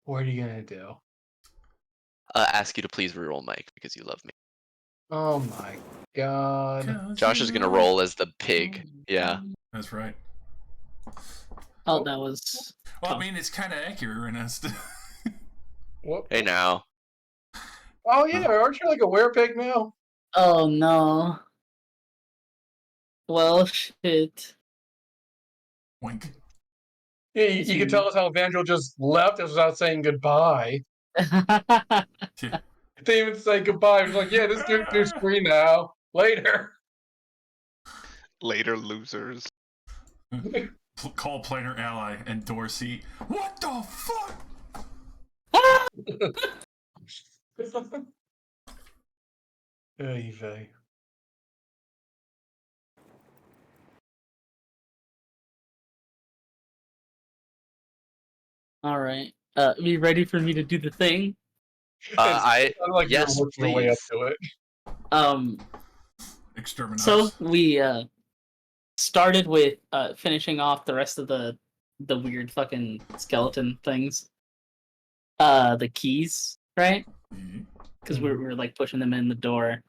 What are you gonna do? Ask you to please reroll Mike because you love me. Oh my god. Josh is gonna roll as the pig. Yeah. That's right. Oh, that was. Well, I mean, it's kind of accurate right now. What? Hey now. Oh yeah, aren't you like a werepig now? Oh no. Well, shit. Wink. Yeah, you can tell us how Evangel just left us without saying goodbye. They even say goodbye. It was like, yeah, this dude's free now. Later. Later, losers. Call planar ally and Dorsey. What the fuck? Oy vey. All right. Be ready for me to do the thing? Like yes, you're working your way up please. to it. Exterminate. So we started with finishing off the rest of the weird fucking skeleton things. The keys, right? Because we were like pushing them in the door.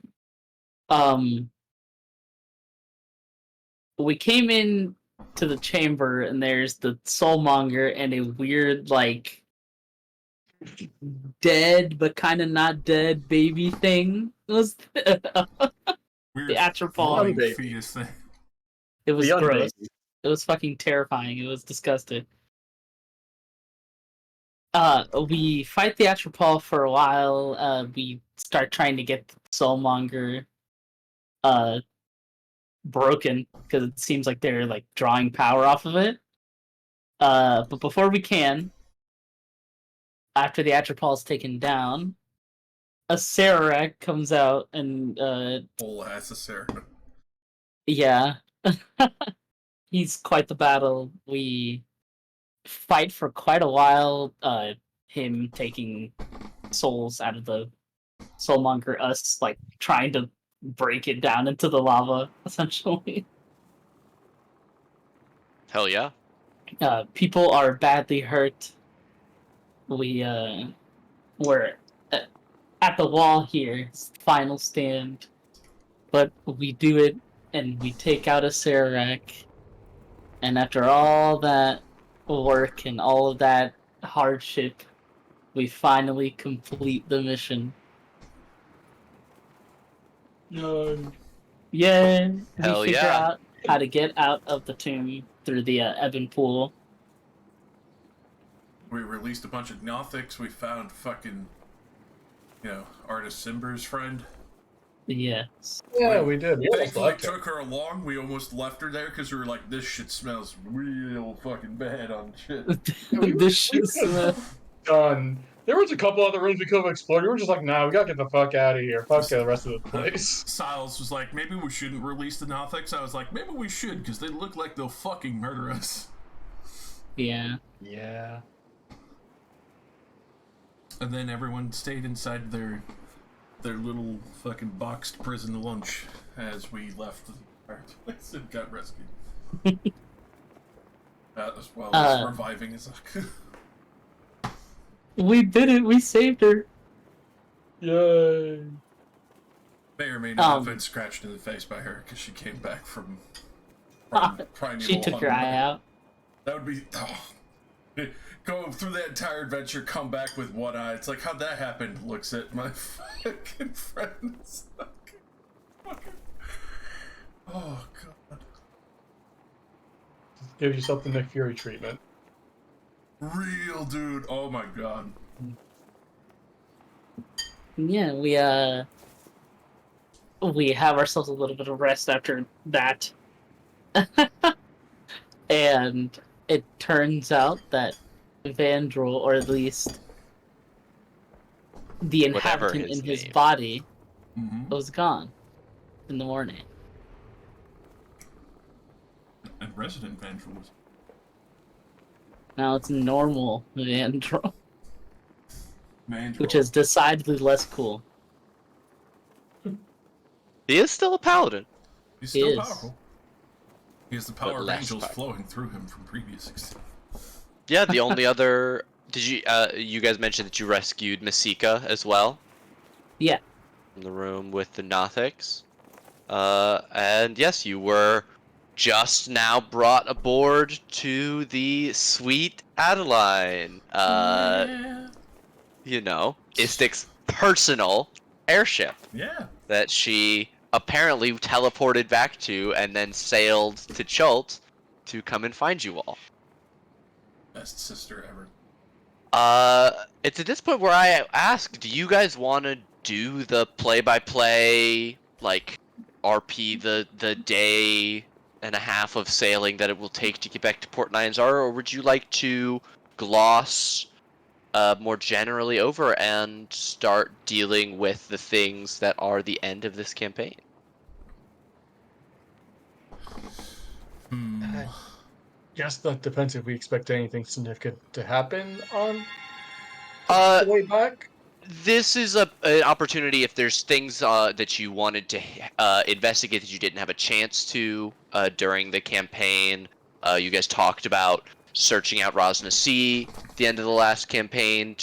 We came in to the chamber and there's the soulmonger and a weird like dead but kind of not dead baby thing. It was Weird the Atropol fetus thing. It was Beyond gross. baby. It was fucking terrifying. It was disgusting. We fight the Atropol for a while. We start trying to get the soulmonger broken because it seems like they're like drawing power off of it. But before we can, after the Atropol is taken down, a Sararak comes out and Whole ass of Sarah. yeah. He's quite the battle. We fight for quite a while, him taking souls out of the soulmonger, us like trying to break it down into the lava, essentially. Hell yeah. People are badly hurt. We're at the wall here, it's the final stand. But we do it, and we take out a Sararak. And after all that work and all of that hardship, we finally complete the mission. No. Yeah, Hell we figure yeah. out how to get out of the tomb through the Ebon Pool. We released a bunch of Nothics. We found fucking, Artist Simber's friend. Yes. Yeah, we did. We almost Thankfully, left her. took her along. We almost left her there because we were like, this shit smells real fucking bad on shit. This shit's done. There was a couple other rooms we could have explored. We were just like, nah, we gotta get the fuck out of here. Fuck the rest of the place. Siles was like, maybe we shouldn't release the Nothics. I was like, maybe we should because they look like they'll fucking murder us. Yeah. Yeah. And then everyone stayed inside their little fucking boxed prison lunch as we left our place and got rescued. As well as reviving Izak. We did it. We saved her. Yay. May or may not have been scratched in the face by her because she came back from primeval She took your hunger. eye out. That would be... Go through that entire adventure, come back with one eye. It's like, how'd that happen? Looks at my fucking friends. Oh, God. Give yourself the Nick Fury treatment. Real, dude. Oh, my God. Yeah, we have ourselves a little bit of rest after that. And it turns out that Vandrel, or at least the inhabitant in his body, was gone in the morning. And Resident Vandrel was... Now it's normal Vandrel. Which is decidedly less cool. He is still a paladin. He's still powerful. He has the power of angels flowing through him from previous experience. Yeah, the only other Did you guys mentioned that you rescued Masika as well? Yeah. From the room with the Nothics. And yes, you were just now brought aboard to the Sweet Adeline. Yeah. You know, Istik's personal airship Yeah. that she apparently teleported back to and then sailed to Chult to come and find you all. Best sister ever. It's at this point where I ask, do you guys want to do the play-by-play, like, RP the day and a half of sailing that it will take to get back to Port Nyanzar, or would you like to gloss more generally over and start dealing with the things that are the end of this campaign? I guess that depends if we expect anything significant to happen on Uh, the way back. This is an opportunity if there's things that you wanted to investigate that you didn't have a chance to during the campaign. You guys talked about searching out Rosna Sea at the end of the last campaign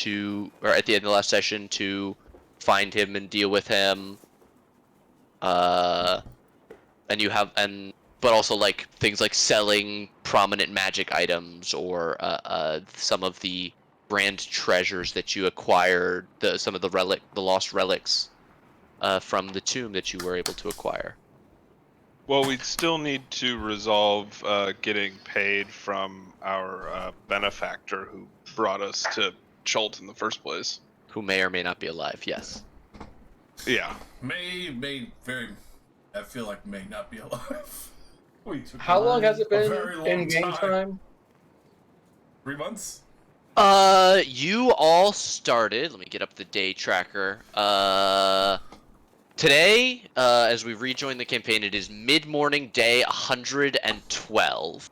or at the end of the last session to find him and deal with him. Uh, but also like things like selling prominent magic items or some of the brand treasures that you acquired, some of the lost relics from the tomb that you were able to acquire. Well, we'd still need to resolve getting paid from our benefactor who brought us to Chult in the first place. Who may or may not be alive. Yes. Yeah. May very. I feel like may not be alive. We took How long has it a been very long in game time? 3 months. You all started. Let me get up the day tracker. Today, as we rejoin the campaign, it is mid-morning, day 112.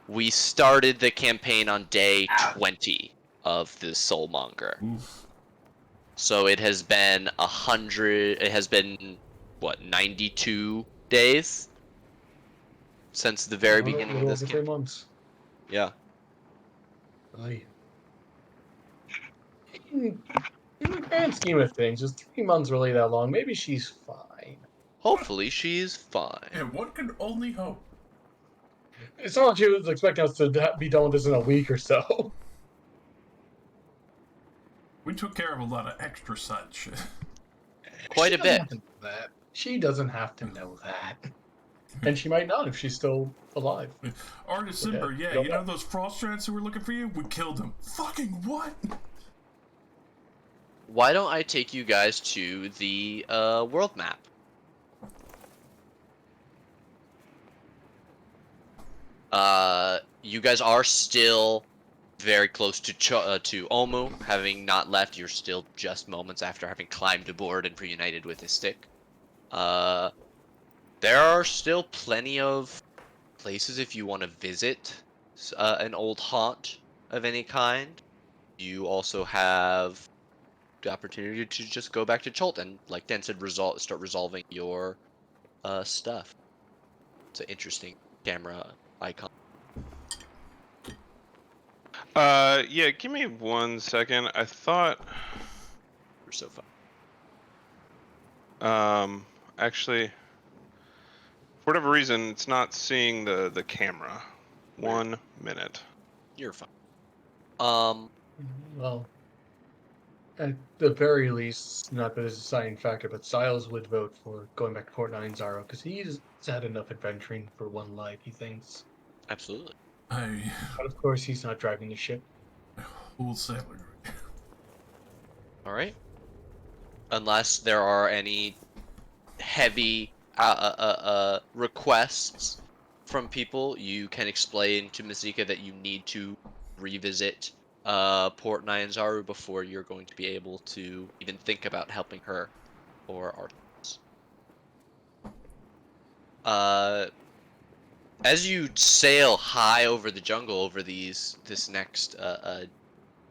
We started the campaign on day 20 of the Soulmonger. Oof. So it has been 100. It has been what, 92 days since the very beginning of Little this over 3 campaign. months. Yeah. Aye. In the grand scheme of things, is 3 months really that long? Maybe she's fine. Hopefully she's fine. And one can only hope. It's not like she was expecting us to be done with this in a week or so. We took care of a lot of extra side shit. Quite She a doesn't bit. have to know that. She doesn't have to know that. And she might not if she's still alive. Artist Okay, Simber, yeah, don't you know know. those frost giants who were looking for you? We killed them. Fucking what? Why don't I take you guys to the world map? You guys are still very close to to Omu, having not left. You're still just moments after having climbed aboard and reunited with his stick. There are still plenty of places if you want to visit an old haunt of any kind. You also have the opportunity to just go back to Chult and, like Dan said, start resolving your stuff. It's an interesting camera icon. Yeah, give me 1 second. I thought, We're so fun. actually, for whatever reason, it's not seeing the camera. Weird. 1 minute. You're fine. Well, at the very least, not that this is a deciding factor, but Siles would vote for going back to Port Nyanzaro because he's had enough adventuring for one life, he thinks. Absolutely. But of course, he's not driving the ship. Old sailor. All right. Unless there are any heavy requests from people, you can explain to Masika that you need to revisit Port Nyanzaru before you're going to be able to even think about helping her or Artemis. As you sail high over the jungle over this next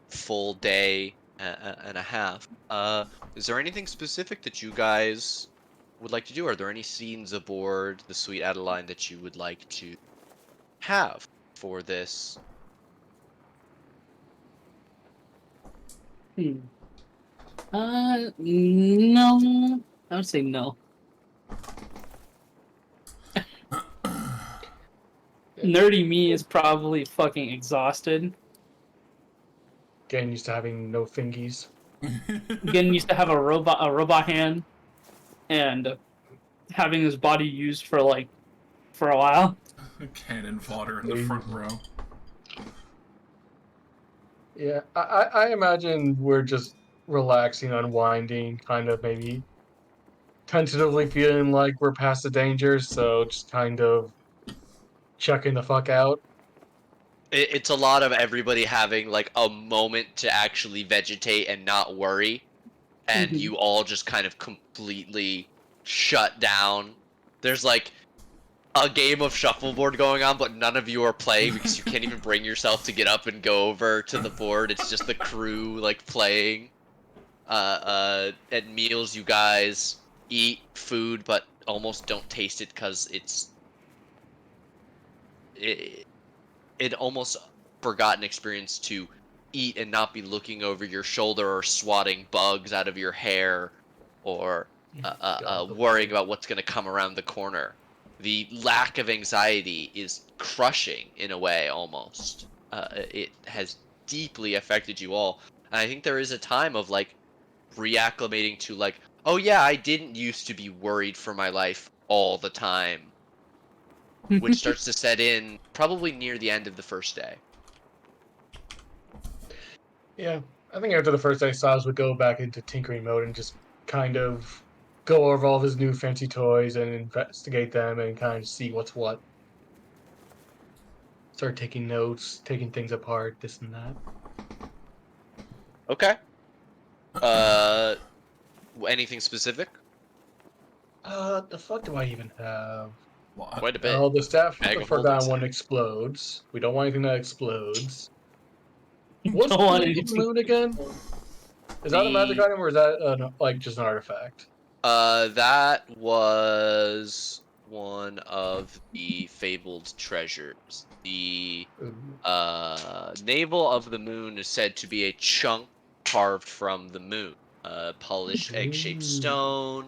full day and a half, is there anything specific that you guys would like to do? Are there any scenes aboard the Sweet Adeline that you would like to have for this Hmm. No. I would say no. Nerdy me is probably fucking exhausted. Getting used to having no fingies. Getting used to have a robot hand, and having his body used for a while. Cannon fodder in the front row. Yeah, I imagine we're just relaxing, unwinding, kind of maybe tentatively feeling like we're past the danger, so just kind of checking the fuck out. It's a lot of everybody having like a moment to actually vegetate and not worry, and Mhm. you all just kind of completely shut down. There's like a game of shuffleboard going on, but none of you are playing because you can't even bring yourself to get up and go over to the board. It's just the crew like playing. At meals, you guys eat food, but almost don't taste it because it, it almost forgotten experience to eat and not be looking over your shoulder or swatting bugs out of your hair or God, the worrying bug. about what's going to come around the corner. The lack of anxiety is crushing in a way almost. It has deeply affected you all. And I think there is a time of like reacclimating to like, oh yeah, I didn't used to be worried for my life all the time, which starts to set in probably near the end of the first day. Yeah, I think after the first day, Styles would go back into tinkering mode and just kind of go over all of his new fancy toys and investigate them and kind of see what's what. Start taking notes, taking things apart, this and that. Okay. Uh, anything specific? The fuck do I even have? What? Quite a bit. Oh, the staff, Bag the of holding forgotten one cell. explodes. We don't want anything that explodes. Don't What's want Bleed anything. Moon again? Is that a magic The item or is that like just an artifact? that was one of the fabled treasures. The Ooh. navel of the moon is said to be a chunk carved from the moon. Polished egg-shaped Ooh. stone.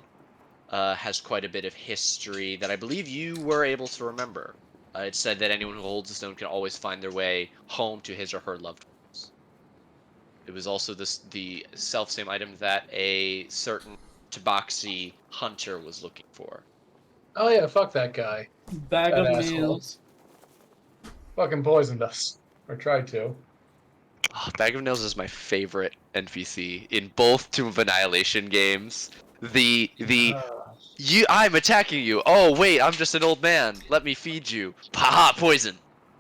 Has quite a bit of history that I believe you were able to remember. It said that anyone who holds the stone can always find their way home to his or her loved ones. It was also the self same item that a certain Tabaxi hunter was looking for. Oh yeah, fuck that guy. Bag That of asshole. nails. Fucking poisoned us. Or tried to. Oh, Bag of Nails is my favorite NPC in both Tomb of Annihilation games. The Uh, I'm attacking you. Oh wait, I'm just an old man. Let me feed you. Haha, poison.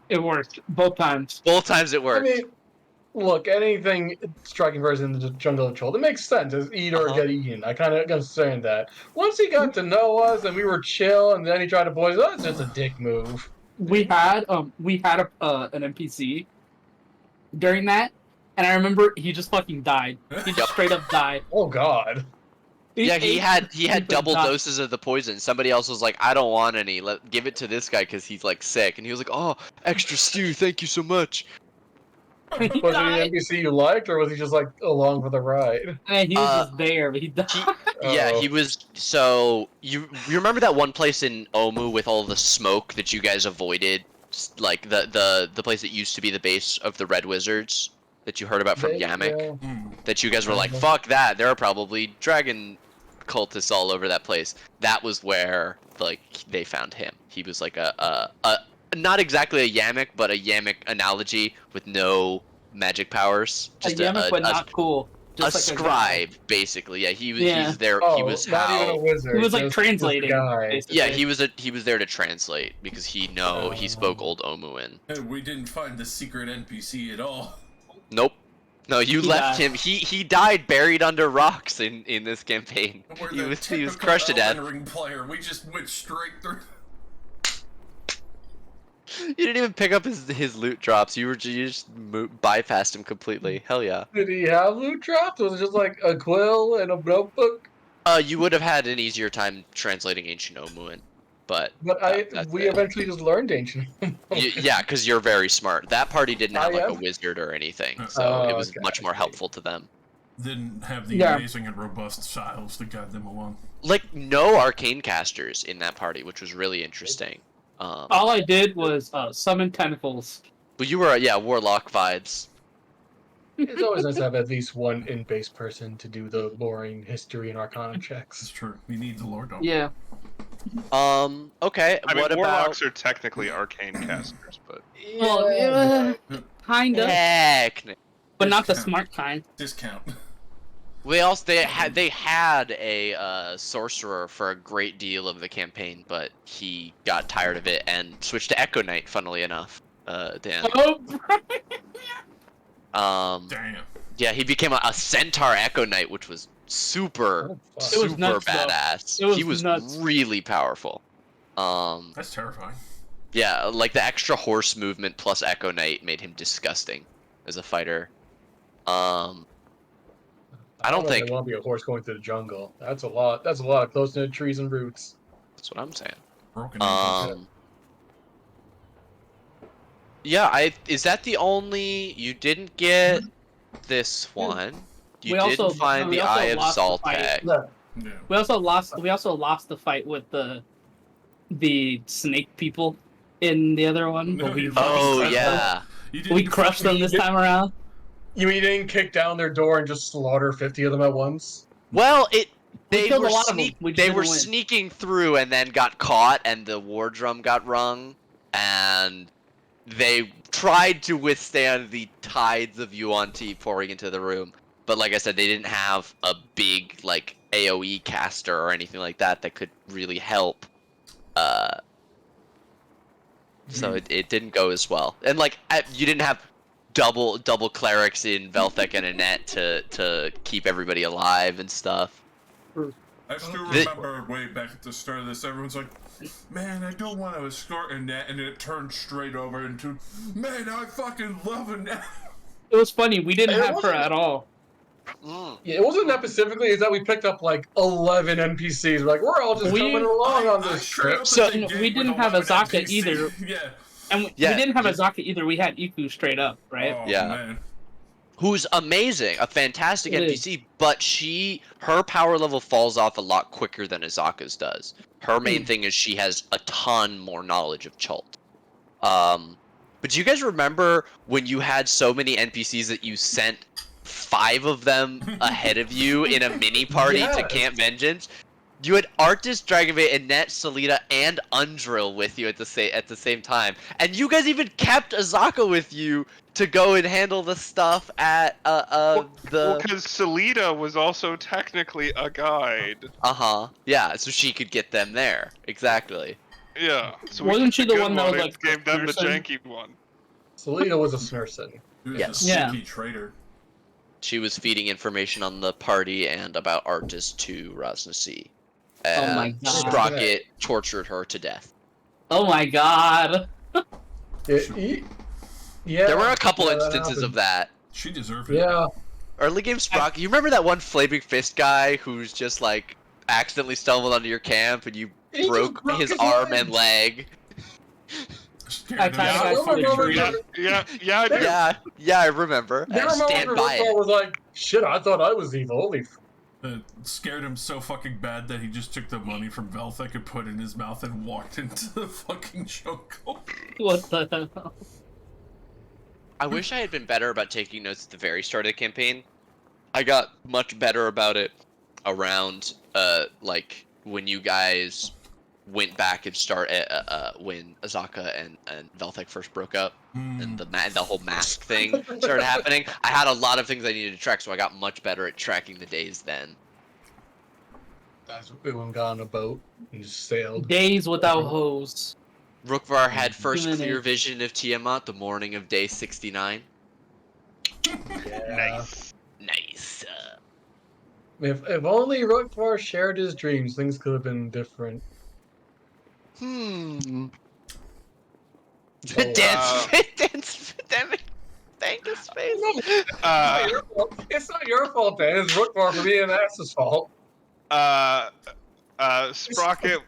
It worked both times. Both times it I worked. mean, look, anything striking version in the jungle of troll, it makes sense as eat or Uh-huh. get eaten. I kind of understand that. Once he got to know us and we were chill, and then he tried to poison us, it's just a dick move. We had an NPC during that, and I remember he just fucking died. He just Yep. straight up died. Oh god. Yeah, he ate had the food, but double died. doses of the poison. Somebody else was like, "I don't want any. Give it to this guy because he's like sick." And he was like, "Oh, extra stew. Thank you so much." He Was he an died, NPC you liked, or was he just like along for the ride? and he was Uh, just there, but he died. yeah, Oh, he was. So you remember that one place in Omu with all the smoke that you guys avoided, like the place that used to be the base of the Red Wizards that you heard about from Yamek, yeah. that you guys were like, Uh-huh. "Fuck that! There are probably dragon cultists all over that place." That was where like they found him. He was like a not exactly a Yamek, but a Yamek analogy with no magic powers, A just Yemek, but not cool. a Just like a guy. scribe basically. Yeah, Yeah. he's there. He Oh, was not even a how. He wizard, was like just a translating, guy. Yeah, basically. he was there to translate because he spoke old Omuin. We didn't find the secret NPC at all. Nope. No, you He left died. him. He died buried under rocks in this campaign. We're He the was typical crushed to death. Elden Ring player. We just went straight through. You didn't even pick up his loot drops. You just bypassed him completely. Hell yeah. Did he have loot drops? Was it just like a quill and a notebook? You would have had an easier time translating ancient Omuin, but But that's we it. eventually just learned ancient. Yeah, because you're very smart. That party didn't I have like a am. wizard or anything, so it Oh, was okay, much I more see. helpful to them. Then have the Yeah. amazing and robust styles to guide them along. Like no arcane casters in that party, which was really interesting. All I did was summon tentacles. But you were warlock vibes. It's always nice to have at least one in-base person to do the boring history and arcana It's checks. true. We need the Lord. Yeah. Okay. I mean, what warlocks about are technically arcane casters, but Well, kind of, Heck. but not the Discount. smart kind. Discount. They had a sorcerer for a great deal of the campaign, but he got tired of it and switched to Echo Knight. Funnily enough, Dan. Oh, Damn. Yeah, he became a centaur Echo Knight, which was super Oh, fuck. It was super nuts, though. badass. It was He was nuts. really powerful. That's terrifying. Yeah, like the extra horse movement plus Echo Knight made him disgusting as a fighter. I don't know if think- I want to be a horse going through the jungle. That's a lot. That's a lot of close-knit trees and roots. That's what I'm saying. Broken ankles. Yeah, is that the only you didn't get this one? You We didn't also- find we the also Eye of lost the fight. Zoltek. Yeah. Yeah. We also lost the fight with the snake people in the other one. But we Oh Crushed them. yeah. You didn't we crushed them this time around. You mean you didn't kick down their door and just slaughter 50 of them at once? Well, We they killed were a lot of them. We just they were didn't win. sneaking through and then got caught, and the war drum got rung, and they tried to withstand the tides of Yuan-Ti pouring into the room. But like I said, they didn't have a big like AoE caster or anything like that that could really help. So it didn't go as well. And like you didn't have double clerics in Velthek and Annette to keep everybody alive and stuff. I still The- remember way back at the start of this, everyone's like, man, I don't want to escort Annette, and it turned straight over into, man, I fucking love Annette. It was funny. We didn't It have her wasn't- at all. Yeah, it wasn't that specifically. It's that we picked up like 11 NPCs. We're like, we're all just We- coming along on I this showed trip. up So, at the we gate didn't with have 11 Azaka NPC. either. Yeah. And we Yeah, didn't have yeah. Azaka either. We had Iku straight up, right? Oh, Yeah. man. Who's amazing, a fantastic It NPC, but her power level falls off a lot quicker than Azaka's does. Her main thing is she has a ton more knowledge of Chult. But do you guys remember when you had so many NPCs that you sent 5 of them ahead of you in a mini party to Yes. Camp Vengeance? You had Artis, Dragonbait, Annette, Salida, and Undrill with you at the same time, and you guys even kept Azaka with you to go and handle the stuff at Well, the because Salida was also technically a guide. yeah, so she could get them there exactly. Yeah. So we Wasn't took she the good one that was, and like, gave them the person? janky one? Selena was a Snurson. He was Yes. a Yeah. sneaky traitor. She was feeding information on the party and about Artis to Rasnasi. Oh my And God. Sprocket tortured her to death. Oh my god. Yeah, There were a couple yeah, that instances of happened. that. She deserved it. Yeah, Early game Sprocket, you remember that one flaming fist guy who's just like accidentally stumbled onto your camp and you He just broke broke his his arm leg. and leg? Scared I him kinda so got fucking the free. tree. Yeah, I do. Yeah, I remember. there I were moments stand where by Rickball it. was like, "Shit, I thought I was evil." Holy Scared him so fucking bad that he just took the money from Velthek and put it in his mouth and walked into the fucking jungle. What the hell? I wish I had been better about taking notes at the very start of the campaign. I got much better about it around like when you guys went back and start when Azaka and Velthek first broke up and the whole mask thing started happening. I had a lot of things I needed to track, so I got much better at tracking the days then. That's when we got on a boat and just sailed. Days without hose. Rookvar had first Doing clear it. vision of Tiamat the morning of day 69. Yeah. Nice. If only Rookvar shared his dreams, things could have been different. Hmm. Oh, Dance, thank his face. It's not your fault, Dan. It's Rookvar for being an ass's fault. Sprocket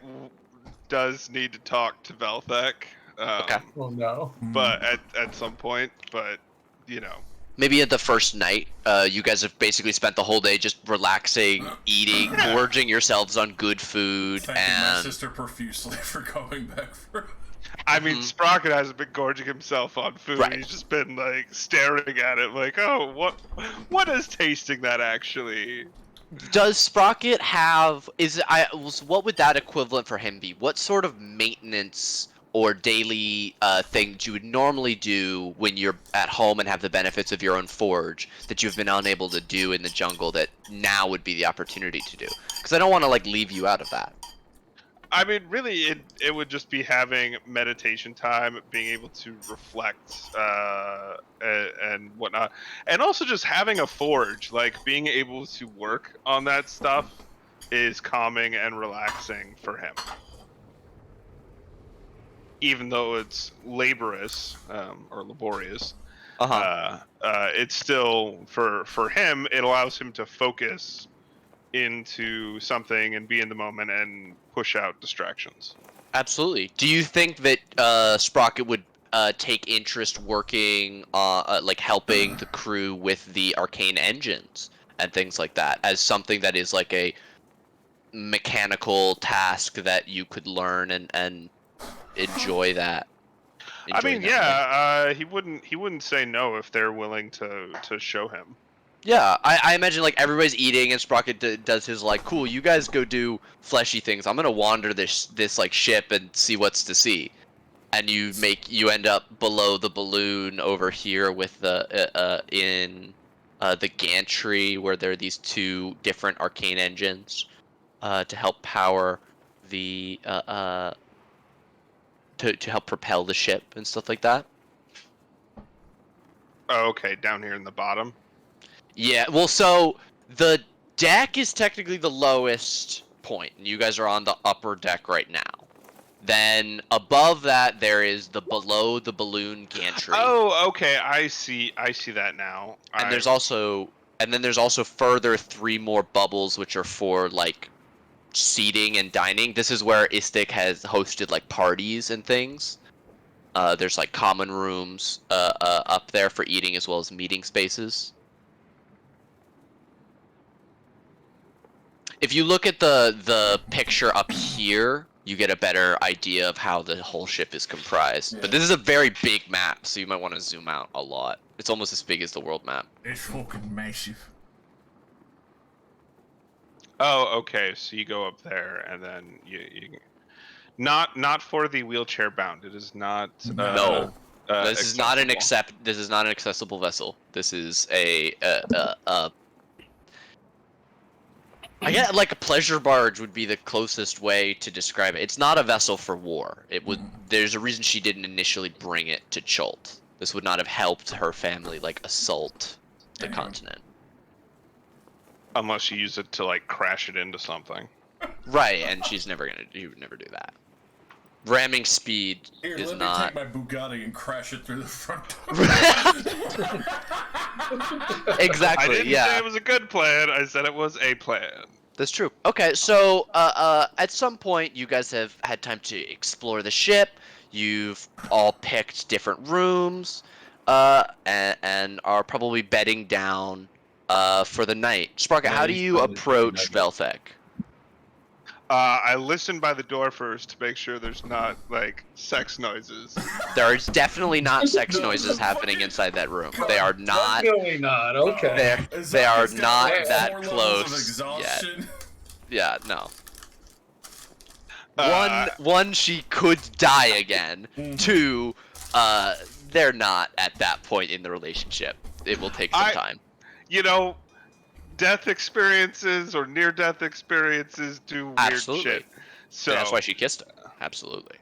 does need to talk to Velthek. Okay. Oh no. But at some point, but you know. maybe at the first night, you guys have basically spent the whole day just relaxing, eating, gorging yourselves on good food, Thanking my and sister profusely for going back for. I mean, Sprocket hasn't been gorging himself on food. Right. He's just been like staring at it, like, oh, what is tasting that actually? does Sprocket have what would that equivalent for him be? What sort of maintenance or daily thing that you would normally do when you're at home and have the benefits of your own forge that you've been unable to do in the jungle that now would be the opportunity to do? Because I don't want to like leave you out of that. I mean, really, it would just be having meditation time, being able to reflect and whatnot, and also just having a forge. Like being able to work on that stuff is calming and relaxing for him, even though it's laborious or laborious. It's still for him. It allows him to focus into something and be in the moment and push out distractions. Absolutely. Do you think that Sprocket would take interest working like helping the crew with the arcane engines and things like that as something that is like a mechanical task that you could learn and enjoy that? I mean, enjoying that way? he wouldn't say no if they're willing to show him. Yeah, I imagine like everybody's eating and Sprocket does his like, cool, you guys go do fleshy things. I'm gonna wander this like ship and see what's to see. And you end up below the balloon over here with the in the gantry where there are these two different arcane engines to help power the to help propel the ship and stuff like that. Oh, okay, down here in the bottom. Yeah, well, so the deck is technically the lowest point, and you guys are on the upper deck right now. Then above that, there is the below the balloon gantry. Oh, okay, I see that now. And there's also further 3 more bubbles which are for like seating and dining. This is where Istik has hosted like parties and things. There's like common rooms up there for eating as well as meeting spaces. If you look at the picture up here, you get a better idea of how the whole ship is comprised. Yeah. But this is a very big map, so you might want to zoom out a lot. It's almost as big as the world map. It's fucking massive. Oh, okay. So you go up there, and then you not for the wheelchair bound. It is not. No. This is not an accessible. This is not an accessible vessel. This is a I get like a pleasure barge would be the closest way to describe it. It's not a vessel for war. It would. There's a reason she didn't initially bring it to Chult. This would not have helped her family like assault the continent. Unless you use it to like crash it into something. Right, and she's never gonna. You would never do that. Ramming speed Here, is let not. me take my Bugatti and crash it through the front door. Exactly. I didn't yeah. say it was a good plan. I said it was a plan. That's true. Okay, so at some point you guys have had time to explore the ship. You've all picked different rooms, and are probably bedding down for the night. Sprocket, how do you approach Velthek? I listen by the door first to make sure there's not like sex noises. There's definitely not sex noises happening inside that room. They are not. Definitely not. Okay. They are It's got, not like, that 4 levels of close yet. exhaustion. Yeah, no. Uh, One, she could die again. 2, they're not at that point in the relationship. It will take some time. You know, death experiences or near-death experiences do weird Absolutely. shit. So And that's why she kissed him. Absolutely.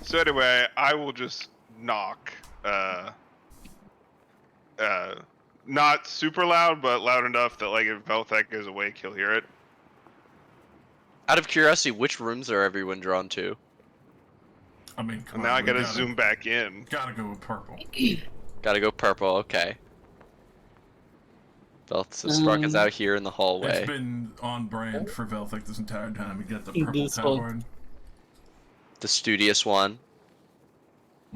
So anyway, I will just knock. Not super loud, but loud enough that like if Velthek is awake, he'll hear it. Out of curiosity, which rooms are everyone drawn to? I mean, come And now on, I gotta we zoom back in. Gotta go with purple. Gotta go purple, okay. So Sprocket's out here in the hallway. It's been on brand for Velthek this entire time. You get the This purple one. tabard. The studious one.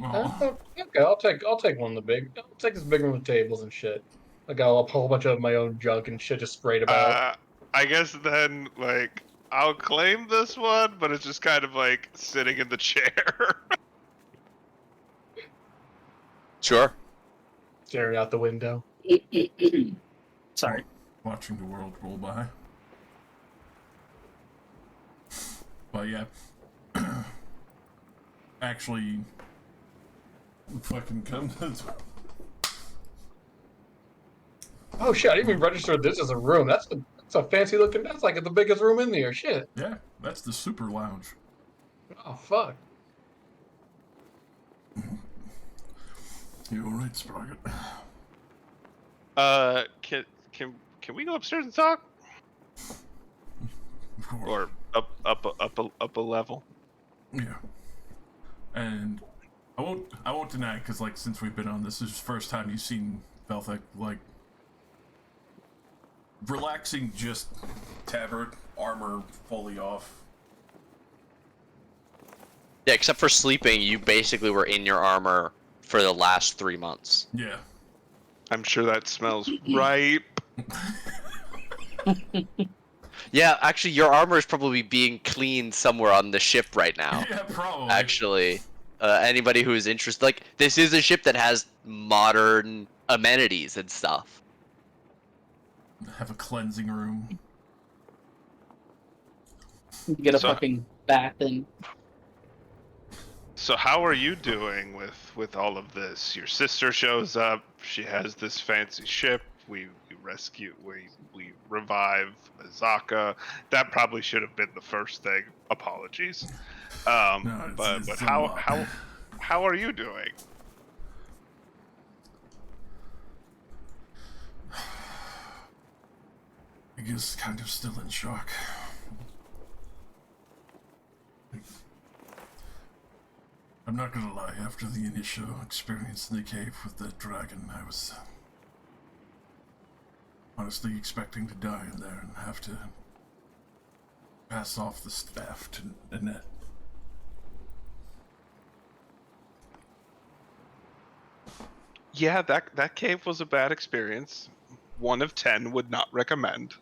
Oh, Okay, I'll take one of the big. I'll take this big one with tables and shit. I got a whole bunch of my own junk and shit just sprayed about. I guess then, like, I'll claim this one, but it's just kind of like sitting in the chair. Sure. Staring out the window. Sorry. watching the world roll by. But yeah, actually, fucking come to. Oh shit! I didn't even register this as a room. That's a fancy looking. That's like the biggest room in there. Shit. Yeah, that's the super lounge. Oh fuck. You alright, Sprocket? Can we go upstairs and talk, Of course. or up a level? Yeah. And I won't deny, because like since we've been on this is the first time you've seen Belthek like relaxing, just tabard, armor fully off. Yeah, except for sleeping, you basically were in your armor for the last 3 months. Yeah. I'm sure that smells ripe. Yeah, actually, your armor is probably being cleaned somewhere on the ship right now. Yeah, probably. Actually, anybody who is interested, like, this is a ship that has modern amenities and stuff. Have a cleansing room. You get a So- fucking bath and So how are you doing with all of this? Your sister shows up. She has this fancy ship. We revive Azaka. That probably should have been the first thing. Apologies. No, but it's a how lot. how are you doing? I guess kind of still in shock. I'm not gonna lie, after the initial experience in the cave with the dragon, I was honestly expecting to die in there and have to pass off the staff to Annette. Yeah, that cave was a bad experience. 1 of 10 would not recommend.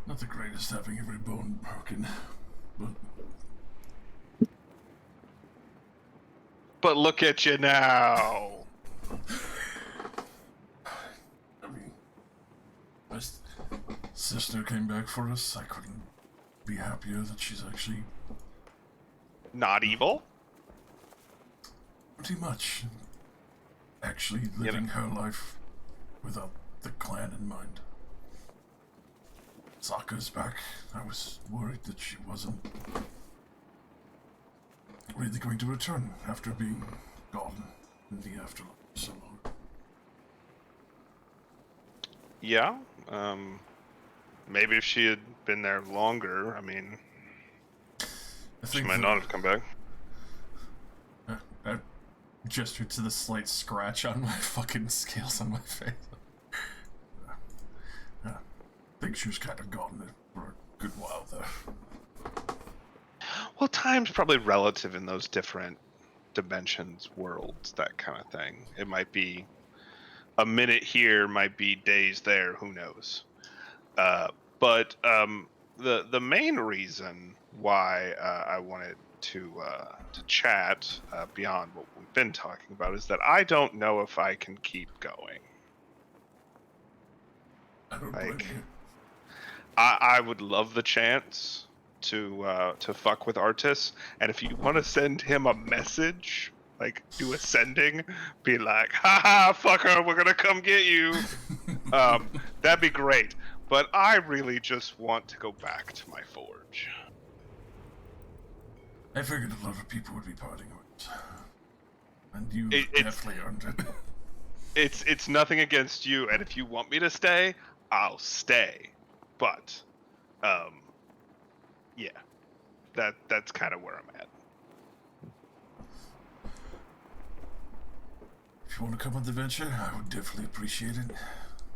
Not the greatest having every bone broken, but But look at you now. I mean, my sister came back for us. I couldn't be happier that she's actually Not evil. pretty much actually living her life without the clan in mind. Sokka's back. I was worried that she wasn't really going to return after being gone in the afterlife so long. Yeah. Maybe if she had been there longer, I mean, I she think might not have come back. I gestured to the slight scratch on my fucking scales on my face. I think she was kind of gone there for a good while there. Well, time's probably relative in those different dimensions, worlds, that kind of thing. It might be a minute here, might be days there. Who knows? But the main reason why I wanted to chat beyond what we've been talking about is that I don't know if I can keep going. I don't blame Like, you. I would love the chance to fuck with Artis, and if you want to send him a message, like do a sending, be like, haha, fucker, we're gonna come get you. That'd be great. But I really just want to go back to my forge. I figured a lot of people would be parting ways. And you It's- definitely earned it. It's nothing against you, and if you want me to stay, I'll stay. But, yeah, that's kind of where I'm at. If you want to come on the venture, I would definitely appreciate it.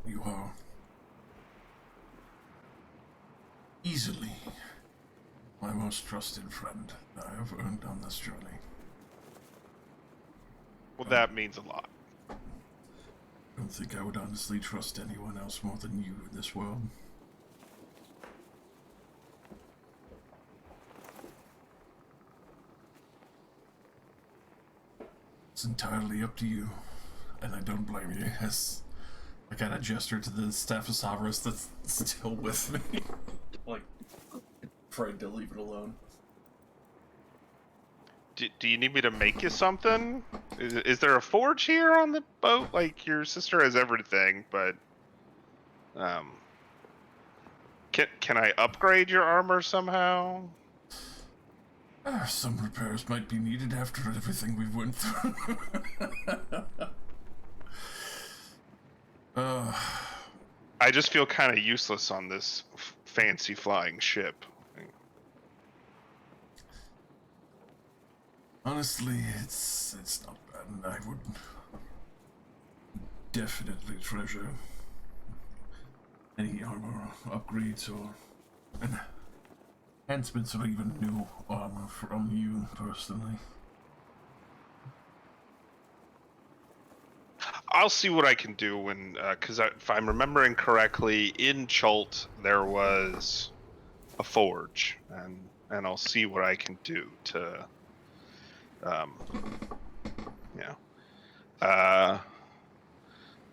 You are easily My most trusted friend I have earned on this journey. Well, that means a lot. I don't think I would honestly trust anyone else more than you in this world. It's entirely up to you, and I don't blame you. As I kind of gesture to the Staphysaurus that's still with me, like afraid to leave it alone. Do you need me to make you something? Is there a forge here on the boat? Like, your sister has everything, but can I upgrade your armor somehow? Some repairs might be needed after everything we went through. I just feel kind of useless on this fancy flying ship. Honestly, it's not bad, and I would definitely treasure any armor upgrades or enhancements or even new armor from you personally. I'll see what I can do when, because if I'm remembering correctly, in Chult there was a forge, and I'll see what I can do to,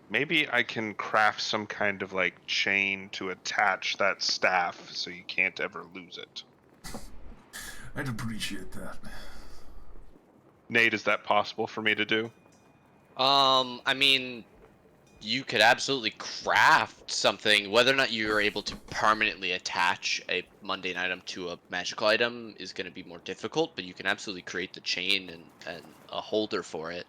maybe I can craft some kind of like chain to attach that staff so you can't ever lose it. I'd appreciate that. Nate, is that possible for me to do? I mean, you could absolutely craft something. Whether or not you're able to permanently attach a mundane item to a magical item is going to be more difficult, but you can absolutely create the chain and a holder for it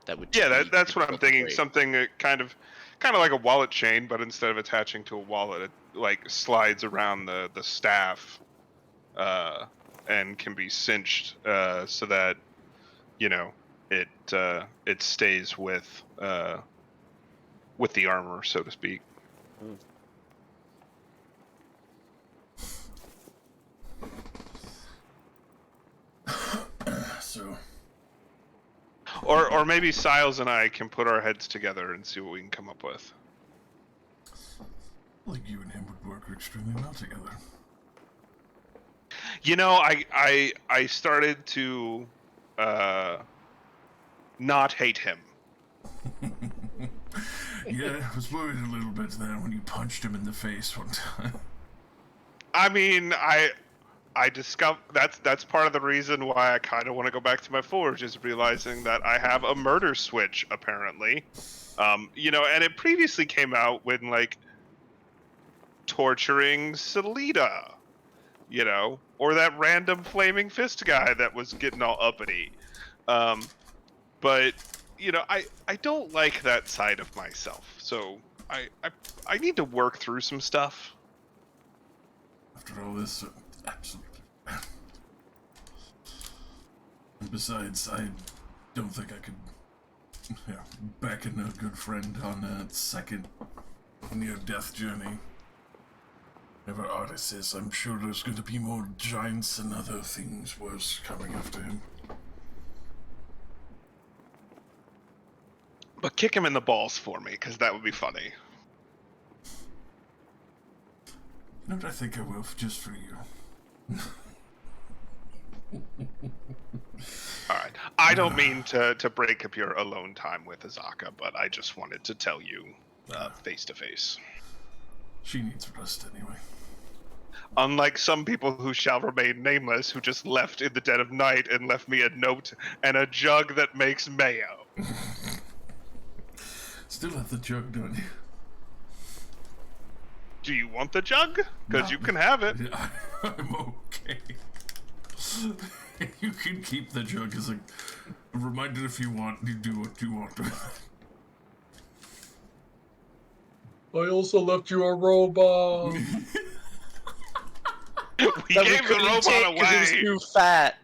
that would Yeah, be that's what I'm difficult to thinking. break. Something kind of like a wallet chain, but instead of attaching to a wallet, it like slides around the staff, and can be cinched, so that it stays with the armor, so to speak. So, Or maybe Siles and I can put our heads together and see what we can come up with. like you and him would work extremely well together. I started to not hate him. Yeah, I was worried a little bit there when you punched him in the face one time. I mean, I discover that's part of the reason why I kind of want to go back to my forge, is realizing that I have a murder switch apparently. And it previously came out when like torturing Selita, or that random flaming fist guy that was getting all uppity. But I don't like that side of myself, so I need to work through some stuff. After all this, absolutely. And besides, I don't think I could beckon a good friend on a second near-death journey. Whatever Artis is, I'm sure there's going to be more giants and other things worse coming after him. But kick him in the balls for me, because that would be funny. You know what I think I will, just for you? Alright. I don't mean to break up your alone time with Azaka, but I just wanted to tell you face to face. She needs rest anyway. Unlike some people who shall remain nameless, who just left in the dead of night and left me a note and a jug that makes mayo. Still have the jug, don't you? Do you want the jug? Because No. you can have it. I'm okay. You can keep the jug as a reminder if you want. You do what you want. I also left you a robot We That we gave the couldn't robot take 'cause it was away. too fat.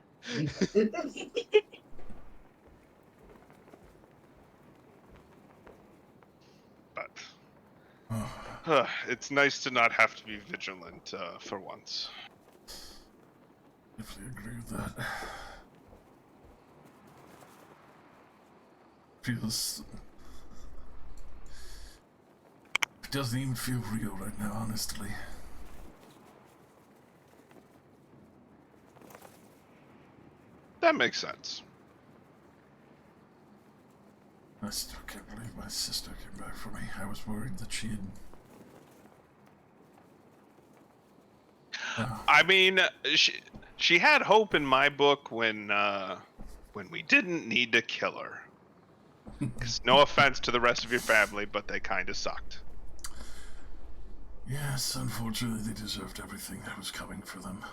But it's nice to not have to be vigilant for once. definitely agree with that. Feels... It doesn't even feel real right now, honestly. That makes sense. I still can't believe my sister came back for me. I was worried that she had... I mean, she had hope in my book when we didn't need to kill her. 'Cause no offense to the rest of your family, but they kind of sucked. Yes, unfortunately they deserved everything that was coming for them.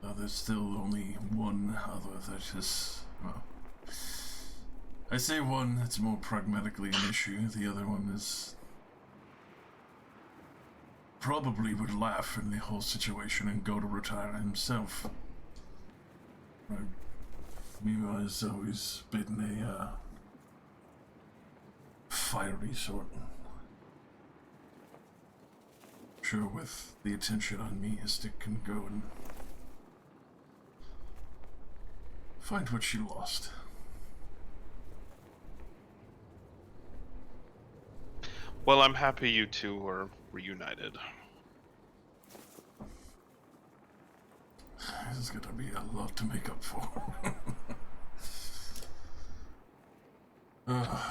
There's still only one other that is, well... I say one that's more pragmatically an issue, the other one is... probably would laugh in the whole situation and go to retire himself. Mima has always been a fiery sort. Sure, with the attention on me, Stick can go and find what she lost. Well, I'm happy you two were reunited. This is gonna be a lot to make up for.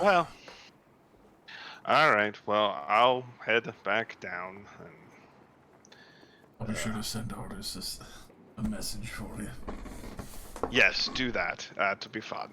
Well, all right. Well, I'll head back down. And, I'll be sure to send Artis a message for you. yes, do that. To be fun.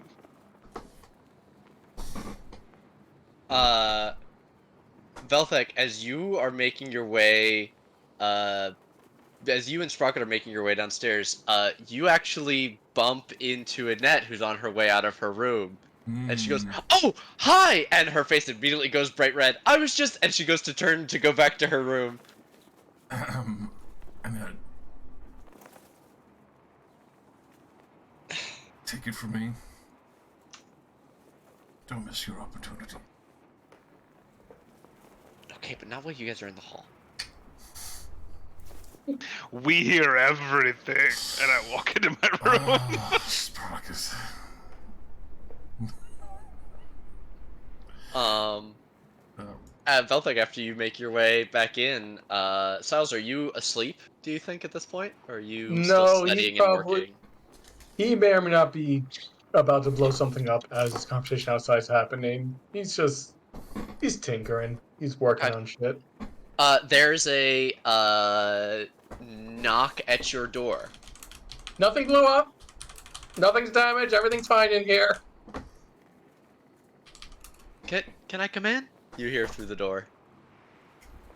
Velthek, as you are making your way, as you and Sprocket are making your way downstairs, you actually bump into Annette, who's on her way out of her room. And she goes, "Oh, hi!" And her face immediately goes bright red. I was just... And she goes to turn to go back to her room. Annette. Take it from me. Don't miss your opportunity. Okay, but not while you guys are in the hall. We hear everything, and I walk into my room. Sprocket. Velthek, after you make your way back in, Siles, are you asleep, do you think, at this point? Or are you still No, he's studying and probably working? he may or may not be about to blow something up as this conversation outside is happening. He's tinkering. He's working Okay. on shit. There's a knock at your door. Nothing blew up. Nothing's damaged. Everything's fine in here. Can I come in? You hear through the door.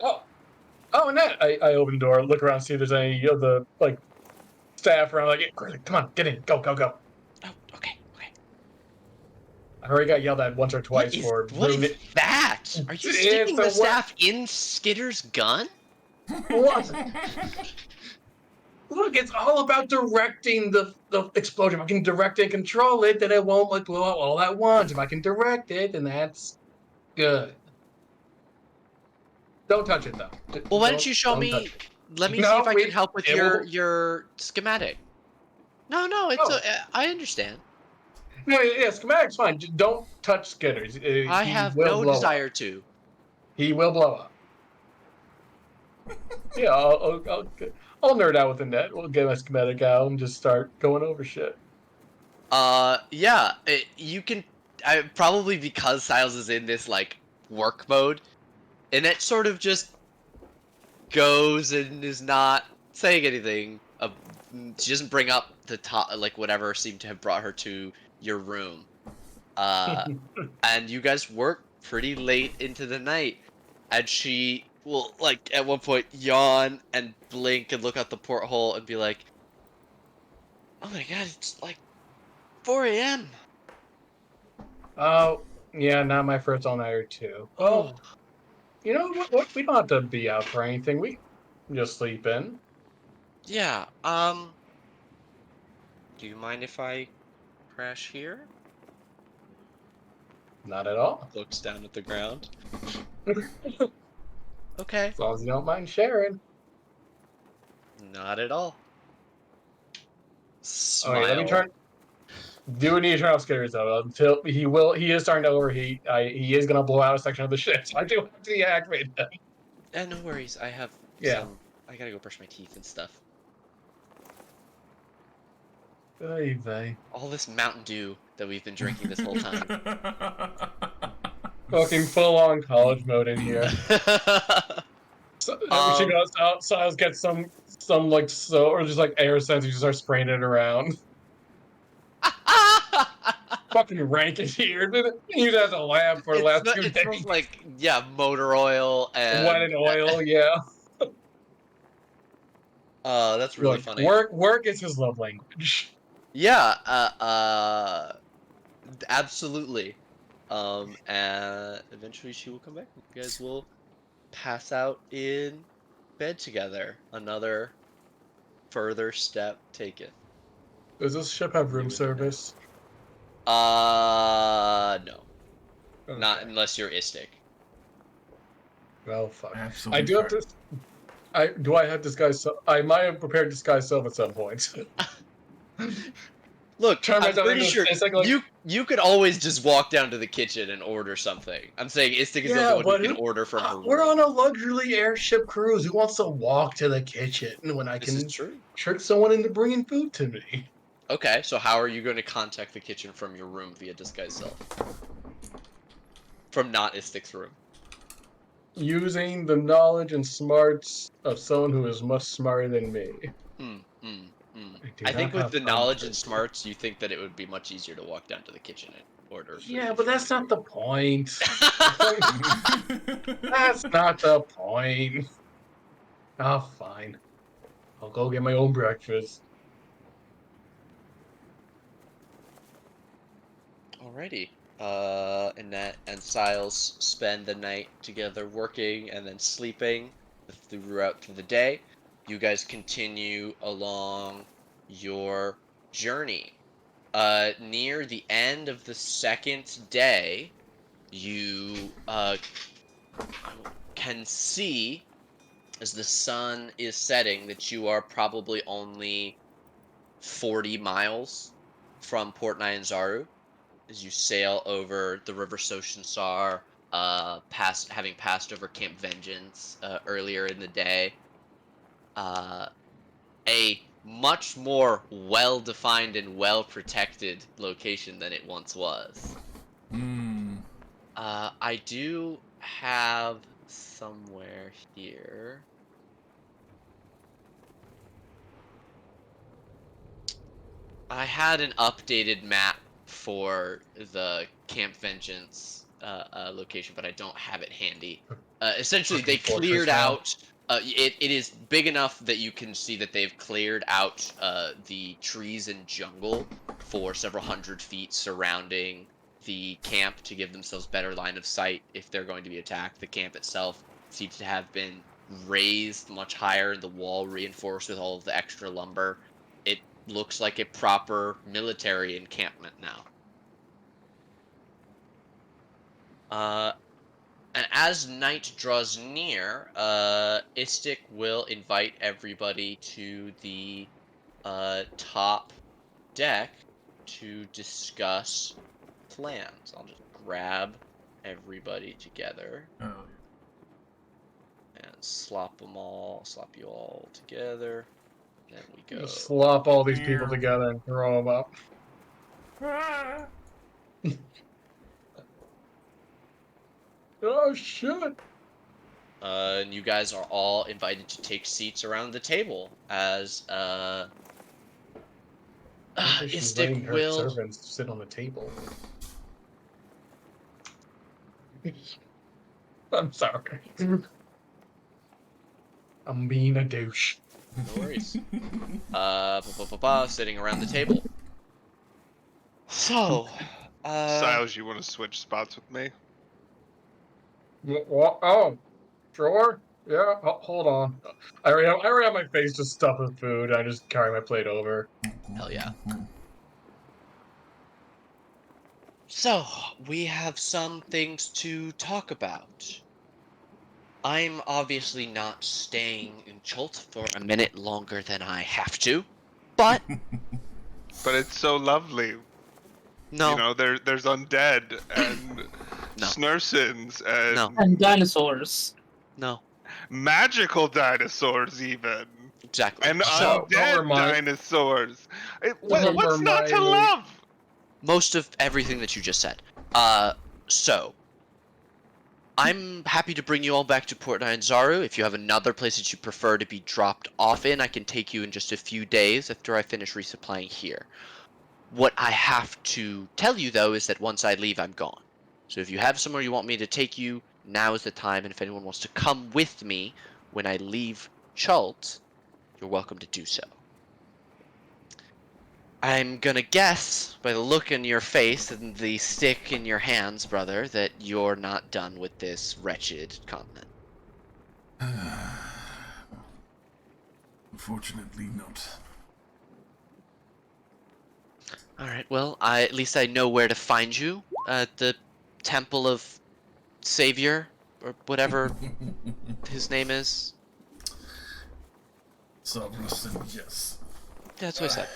Oh, Annette. I open the door, look around, see if there's any of the staff around. Like, come on, get in, go. Oh, okay. I already got yelled at once or twice for What ruining is that? Are you sticking the staff in Skitter's gun? What? Look, it's all about directing the explosion. If I can direct and control it, then it won't blow up all at once. If I can direct it, then that's good. Don't touch it though. Well, why don't you show me? Let me see if I can help with your schematic. No, it's I understand. No, yeah, schematic's fine. Just don't touch Skitters. I have no desire to. He will blow up. Yeah, I'll nerd out with the net. We'll get my schematic out and just start going over shit. Yeah, you can. Probably because Siles is in this work mode, and it sort of just goes and is not saying anything. She doesn't bring up the top, whatever seemed to have brought her to your room. And you guys work pretty late into the night, and she will at one point yawn and blink and look out the porthole and be like, "Oh my god, it's 4 a.m. Oh, yeah, not my first all-nighter too. Well, you know what? We don't have to be out for anything. We can just sleep in. Yeah, do you mind if I crash here?" Not at all. Looks down at the ground. Okay. As long as you don't mind sharing. Not at all. Smile. let me turn. Do need to turn off scary though. Until he is starting to overheat. He is gonna blow out a section of the ship. So I do have to deactivate that. No worries. I have Yeah. some. I gotta go brush my teeth and stuff. Ay vey. All this Mountain Dew that we've been drinking this whole time. Fucking full on college mode in here. So, she Um, goes out. Siles gets some like or just like air sense. You just start spraying it around. Fucking rank in here. You have a lab for the last 2 it days. smells like motor oil Wet and and oil. Yeah. that's really Look, funny. work is his love language. Yeah, absolutely. And eventually she will come back. You guys will pass out in bed together. Another further step taken. Does this ship have room You and the night. service? No. Okay. Not unless you're Istic. Well, fuck. Absolutely. I do have to. I have disguise? I might have prepared disguise self at some point. Look, Turn I'm myself pretty into sure it's like you could always just walk down to the kitchen and order something. I'm saying Istik is the only yeah, one who but can order from her we're room. on a luxury airship cruise. Who wants to walk to the kitchen when I This is can true. trick someone into bringing food to me? Okay, so how are you going to contact the kitchen from your room via disguise self? From not Istik's room. Using the knowledge and smarts of someone who is much smarter than me. Do I not think with have the time knowledge for and this. smarts, you think that it would be much easier to walk down to the kitchen and order food. Yeah, if but you that's wanted not the point. to. That's not the point. Oh, fine. I'll go get my own breakfast. Alrighty. Annette and Siles spend the night together working and then sleeping throughout the day. You guys continue along your journey. Near the end of the second day, you can see as the sun is setting that you are probably only 40 miles from Port Nyanzaru as you sail over the River Soshinsar, having passed over Camp Vengeance earlier in the day. Uh, a much more well-defined and well-protected location than it once was. I do have somewhere here. I had an updated map for the Camp Vengeance location, but I don't have it handy. Essentially, they Fucking fortress cleared now. out. It is big enough that you can see that they've cleared out the trees and jungle for several hundred feet surrounding the camp to give themselves better line of sight if they're going to be attacked. The camp itself seems to have been raised much higher and the wall reinforced with all of the extra lumber. It looks like a proper military encampment now. And as night draws near, Istik will invite everybody to the top deck to discuss plans. I'll just grab everybody together Oh, and slop you all together. Then we go. Just slop all these people together and throw them up. yeah. Oh shit! And you guys are all invited to take seats around the table as She's letting Istik her will. servants sit on the table. I'm sorry. I'm being a douche. No worries. Sitting around the table. So, Siles, you want to switch spots with me? Oh, sure. Yeah, hold on. I already have my face just stuffed with food. I just carry my plate over. hell yeah. So, we have some things to talk about. I'm obviously not staying in Chult for a minute longer than I have to, but But it's so lovely. No. You know, there's undead and No. snursins and No. And dinosaurs. No. magical dinosaurs even. Exactly. And So undead remind- dinosaurs. Don't What's not to remind me. love? most of everything that you just said. So I'm happy to bring you all back to Port Nyanzaru. If you have another place that you prefer to be dropped off in, I can take you in just a few days after I finish resupplying here. What I have to tell you, though, is that once I leave, I'm gone. So if you have somewhere you want me to take you, now is the time, and if anyone wants to come with me when I leave Chult, you're welcome to do so. I'm gonna guess, by the look in your face and the stick in your hands, brother, that you're not done with this wretched continent. Unfortunately, not. Alright, well, at least I know where to find you. At the Temple of Savior, or whatever his name is. Cerberus, and yes. That's what I said.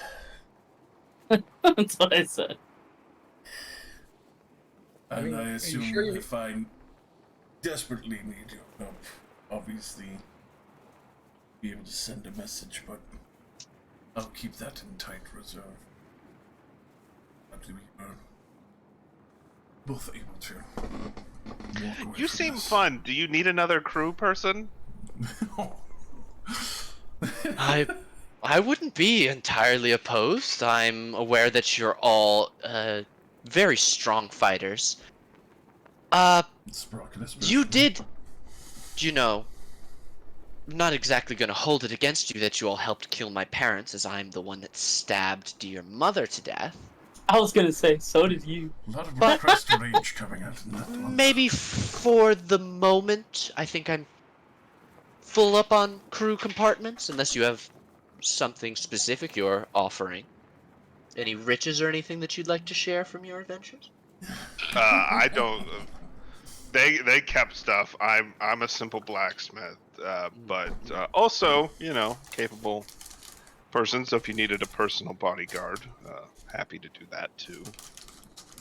That's what I said. And mean, I are you assume sure you- if I desperately need your help, obviously be able to send a message, but I'll keep that in tight reserve. Until we are both able to walk away You from seem this. fun. Do you need another crew person? I wouldn't be entirely opposed. I'm aware that you're all very strong fighters. Sprocket You especially. did, I'm not exactly gonna hold it against you that you all helped kill my parents, as I'm the one that stabbed dear mother to death. I was gonna say, so did you. A lot of But- repressed rage coming out in that one. Maybe for the moment, I think I'm full up on crew compartments, unless you have something specific you're offering. Any riches or anything that you'd like to share from your adventures? I don't. They kept stuff. I'm a simple blacksmith, but also capable person. So if you needed a personal bodyguard, happy to do that too.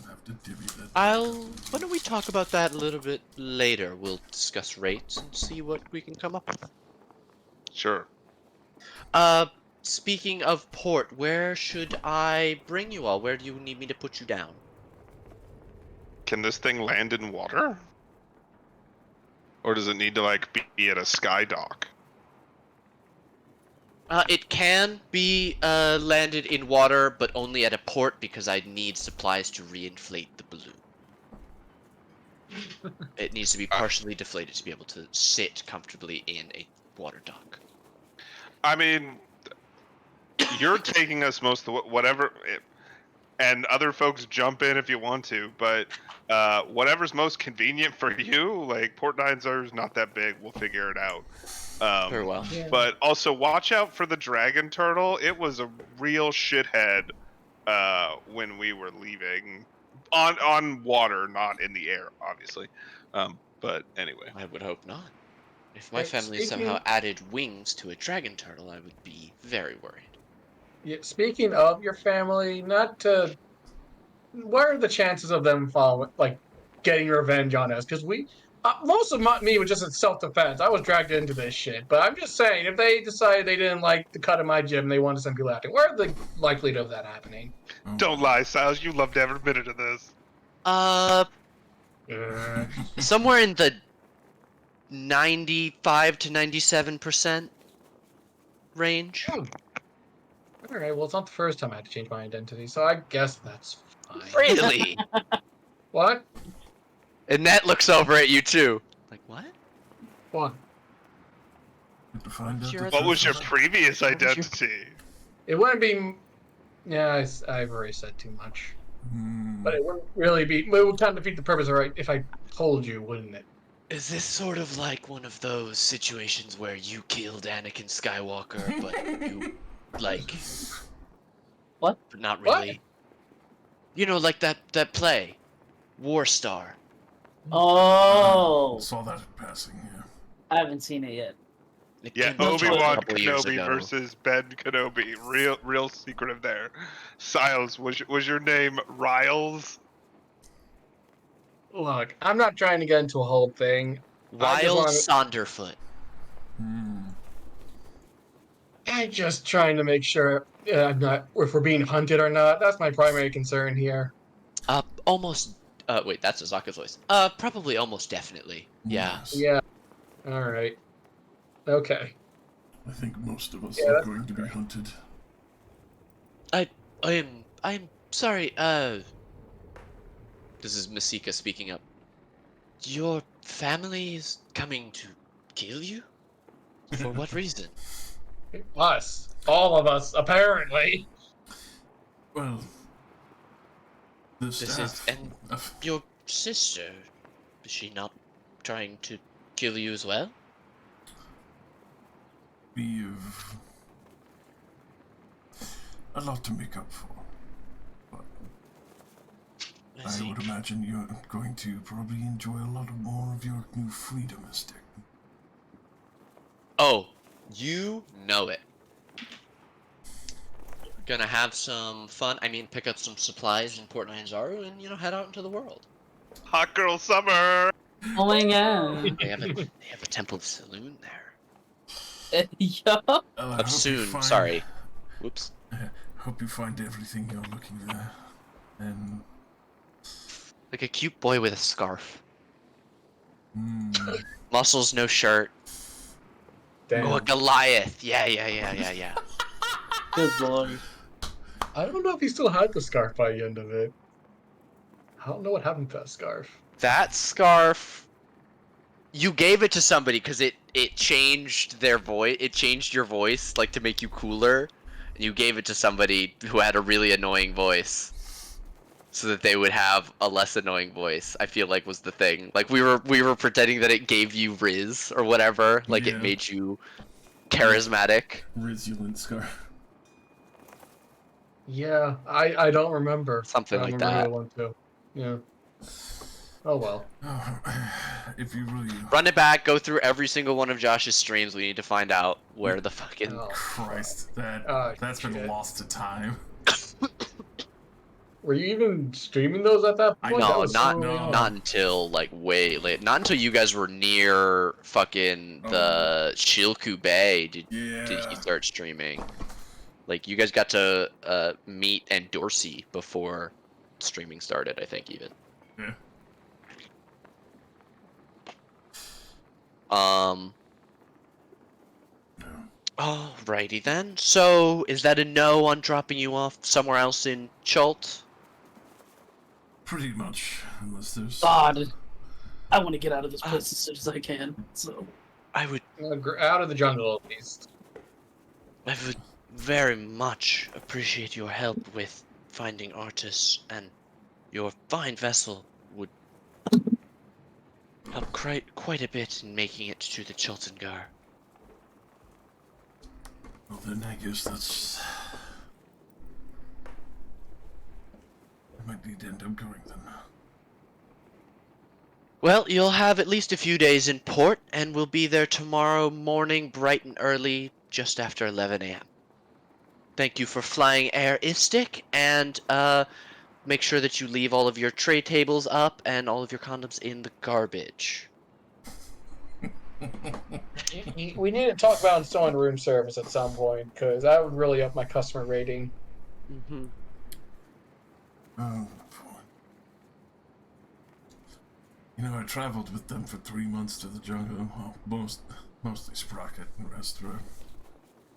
I'll have to divvy that. Why don't we talk about that a little bit later? We'll discuss rates and see what we can come up with. Sure. Speaking of port, where should I bring you all? Where do you need me to put you down? Can this thing land in water? Or does it need to be at a sky dock? It can be landed in water, but only at a port because I need supplies to reinflate the balloon. It needs to be partially deflated to be able to sit comfortably in a water dock. I mean, you're taking us most of whatever, and other folks jump in if you want to, but whatever's most convenient for you. Like Port Nyanzaru is not that big. We'll figure it out. Very well. Yeah. But also watch out for the dragon turtle. It was a real shithead when we were leaving on water, not in the air, obviously. But anyway, I would hope not. If my Hey, family speaking- somehow added wings to a dragon turtle, I would be very worried. Yeah, speaking of your family, not to. What are the chances of them following, getting revenge on us? Because most of me was just in self-defense. I was dragged into this shit. But I'm just saying, if they decided they didn't like the cut of my gym, they wanted to send people after, what are the likelihood of that happening? Oh, don't lie, Silas. You loved every minute of this. Somewhere in the 95 to 97% range. All right. Well, it's not the first time I had to change my identity, so I guess that's fine. Really? What? And Nat looks over at you too. Like, what? What? to find out Your the What truth was your of it. previous What was your- identity? It wouldn't be. Yeah, I've already said too much. Hmm. But it wouldn't really be. It would kind of defeat the purpose, right? If I told you, wouldn't it? Is this sort of like one of those situations where you killed Anakin Skywalker, but you, like... What? But not What? really. You know, like that play, War Star. Oh, Saw that in passing, yeah. I haven't seen it yet. It Yeah, came out a Obi-Wan couple years Kenobi ago. versus Ben Kenobi. Real secretive there. Siles, was your name Riles? Look, I'm not trying to get into a whole thing. I just Wild want Saunderfoot. I'm just trying to make sure I'm not if we're being hunted or not. That's my primary concern here. Almost. Wait, that's Azaka's voice. Probably almost definitely. Yeah. Yes. Yeah. All right. Okay. I think most of us Yeah, are that's going to be hunted. I'm sorry. This is Masika speaking up. Your family is coming to kill you? For what reason? us. All of us, apparently. Well, the This is staff. and your sister. Is she not trying to kill you as well? We've a lot to make up for. But I see. I would imagine you're going to probably enjoy a lot more of your new freedom estate. Oh, you know it. Gonna have some fun. I mean, pick up some supplies in Port Nyanzaru and, head out into the world. Hot girl summer. Oh my god. They have a temple saloon there. Yeah. Well, I hope you Soon, find- sorry. Whoops. Hope you find everything you're looking there. And Like a cute boy with a scarf. mm, Muscles, no shirt. Damn. Oh, a Goliath. Yeah. Good lord. I don't know if he still had the scarf by the end of it. I don't know what happened to that scarf. That scarf. You gave it to somebody because it changed their voice. It changed your voice, like to make you cooler. And you gave it to somebody who had a really annoying voice, so that they would have a less annoying voice. I feel like was the thing. Like we were pretending that it gave you Riz or whatever. Like Yeah. it made you charismatic. Rizulant scar. Yeah, I don't remember. Something I don't like remember that. the one too. Yeah. Oh well. Oh, if you really Run it back. Go through every single one of Josh's streams. We need to find out where the fucking. Oh, Christ, that's been shit. lost to time. Were you even streaming those at that point? That No, was not so early on. not until like way late. Not until you guys were near fucking the Shilku Bay did Yeah. he start streaming. Like you guys got to meet and Dorsey before streaming started, I think even. Yeah. Alrighty then. So is that a no on dropping you off somewhere else in Chult? Pretty much, unless there's. God. I want to get out of this place as soon as I can. So. I would Out of the jungle at least. very much appreciate your help with finding Artus, and your fine vessel would help quite a bit in making it to the Chultangar. Well, then I guess that's. I might need to end up going then. Well, you'll have at least a few days in port, and we'll be there tomorrow morning, bright and early, just after 11 a.m. Thank you for flying Air Istic, and make sure that you leave all of your tray tables up and all of your condoms in the garbage. We need to talk about installing room service at some point, because that would really up my customer rating. Mm-hmm. Oh, boy. You know, I traveled with them for 3 months to the jungle. Well, mostly Sprocket and the rest were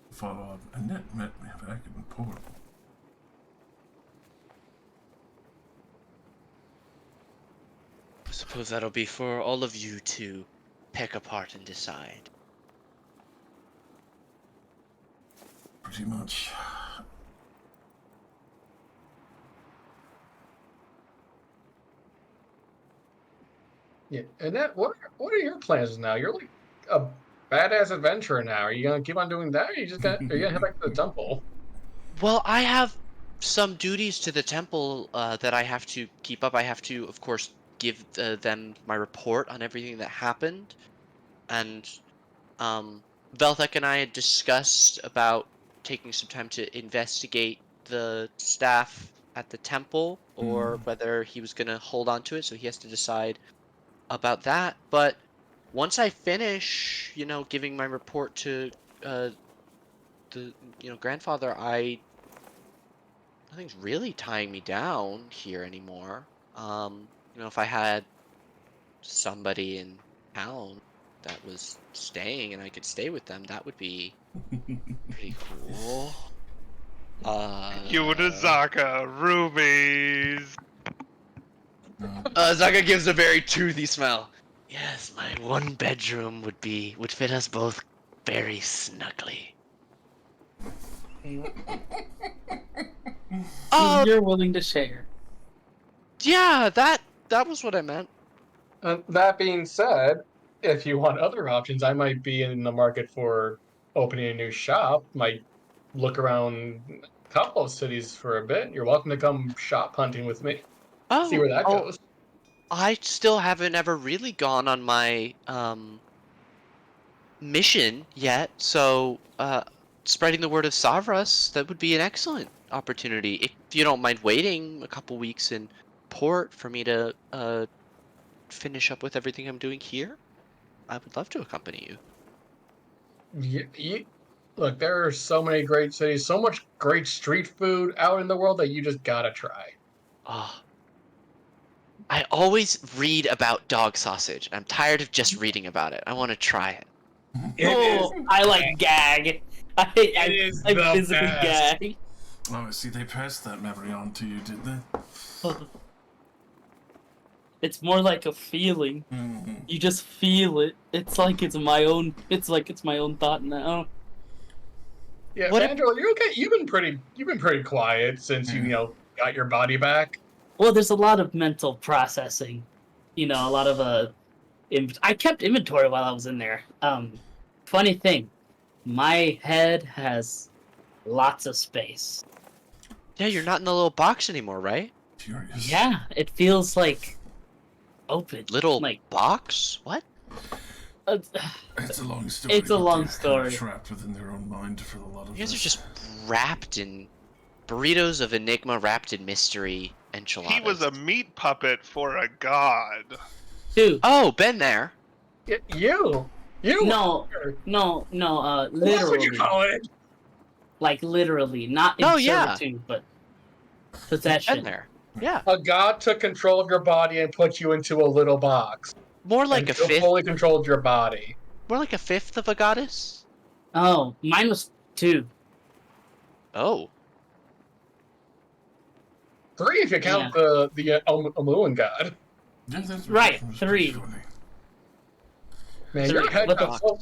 follow-up. Annette met me back in port. I suppose that'll be for all of you to pick apart and decide. Pretty much. Yeah, and that what are your plans now? You're like a badass adventurer now. Are you gonna keep on doing that? Or are you gonna head back to the temple? Well, I have some duties to the temple that I have to keep up. I have to, of course, give them my report on everything that happened, and Velthek and I had discussed about taking some time to investigate the staff at the temple, or whether he was going to hold on to it, so he has to decide about that. But once I finish, giving my report to uh, the, grandfather, nothing's really tying me down here anymore. If I had somebody in town that was staying and I could stay with them, that would be pretty cool. Yunazaka, rubies. Zaka gives a very toothy smell. Yes, my one bedroom would fit us both very snugly. Oh, You're willing to share. yeah, that was what I meant. That being said, if you want other options, I might be in the market for opening a new shop. Might look around a couple of cities for a bit. You're welcome to come shop hunting with me. See Oh, where that goes. I still haven't ever really gone on my mission yet, so spreading the word of Savras, that would be an excellent opportunity. If you don't mind waiting a couple weeks in port for me to finish up with everything I'm doing here, I would love to accompany you. Look, there are so many great cities, so much great street food out in the world that you just gotta try. Oh, I always read about dog sausage. I'm tired of just reading about it. I want to try it. I like gag. It is I the physically best. gag. Oh, see, they passed that memory on to you, did they? It's more like a feeling. You just feel it. It's like it's my own. It's like it's my own thought now. Yeah, What if- Vandal, you're okay. You've been pretty quiet since you got your body back. Well, there's a lot of mental processing. A lot of I kept inventory while I was in there. Funny thing, my head has lots of space. Yeah, you're not in the little box anymore, right? Curious. Yeah, it feels like open. Little like box? What? uh, It's a long story. It's a but long they're story. Kind of trapped within their own mind for a lot of You guys are this. just wrapped in burritos of enigma, wrapped in mystery enchiladas. He was a meat puppet for a god. dude. Oh, been there. You. No, no. That's what you Literally, call it. like literally, not in Oh, yeah. servitude, but Been possession. there. Yeah. A god took control of your body and put you into a little box. More like and a fifth. fully controlled your body. More like a fifth of a goddess. Oh, mine was 2. Oh. 3 if you count the Amuan god. Yeah, that's Right, that's 3. funny. Man, 3. your head What got the- so...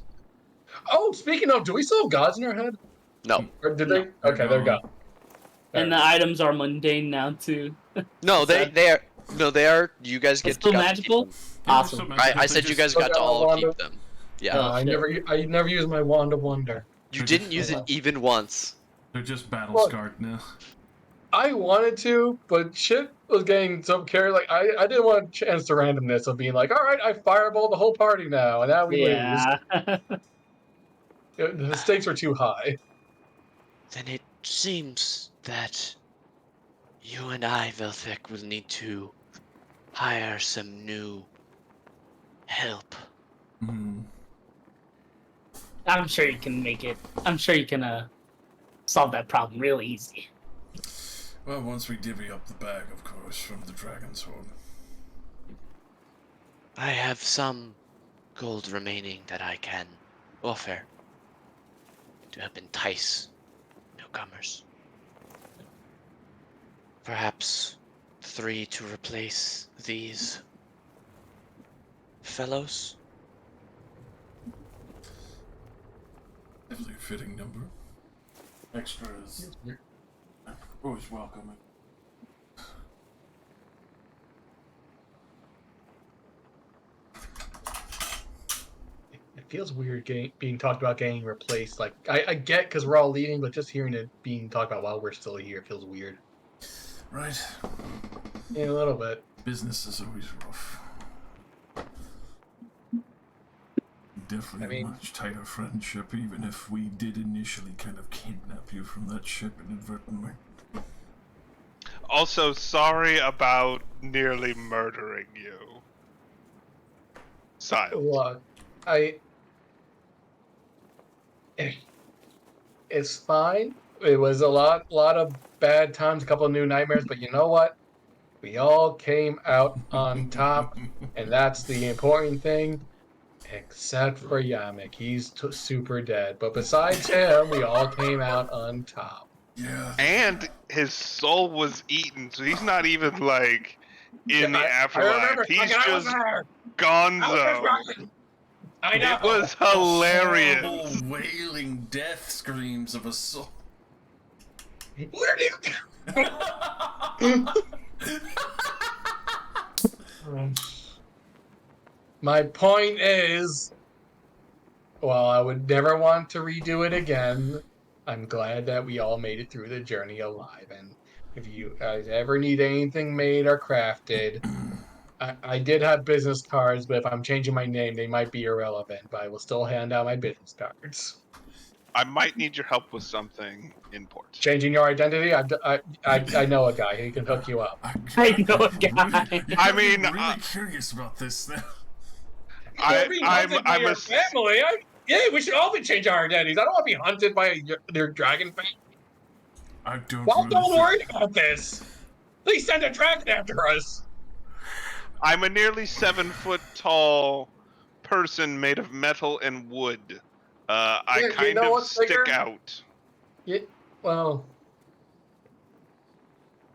Oh, speaking of, do we still have gods in our head? No. Or did No. they? Okay, there we go. And the items are mundane now too. No, Is they that- they are. No, they are. You guys It's get still got magical? to keep them. Yeah, Awesome. they're so magical, I they said you guys just- got to all Wanda. keep them. Yeah. Oh, I shit. never used my wand of wonder. You didn't use it even once. They're just battle Well- scarred now. I wanted to, but shit was getting so carried. Like I didn't want a chance to randomness of being like, all right, I fireball the whole party now, and now we lose. Yeah. The stakes were too high. Then it seems that you and I, Velthek, will need to hire some new help. I'm sure you can make it. I'm sure you can solve that problem real easy. Well, once we divvy up the bag, of course, from the dragon sword. I have some gold remaining that I can offer to help entice newcomers. Perhaps 3 to replace these fellows? Definitely a fitting number. Extras. Always welcome. It feels weird being talked about getting replaced. Like I get because we're all leaving, but just hearing it being talked about while we're still here feels weird. Right. Yeah, a little bit. Business is always rough. definitely I mean- a much tighter friendship, even if we did initially kind of kidnap you from that ship inadvertently. Also, sorry about nearly murdering you. Silence. Look, I. It's fine. It was a lot of bad times, a couple of new nightmares, but you know what? We all came out on top, and that's the important thing. Except for Yamik, he's super dead. But besides him, we all came out on top. Yeah. And his soul was eaten, so he's not even like in the I afterlife. remember. He's I was just there. I was gonzo. right. I know. It was The hilarious. horrible wailing death screams of a soul. Where do you? My point is, while I would never want to redo it again, I'm glad that we all made it through the journey alive. And if you guys ever need anything made or crafted, I did have business cards, but if I'm changing my name, they might be irrelevant. But I will still hand out my business cards. I might need your help with something important. Changing your identity, I know a guy who can hook you up. I know a guy. I mean, really curious about this now. You're being hunted by your family. Yeah, we should all be changing our identities. I don't want to be hunted by their dragon family. I don't. Well, really don't think- worry about this. Please send a dragon after us. I'm a nearly 7 foot tall person made of metal and wood. I Yeah, you kind know of what's stick bigger? out. Yeah, well,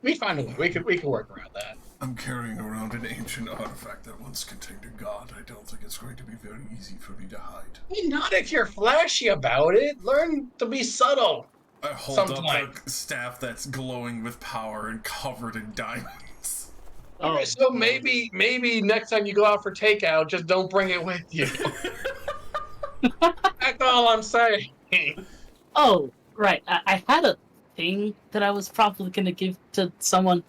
we find a way. We can work around that. I'm carrying around an ancient artifact that once contained a god. I don't think it's going to be very easy for me to hide. Not if you're flashy about it. Learn to be subtle. I hold Sometimes. up a staff that's glowing with power and covered in diamonds. Okay, so maybe next time you go out for takeout, just don't bring it with you. That's all I'm saying. Oh, right. I had a thing that I was probably gonna give to someone.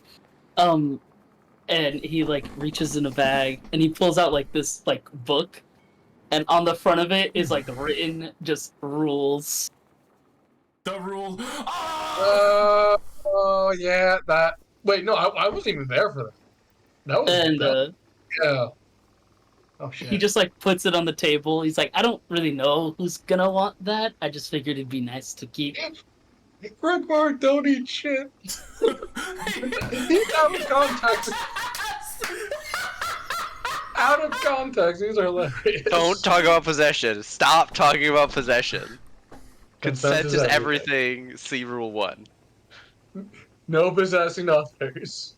And he like reaches in a bag and he pulls out like this like book, and on the front of it is like written just rules. The rule. Oh yeah, that. Wait, no, I wasn't even there for that. That was And yeah. Oh shit. he just like puts it on the table. He's like, I don't really know who's gonna want that. I just figured it'd be nice to keep. Greg don't eat shit. He's out of context. Out of context, these are hilarious. Don't talk about possession. Stop talking about possession. Consent is everything. everything. See rule 1. No possessing others.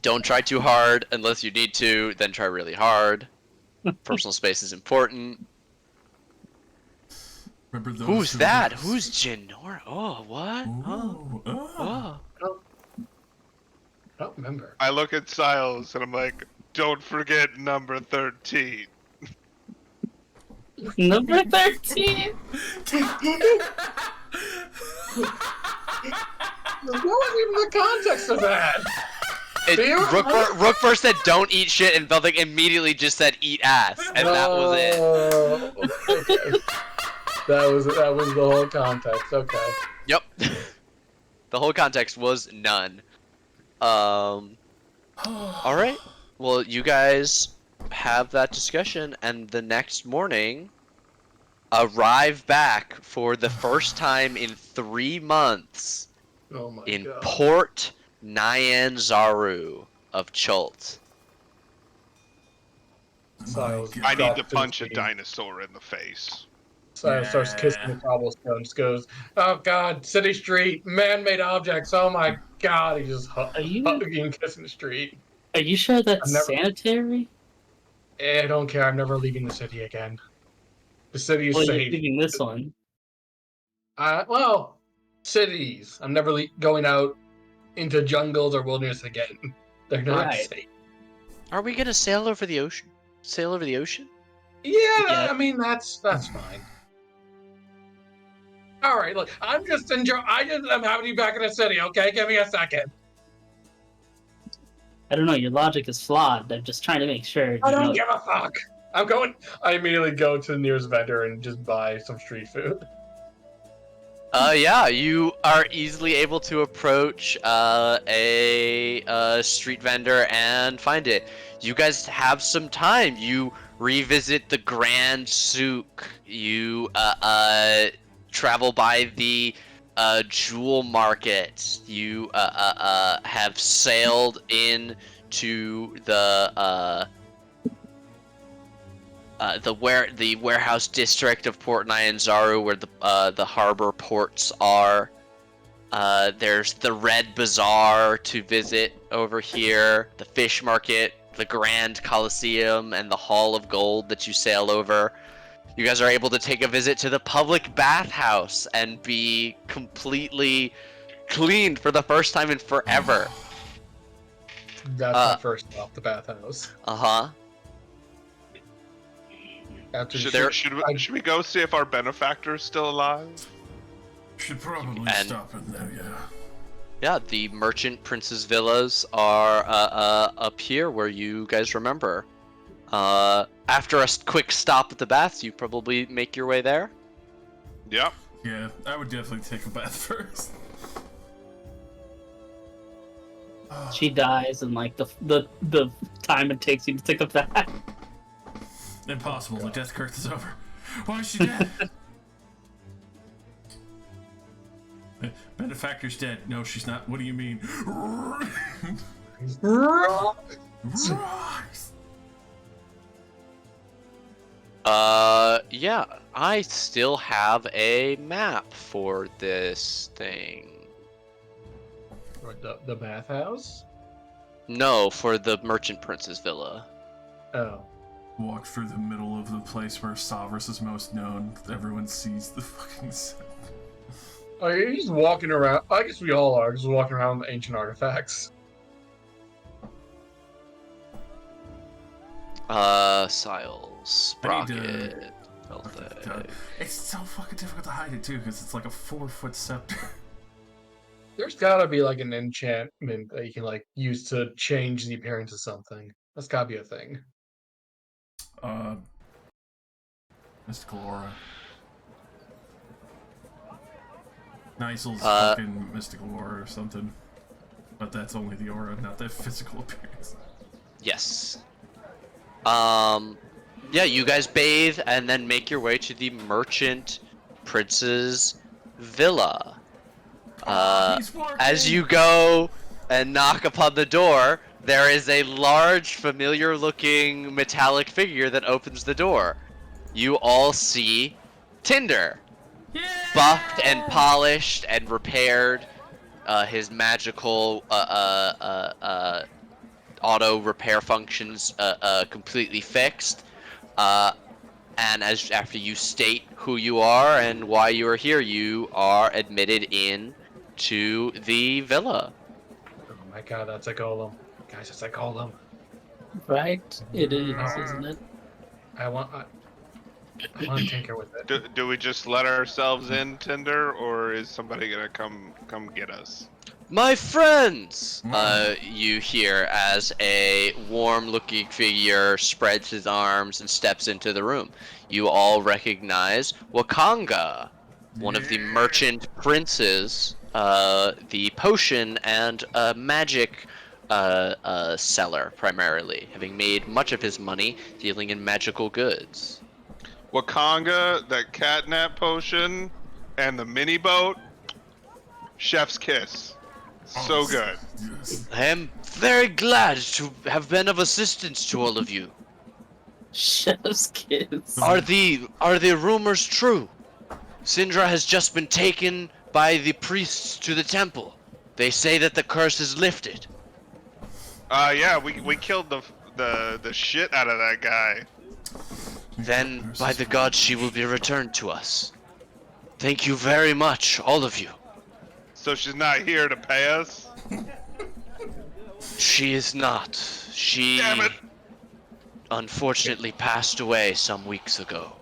Don't try too hard unless you need to, then try really hard. Personal space is important. Remember those Who's two that? days? Who's Jinora? Oh, what? Oh, Ooh, oh. oh. I don't remember. I look at Siles and I'm like, don't forget number 13. Number 13. What was even the context of that? Rookburst said don't eat shit, and Velvic immediately just said eat ass, and that was it. Okay. That was the whole context. Okay. Yep. The whole context was none. Alright. Well, you guys have that discussion, and the next morning arrive back for the first time in 3 months Oh my in god. Port Nyanzaru of Chult. Siles I need drops to his punch a feet. dinosaur in the face. Siles starts kissing the cobblestones. Goes, oh god, city street, man-made objects. Oh my god, he just hugging and kissing the street. Are you sure that's I've never- sanitary? I don't care. I'm never leaving the city again. The city is Well, you're safe. leaving this one. Well, cities. I'm never going out into jungles or wilderness again. They're not Right. safe. Are we gonna sail over the ocean? Sail over the ocean? Yeah, I mean that's fine. All right, look, I'm happy to be back in the city. Okay, give me a second. I don't know. Your logic is flawed. I'm just trying to make sure. I You don't know. give a fuck. I immediately go to the nearest vendor and just buy some street food. Yeah, you are easily able to approach a street vendor and find it. You guys have some time. You revisit the Grand Souk. You travel by the jewel market. You have sailed in to the warehouse district of Port Nyanzaru, where the harbor ports are. There's the Red Bazaar to visit over here, the fish market, the Grand Coliseum, and the Hall of Gold that you sail over. You guys are able to take a visit to the public bathhouse and be completely cleaned for the first time in forever. That's my first stop, the bathhouse. Uh-huh. After Should we go see if our benefactor's still alive? Should probably And- stop it now, yeah. Yeah, the merchant prince's villas are up here where you guys remember. After a quick stop at the baths, you probably make your way there. Yep. Yeah, I would definitely take a bath first. She dies in like the time it takes you to take a bath. Impossible, the death curse is over. Why is she dead? Benefactor's dead. No, she's not. What do you mean? Yeah, I still have a map for this thing. the bathhouse? No, for the merchant prince's villa. Oh. Walk through the middle of the place where Savrus is most known. Everyone sees the fucking set. Oh, you're just walking around. I guess we all are, just walking around with ancient artifacts. Siles, I need to- Sprocket, Okay, God. It's so fucking difficult to hide it too, because it's like a 4-foot scepter. There's gotta be like an enchantment that you can like use to change the appearance of something. That's gotta be a thing. Mystical aura. Nicel's Uh, fucking mystical aura or something. But that's only the aura, not the physical appearance. Yes. Yeah, you guys bathe and then make your way to the merchant prince's villa. He's working! As you go and knock upon the door, there is a large, familiar-looking metallic figure that opens the door. You all see Tinder, buffed and polished and repaired. His magical auto repair functions completely fixed. And after you state who you are and why you are here, you are admitted in to the villa. Oh my god, that's a golem. Guys, it's a golem. Right? It is, isn't it? I want to tinker with it. Do we just let ourselves in, Tinder, or is somebody gonna come get us? My friends! You hear as a warm-looking figure spreads his arms and steps into the room. You all recognize Wakanga, one of the merchant princes, the potion and magic seller, primarily, having made much of his money dealing in magical goods. Wakanga, that catnap potion, and the mini boat. Chef's kiss. So good. Yes. I am very glad to have been of assistance to all of you. Chef's kiss. Are the rumors true? Syndra has just been taken by the priests to the temple. They say that the curse is lifted. Yeah, we killed the shit out of that guy. Then, by the gods, she will be returned to us. Thank you very much, all of you. So she's not here to pay us? She is not. She Damn it. unfortunately passed away some weeks ago.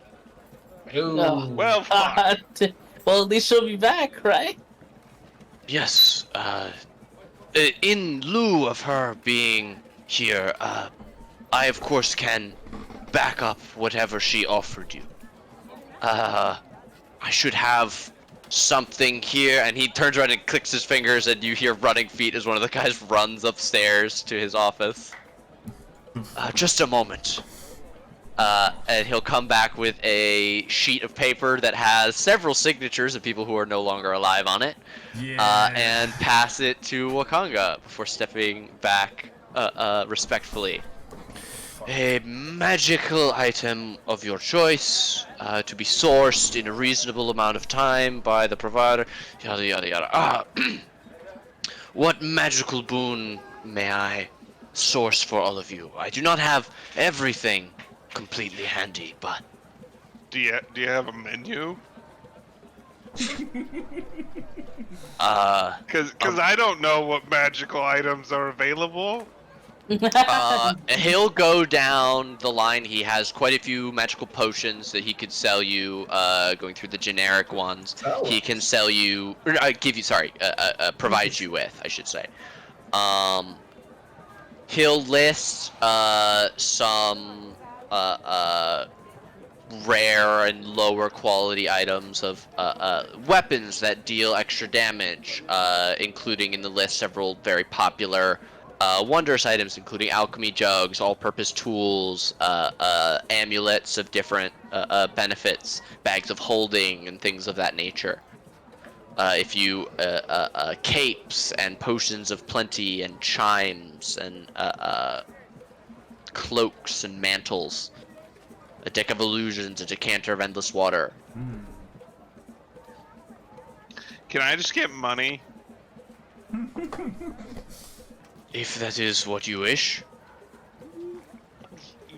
Ooh. No. Well, fuck. Well, at least she'll be back, right? Yes, in lieu of her being Here, I of course can back up whatever she offered you. I should have something here, and he turns around and clicks his fingers, and you hear running feet as one of the guys runs upstairs to his office. Just a moment. And he'll come back with a sheet of paper that has several signatures of people who are no longer alive on it, and pass it to Wakanga before stepping back respectfully. A magical item of your choice, to be sourced in a reasonable amount of time by the provider, yada yada yada. What magical boon may I source for all of you? I do not have everything completely handy, but... Do you have a menu? Cause I don't know what magical items are available. He'll go down the line. He has quite a few magical potions that he could sell you, going through the generic ones. He can sell you, or, provide you with, I should say. He'll list some rare and lower quality items of weapons that deal extra damage, including in the list several very popular wondrous items, including alchemy jugs, all-purpose tools, amulets of different benefits, bags of holding, and things of that nature. If you capes and potions of plenty and chimes and cloaks and mantles, a deck of illusions, a decanter of endless water. Can I just get money? If that is what you wish.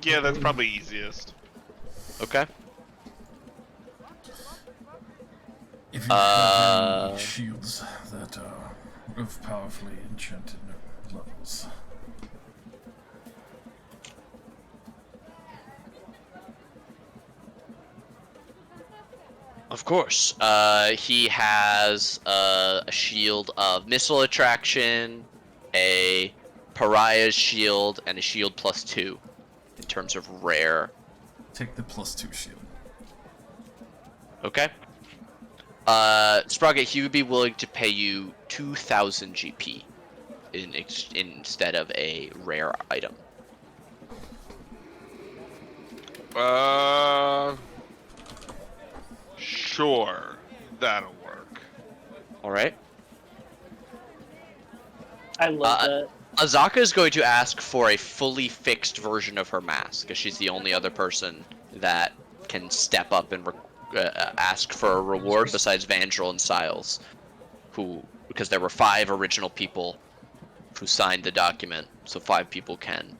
Yeah, that's probably easiest. Okay. If you have any shields that are of powerfully enchanted levels. Of course. He has a shield of missile attraction, a pariah's shield, and a shield +2 in terms of rare. Take the +2 shield. Okay. Sprocket, he would be willing to pay you 2,000 GP instead of a rare item. Sure, that'll work. All right. I love that. Azaka is going to ask for a fully fixed version of her mask, because she's the only other person that can step up and ask for a reward besides Vandrel and Siles, because there were 5 original people who signed the document, so 5 people can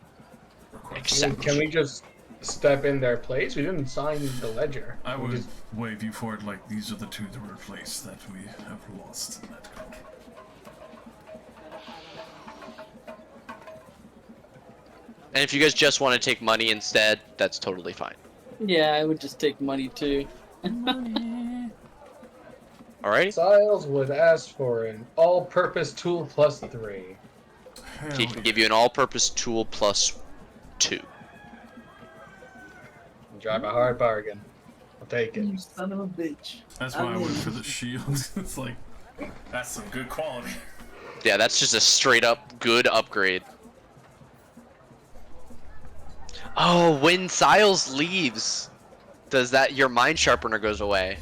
accept. Can we just step in their place? We didn't sign the ledger. I would wave you forward like these are the 2 to replace that we have lost in that contract. And if you guys just want to take money instead, that's totally fine. Yeah, I would just take money too. Alrighty? Siles would ask for an all-purpose tool +3. He can give you an all-purpose tool +2. Drive a hard bargain. I'll take it. You son of a bitch. That's why I went for the shield. It's like, that's some good quality. Yeah, that's just a straight-up good upgrade. Oh, when Siles leaves, does that your mind sharpener goes away?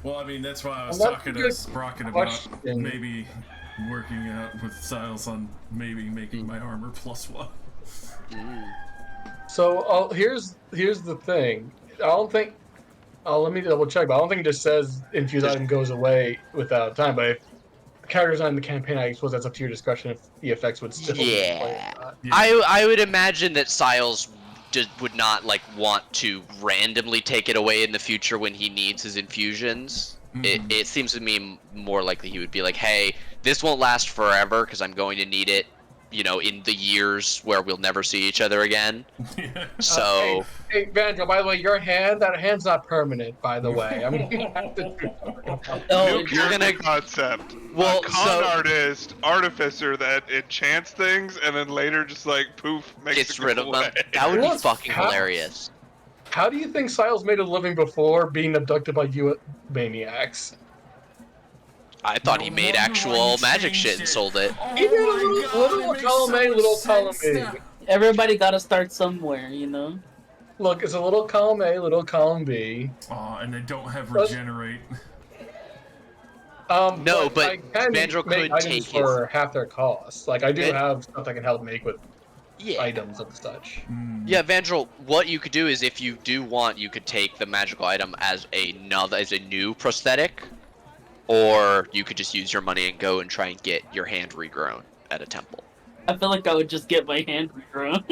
Well, I mean, that's why I was Well, that's talking a to good Sprocket about question. maybe working out with Siles on maybe making my armor +1. So here's the thing. I don't think. Let me double check. But I don't think it just says infuse item goes away without time. But if the character's not in the campaign, I suppose that's up to your discretion if the effects would still. Yeah. Yeah. I would imagine that Siles would not want to randomly take it away in the future when he needs his infusions. It seems to me more likely he would be like, hey, this won't last forever because I'm going to need it in the years where we'll never see each other again. Yeah. So Hey, Vandal, by the way, that hand's not permanent, by the way. I mean, you have to do Oh, New it's- you're character gonna- concept. well, Con so artist, artificer that enchants things and then later just like poof makes gets it go rid of them. away. That would be What's fucking how- hilarious. How do you think Siles made a living before being abducted by you maniacs? I thought No he made wonder why actual you magic changed shit and sold it. Oh He did a my little- God, little it makes column so A, much little column sense B. now. everybody got to start somewhere, you know. Look, it's a little column A, little column B. Aw, and they don't have Let's- regenerate. No, but I can Vandal make could items take for half their cost. Like I do Van- have stuff I can help make with Yeah. items and such. Yeah, Vandal, what you could do is if you do want, you could take the magical item as a new prosthetic, or you could just use your money and go and try and get your hand regrown at a temple. I feel like I would just get my hand regrown.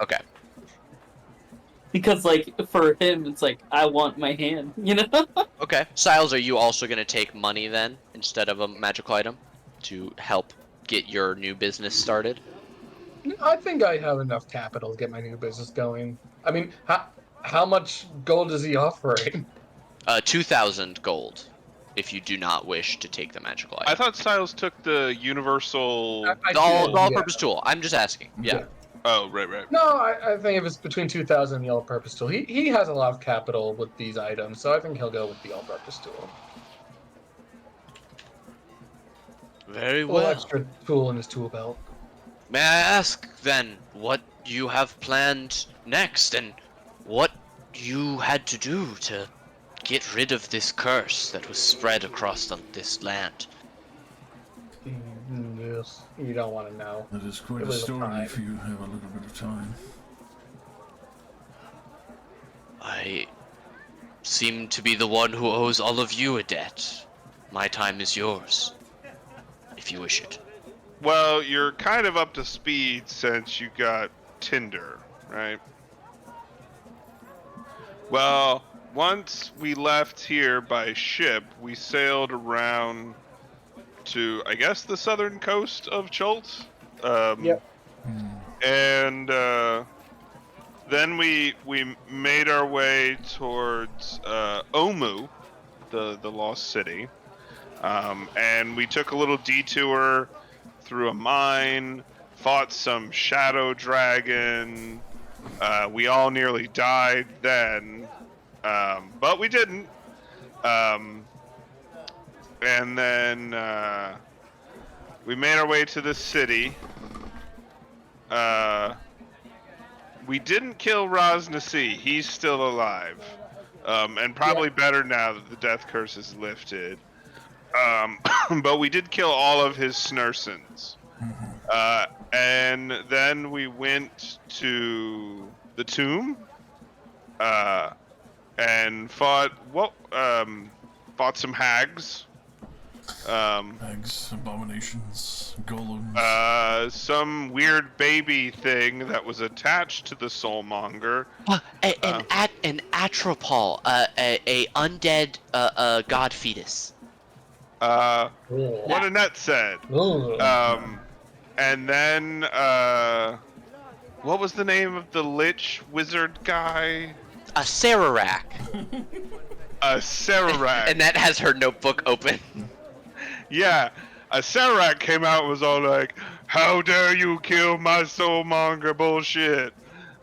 Okay. Because, like, for him, it's like, I want my hand, you know? Okay. Siles, are you also going to take money then, instead of a magical item, to help get your new business started? I think I have enough capital to get my new business going. I mean, how much gold is he offering? 2,000 gold, if you do not wish to take the magical I item. thought Styles took the universal. I The do, yeah. all-purpose tool. I'm just asking. Yeah. Oh, right. No, I think if it's between 2,000 and the all-purpose tool, he has a lot of capital with these items, so I think he'll go with the all-purpose tool. Very A little extra tool in his tool belt. May I ask, then, what you have planned next, and what you had to do to get rid of this curse that was spread across this land? Yes, you don't want to know. That is quite It a was a story time. if you have a little bit of time. I seem to be the one who owes all of you a debt. My time is yours, if you wish it. Well, you're kind of up to speed since you got Tinder, right? Well, once we left here by ship, we sailed around to, I guess, the southern coast of Chult. Yep. And then we made our way towards Omu, the lost city. And we took a little detour through a mine, fought some shadow dragon. We all nearly died then, but we didn't. And then we made our way to the city. We didn't kill Raz Nasi. He's still alive. And probably better now that the death curse is lifted. But we did kill all of his Snursons. And then we went to the tomb. And fought some hags. Eggs, abominations, golems. Some weird baby thing that was attached to the soulmonger. An atropol, a undead god fetus. What Annette said. And then what was the name of the lich wizard guy? A Sararak. A Sararak. And that has her notebook open. Yeah, a Sararak came out and was all like, "How dare you kill my soulmonger bullshit."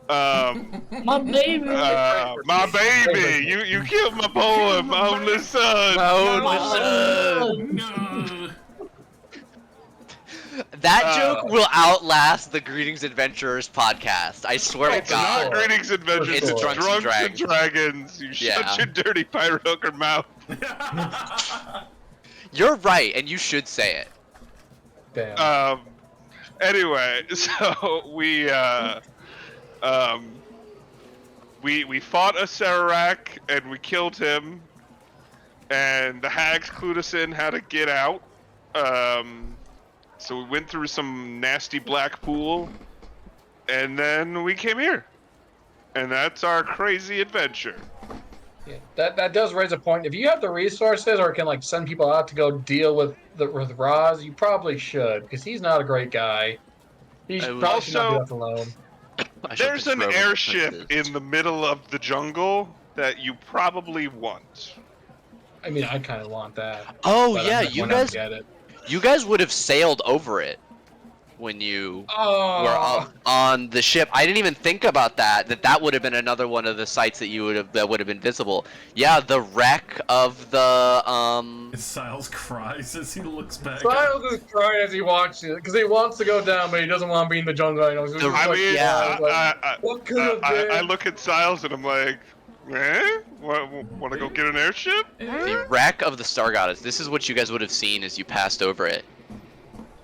My baby! My baby, you killed my boy, my only son. No! That joke will outlast the Greetings Adventurers podcast. I swear to It's not God. Greetings Adventures, It's it's Drunks Drunks and and Dragons. You Yeah. shut your dirty pirate hooker mouth. You're right, and you should say it. Damn. Anyway, so we fought a Sararak and we killed him, and the hags clued us in how to get out. So we went through some nasty black pool, and then we came here, and that's our crazy adventure. Yeah, that does raise a point. If you have the resources or can like send people out to go deal with Roz, you probably should, because he's not a great guy. He I probably should not be Also- left alone. I shall There's an confer with the airship princes. in the middle of the jungle that you probably want. I mean, I kind of want that, Oh but I'm yeah, not going out to get it. you guys would have sailed over it when you were Oh, on the ship. I didn't even think about that. That would have been another one of the sites that would have been visible. Yeah, the wreck of the Siles cries as he looks back. Siles is crying as he watches it because he wants to go down, but he doesn't want to be in the jungle. I know. So he's just I like, mean, yeah. what could have been? I look at Siles and I'm like, want to go get an airship? the wreck of the Star Goddess. This is what you guys would have seen as you passed over it.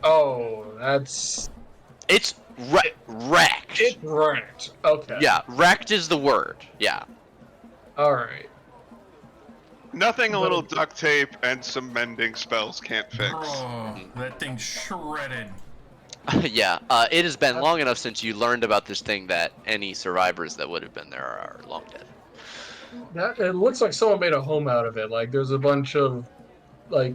Oh, that's It's wrecked. it's wrecked. Okay. Yeah, wrecked is the word. Yeah. All right. Nothing a little duct tape and some mending spells can't fix. Oh, that thing's shredded. Yeah. It has been long enough since you learned about this thing that any survivors that would have been there are long dead. That it looks like someone made a home out of it. Like there's a bunch of like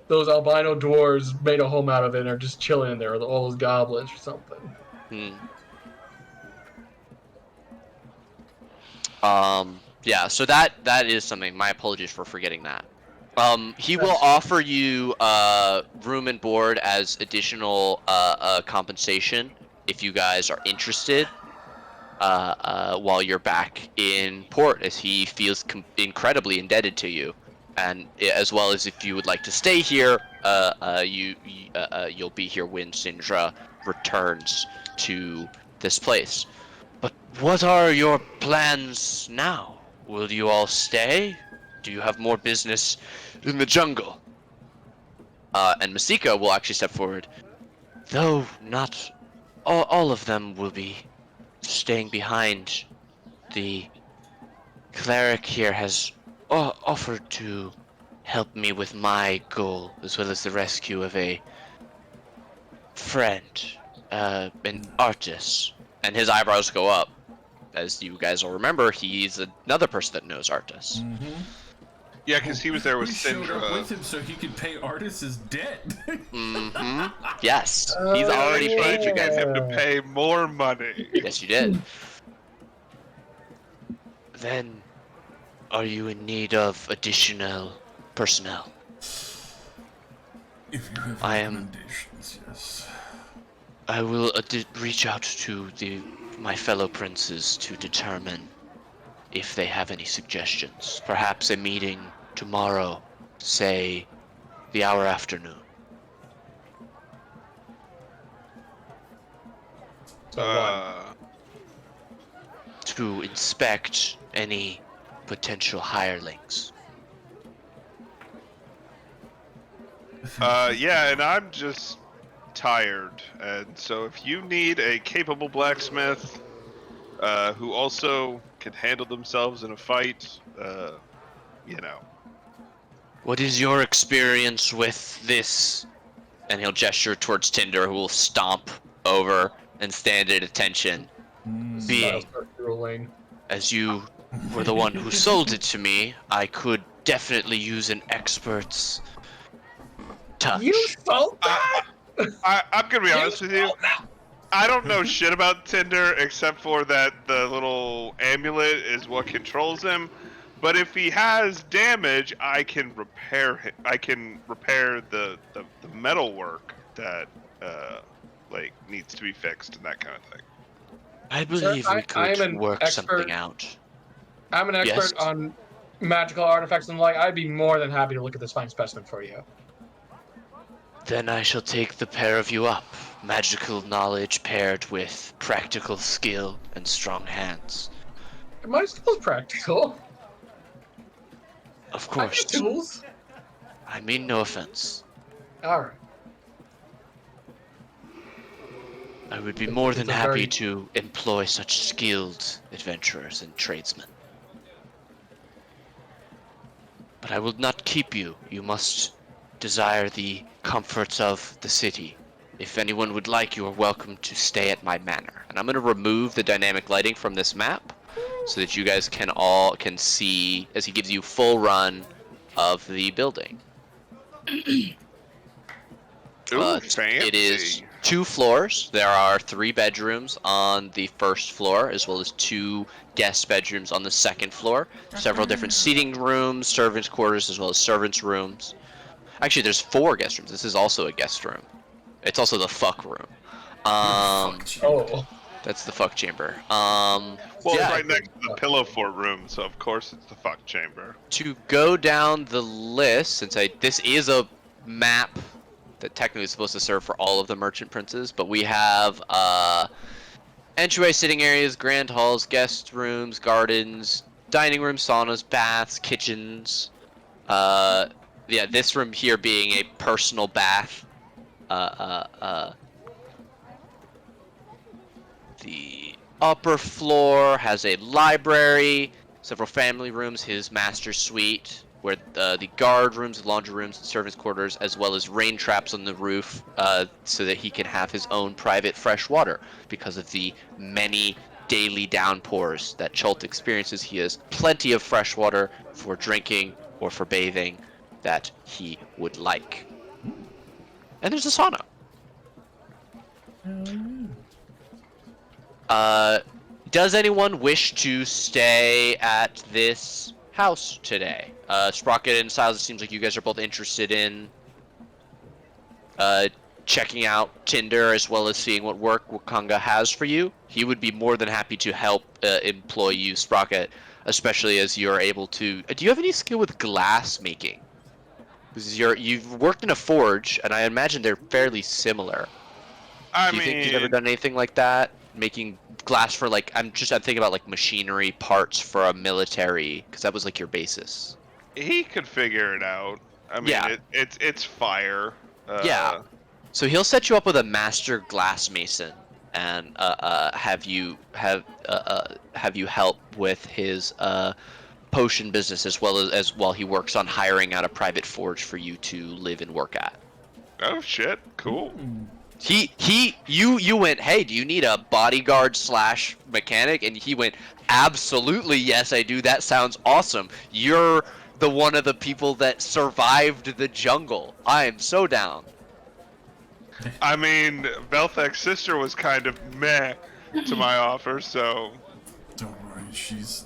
those albino dwarves made a home out of it and are just chilling in there, or all those goblins or something. Hmm. Yeah, so that is something. My apologies for forgetting that. He will offer you room and board as additional compensation if you guys are interested while you're back in port, as he feels incredibly indebted to you, and as well as if you would like to stay here, you'll be here when Sindra returns to this place. But what are your plans now? Will you all stay? Do you have more business in the jungle? And Masika will actually step forward. Though not all of them will be staying behind. The cleric here has offered to help me with my goal, as well as the rescue of a friend, an artist. And his eyebrows go up. As you guys will remember, he's another person that knows Artis. Mm-hmm. Yeah, because he was there with We showed up Syndra. with him so he could pay Artis' debt. Mm-hmm. Yes, he's already Trying paid to you guys. get him to pay more money. Yes, you did. Then, are you in need of additional personnel? If you have I am- recommendations, yes. I will reach out to my fellow princes to determine if they have any suggestions. Perhaps a meeting tomorrow, say the hour afternoon. So what? To inspect any potential hirelings. Yeah, and I'm just tired, and so if you need a capable blacksmith who also can handle themselves in a fight, you know. What is your experience with this? And he'll gesture towards Tinder, who will stomp over and stand at attention. Being, Siles starts drooling. as you were the one who sold it to me, I could definitely use an expert's touch. You sold that? I'm gonna be honest with you. I don't know shit about Tinder except for that the little amulet is what controls him. But if he has damage, I can repair him. I can repair the metal work that like needs to be fixed and that kind of thing. I believe Sir, we I am could an work expert- something out. I'm an expert Yes. on magical artifacts and the like. I'd be more than happy to look at this fine specimen for you. Then I shall take the pair of you up. Magical knowledge paired with practical skill and strong hands. My skill's practical. Of I course. got tools. I mean no offense. All right. I would be more than It's a happy very- to employ such skilled adventurers and tradesmen. But I will not keep you. You must desire the comforts of the city. If anyone would like, you are welcome to stay at my manor. And I'm going to remove the dynamic lighting from this map so that you guys can see as he gives you full run of the building. Ooh, It is fancy. 2 floors. There are 3 bedrooms on the first floor, as well as 2 guest bedrooms on the second floor. Several different seating rooms, servants' quarters, as well as servants' rooms. Actually, there's 4 guest rooms. This is also a guest room. It's also the fuck room. Fuck you. Oh, That's the fuck chamber. Well, it's Yeah. right next to the pillow fort room, so of course it's the fuck chamber. To go down the list, since this is a map that technically is supposed to serve for all of the merchant princes, but we have entryway, sitting areas, grand halls, guest rooms, gardens, dining rooms, saunas, baths, kitchens. Yeah, this room here being a personal bath. Uh, uh, uh, the upper floor has a library, several family rooms, his master suite, where the guard rooms, laundry rooms, and servants' quarters, as well as rain traps on the roof, so that he can have his own private fresh water. Because of the many daily downpours that Chult experiences, he has plenty of fresh water for drinking or for bathing that he would like. And there's a sauna. Does anyone wish to stay at this house today? Sprocket and Silas, it seems like you guys are both interested in checking out Tinder as well as seeing what work Wakanga has for you. He would be more than happy to help employ you, Sprocket, especially as you're able to. Do you have any skill with glass making? Because you've worked in a forge, and I imagine they're fairly similar. I Do you think mean, you've ever done anything like that? Making glass for like I'm thinking about like machinery parts for a military, because that was like your basis. he could figure it out. I mean, Yeah. it's fire. Yeah. So he'll set you up with a master glass mason and have you help with his potion business as well as while he works on hiring out a private forge for you to live and work at. Oh shit! Cool. You went, hey, do you need a bodyguard / mechanic? And he went, absolutely, yes, I do. That sounds awesome. You're the one of the people that survived the jungle. I am so down. I mean, Velthek's sister was kind of meh to my offer, so Don't worry, she's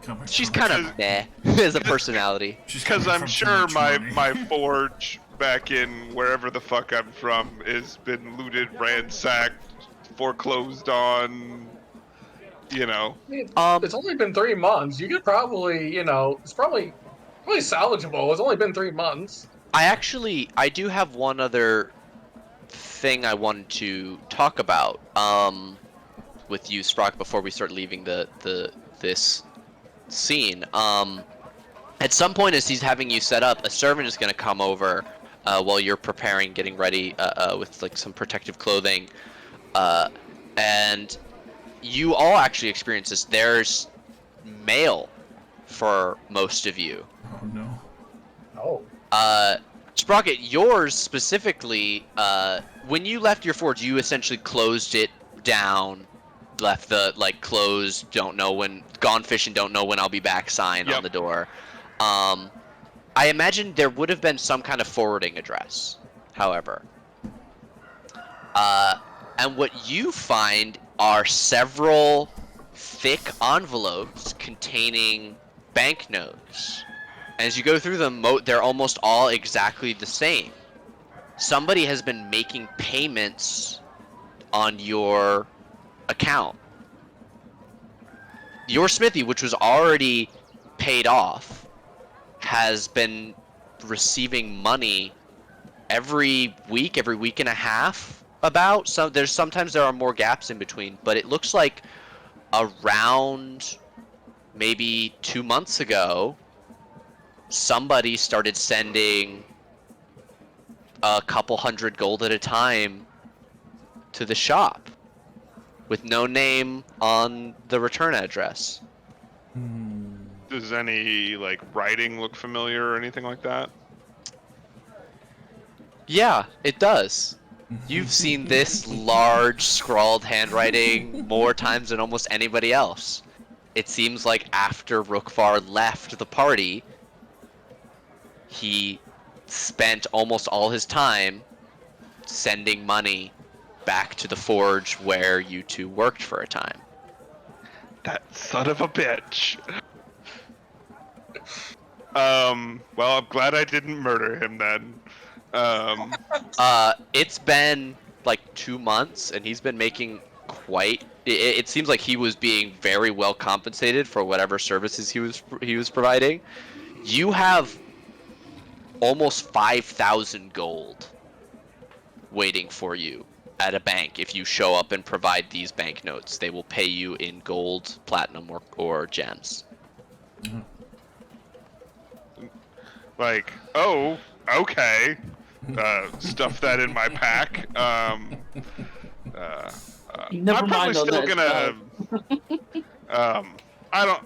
coming. She's from- kind of meh as a personality. She's because coming I'm from sure my 2020. my forge back in wherever the fuck I'm from has been looted, ransacked, foreclosed on. You know. I mean, it's only been 3 months. You could probably, it's probably salvageable. It's only been 3 months. I do have one other thing I wanted to talk about with you, Sprock, before we start leaving this scene. At some point, as he's having you set up, a servant is going to come over while you're preparing, getting ready with like some protective clothing, and you all actually experience this. There's mail for most of you. Oh no. Oh. Sprocket, yours specifically, when you left your forge, you essentially closed it down, left the, closed, gone fishing, don't know when I'll be back sign on the door. I imagine there would have been some kind of forwarding address, however. And what you find are several thick envelopes containing banknotes. As you go through them, they're almost all exactly the same. Somebody has been making payments on your account. Your smithy, which was already paid off, has been receiving money every week and a half. Sometimes there are more gaps in between, but it looks like around maybe 2 months ago, somebody started sending a couple hundred gold at a time to the shop with no name on the return address. Does any writing look familiar or anything like that? Yeah, it does. You've seen this large scrawled handwriting more times than almost anybody else. It seems like after Rookvar left the party, he spent almost all his time sending money back to the forge where you two worked for a time. That son of a bitch. Well, I'm glad I didn't murder him then. It's been like 2 months, and he's been making quite. It seems like he was being very well compensated for whatever services he was providing. You have almost 5,000 gold waiting for you at a bank if you show up and provide these banknotes. They will pay you in gold, platinum, or gems. Like, oh, okay. Stuff that in my pack. Never I'm probably mind on still that. gonna. I don't.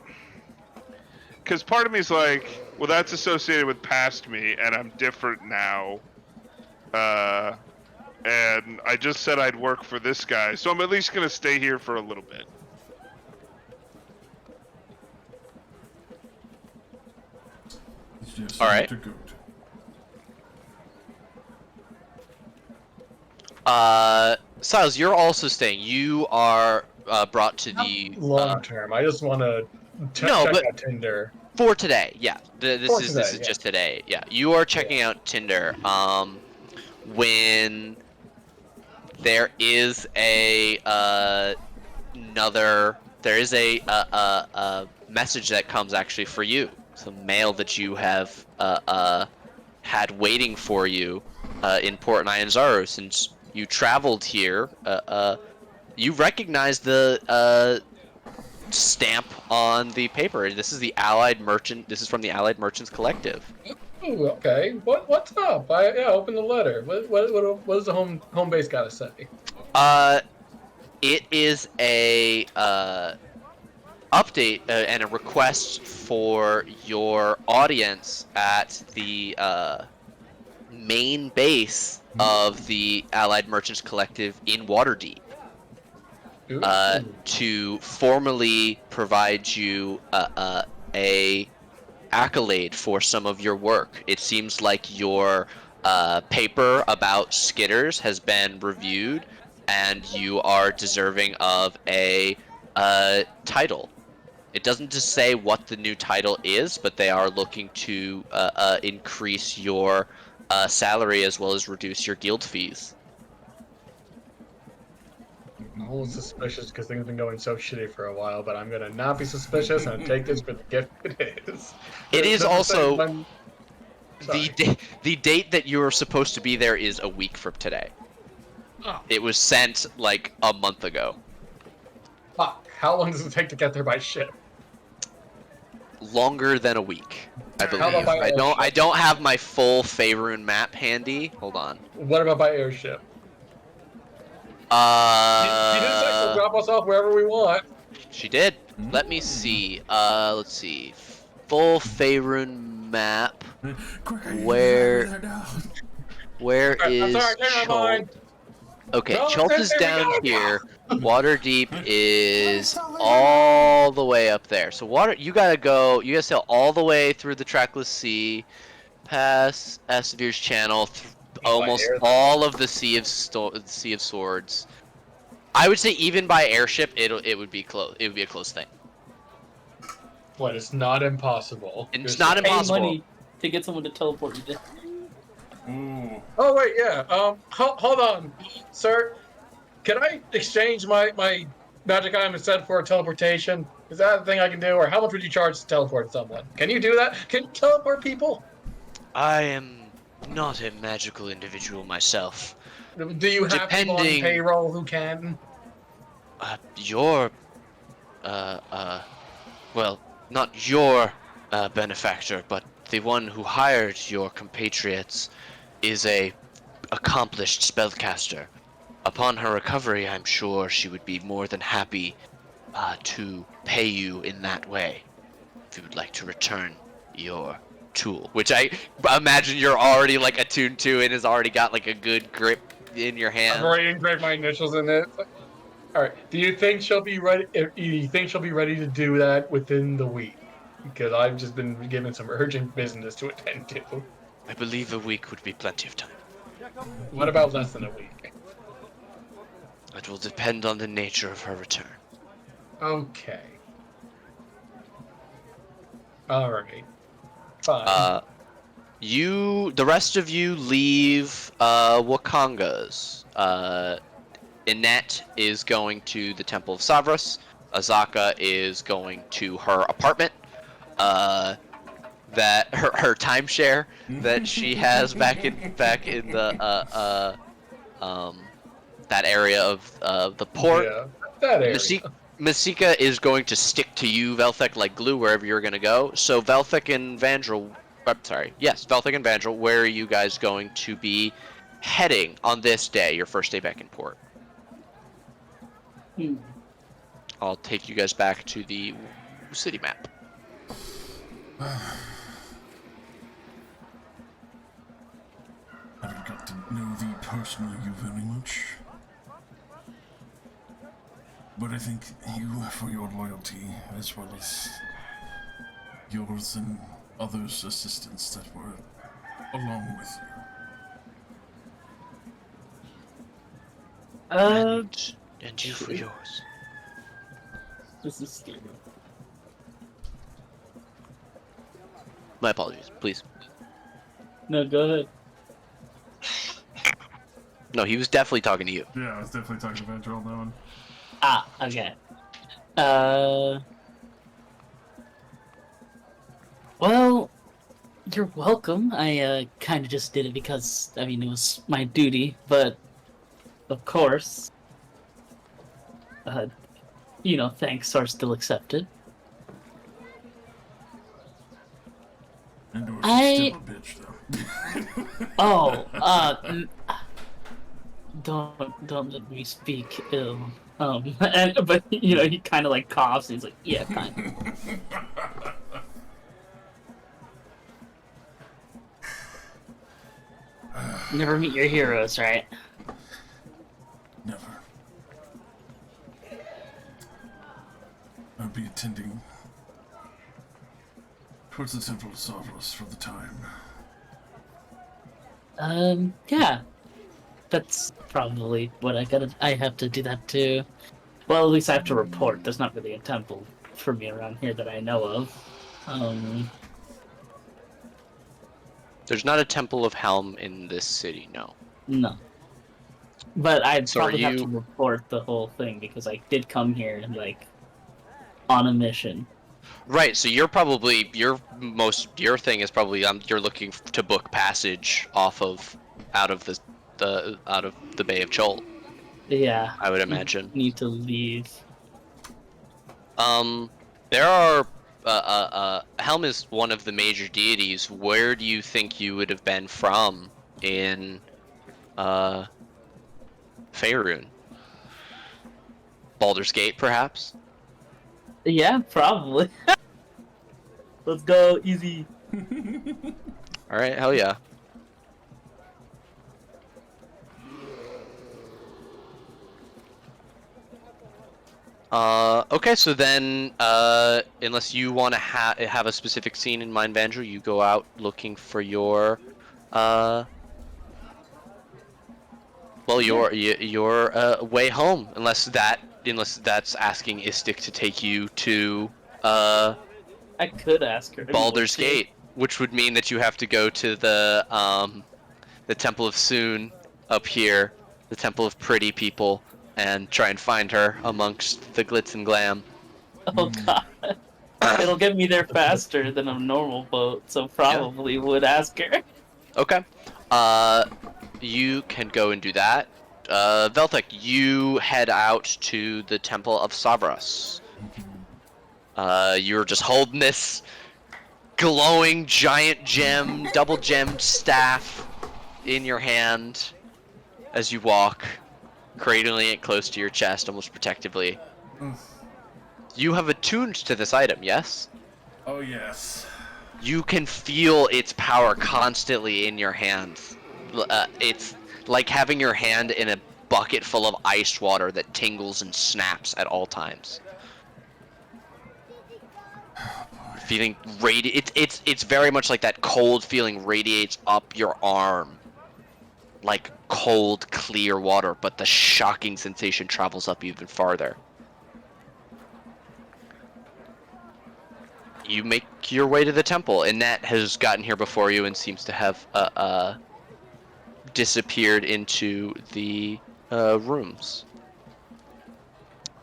Because part of me is like, well, that's associated with past me, and I'm different now. And I just said I'd work for this guy, so I'm at least gonna stay here for a little bit. Yes, All right. to goat. Siles, you're also staying. You are brought to the Long term. I just want to No, check but- out Tinder. for today. Yeah, this For is today, yeah. just today. Yeah, you are checking out Tinder. When there is a message that comes actually for you. Some mail that you have had waiting for you in Port Nyanzaru since you traveled here. You recognize the stamp on the paper. This is the Allied Merchant. This is from the Allied Merchants Collective. Ooh, okay. What's up? Open the letter. What does the home base got to say? It is a update and a request for your audience at the main base of the Allied Merchants Collective in Waterdeep. Ooh. To formally provide you a accolade for some of your work. It seems like your paper about skitters has been reviewed, and you are deserving of a title. It doesn't just say what the new title is, but they are looking to increase your salary as well as reduce your guild fees. I'm a little suspicious because things have been going so shitty for a while, but I'm gonna not be suspicious and take this for the gift it is. It is also Sorry. the date that you're supposed to be there is a week from today. Oh, It was sent like a month ago. fuck. How long does it take to get there by ship? Longer than a week, I How about believe. by airship? I don't have my full Faerun map handy. Hold on. What about by airship? She didn't say she'll drop us off wherever we want. She did. Let me see. Let's see. Full Faerun map. Quicker, you Where- get there now. Where I'm is sorry, never mind. Chult? Okay, No, Chult is there we down go. here. Waterdeep is all the way up there. So you gotta sail all the way through the trackless sea, past Asavir's Channel, almost air, though. all of the Sea of Swords. I would say even by airship, it would be close. It would be a close thing. What? It's not impossible. It's You're not saying- Pay impossible. money to get someone to teleport you there. Ooh. Oh wait, yeah. Hold on, sir. Can I exchange my magic item instead for a teleportation? Is that a thing I can do, or how much would you charge to teleport someone? Can you do that? Can you teleport people? I am not a magical individual myself. Do you have people on Depending- payroll who can? Your, well, not your benefactor, but the one who hired your compatriots is a accomplished spellcaster. Upon her recovery, I'm sure she would be more than happy to pay you in that way, if you would like to return your tool, which I imagine you're already like attuned to and has already got like a good grip in your hand. I've already engraved my initials in it. All right. Do you think she'll be ready? Do you think she'll be ready to do that within the week? Because I've just been given some urgent business to attend to. I believe a week would be plenty of time. What about less than a week? It will depend on the nature of her return. Okay. All right. Fine. The rest of you leave Wakanga's. Annette is going to the Temple of Savras. Azaka is going to her apartment. That her timeshare that she has back in the that area of the port. Yeah, that area. Masika is going to stick to you, Velthek, like glue wherever you're going to go. So Velthek and Vandrel, Velthek and Vandrel, where are you guys going to be heading on this day, your first day back in port? I'll take you guys back to the city map. I haven't got to know thee personally you very much. But I think you, for your loyalty, as well as yours and others' assistants that were along with you. And you for yours. This is scary. My apologies, please. No, go ahead. No, he was definitely talking to you. Yeah, I was definitely talking to Vandrel on that one. Ah, okay. Well, you're welcome. I kind of just did it because, I mean, it was my duty, but of course, thanks are still accepted. And she's still a bitch, though. Don't let me speak ill. But he kind of like coughs. And he's like, yeah, kind of. Never meet your heroes, right? Never. I'll be attending towards the Temple of Savras for the time. Yeah. That's probably what I have to do that too. Well, at least I have to report. There's not really a temple for me around here that I know of. There's not a Temple of Helm in this city, no. No. But I'd So are probably have to you- report the whole thing because I did come here on a mission. Right, so you're probably your thing is probably you're looking to book passage out of the Bay of Chol. Yeah. I would imagine. Need to leave. There are Helm is one of the major deities. Where do you think you would have been from in Faerun? Baldur's Gate, perhaps? Yeah, probably. Let's go easy. Alright, hell yeah. Okay, so then, unless you want to have a specific scene in mind, Vandrew, you go out looking for your, your way home, unless that's asking Istik to take you to, I could ask her. Baldur's Gate, which would mean that you have to go to the Temple of Soon up here, the Temple of Pretty People, and try and find her amongst the glitz and glam. Oh god. It'll get me there faster than a normal boat, so probably would ask her. Okay. You can go and do that. Veltek, you head out to the Temple of Savras. You're just holding this glowing giant gem, double gemmed staff in your hand as you walk, cradling it close to your chest, almost protectively. You have attuned to this item, yes? Oh, yes. You can feel its power constantly in your hands. It's like having your hand in a bucket full of ice water that tingles and snaps at all times. Feeling it's very much like that cold feeling radiates up your arm. like cold, clear water, but the shocking sensation travels up even farther. You make your way to the temple. Annette has gotten here before you and seems to have disappeared into the rooms.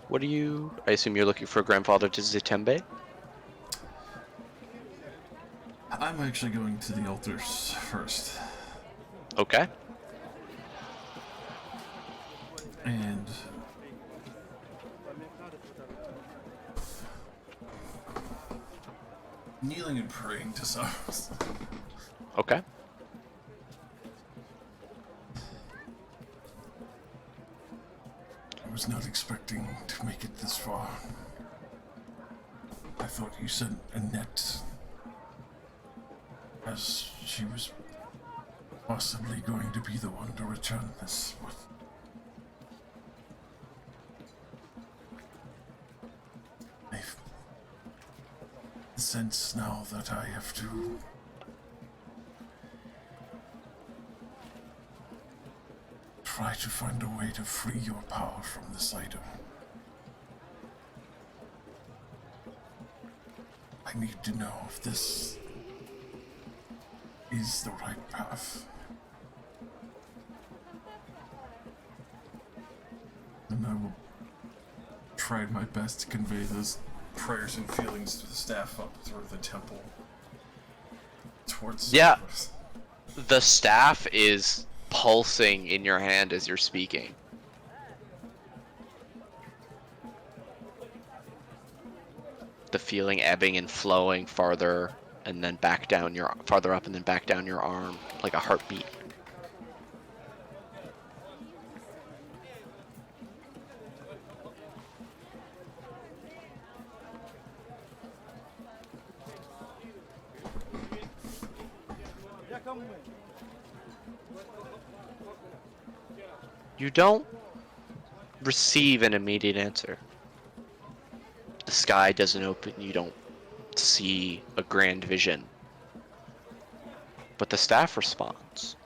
What are you? I assume you're looking for Grandfather to Zitembe? I'm actually going to the altars first. Okay. And kneeling and praying to Cyrus. Okay. I was not expecting to make it this far. I thought you said Annette, as she was possibly going to be the one to return this. I've sense now that I have to try to find a way to free your power from this item. I need to know if this is the right path. And I will try my best to convey those prayers and feelings to the staff up through the temple towards Yeah. Cyrus. The staff is pulsing in your hand as you're speaking. The feeling ebbing and flowing farther and then back down your farther up and then back down your arm like a heartbeat. You don't receive an immediate answer. The sky doesn't open, you don't see a grand vision. But the staff responds.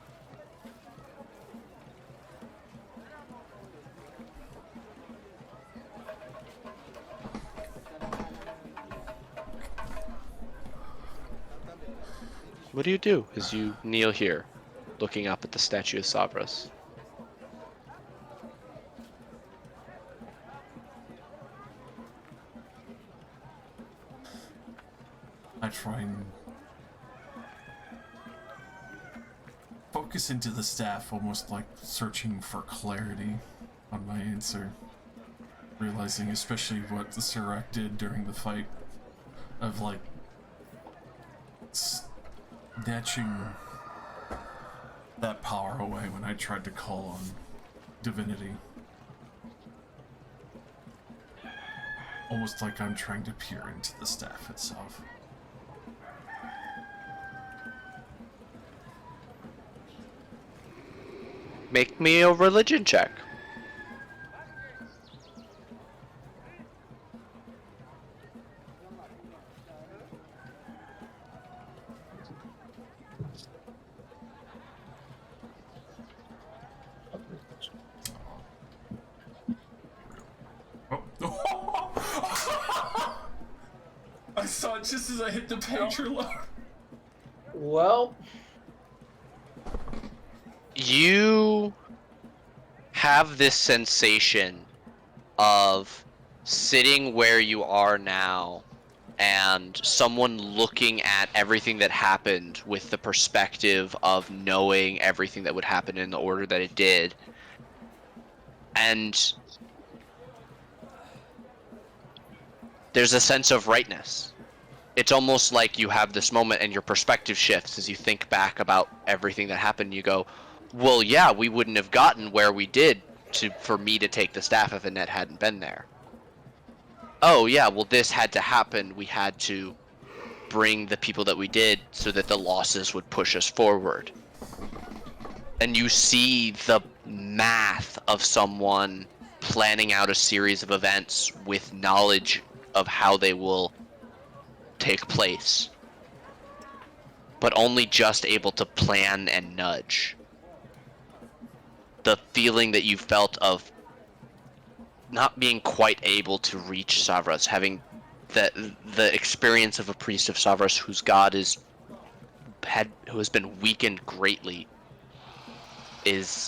What do as you kneel here, looking up at the statue of Sabras? I try and focus into the staff, almost like searching for clarity on my answer. Realizing especially what the Serac did during the fight, of like snatching that power away when I tried to call on divinity. Almost like I'm trying to peer into the staff itself. Make me a religion check. Oh. I saw it just as I hit the page reload. Well, You have this sensation of sitting where you are now and someone looking at everything that happened with the perspective of knowing everything that would happen in the order that it did. And there's a sense of rightness. It's almost like you have this moment and your perspective shifts as you think back about everything that happened. You go, well, yeah, we wouldn't have gotten where we did for me to take the staff if Annette hadn't been there. Oh, yeah, well, this had to happen. We had to bring the people that we did so that the losses would push us forward. And you see the math of someone planning out a series of events with knowledge of how they will take place, but only just able to plan and nudge. the feeling that you felt of not being quite able to reach Savras, having the experience of a priest of Savras whose god who has been weakened greatly, it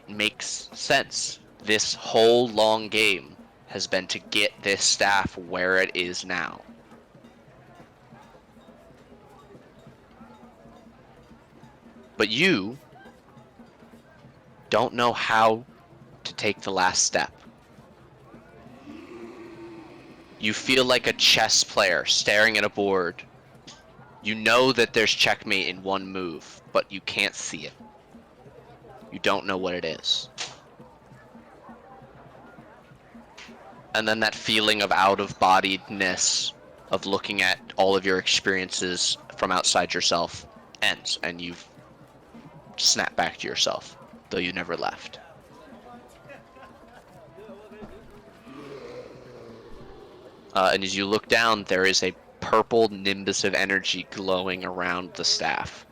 makes sense. This whole long game has been to get this staff where it is now. But you don't know how to take the last step. You feel like a chess player staring at a board. You know that there's checkmate in one move, but you can't see it. You don't know what it is. And then that feeling of out-of-bodiedness, of looking at all of your experiences from outside yourself, ends, and you've snapped back to yourself, though you never left. And as you look down, there is a purple nimbus of energy glowing around the staff.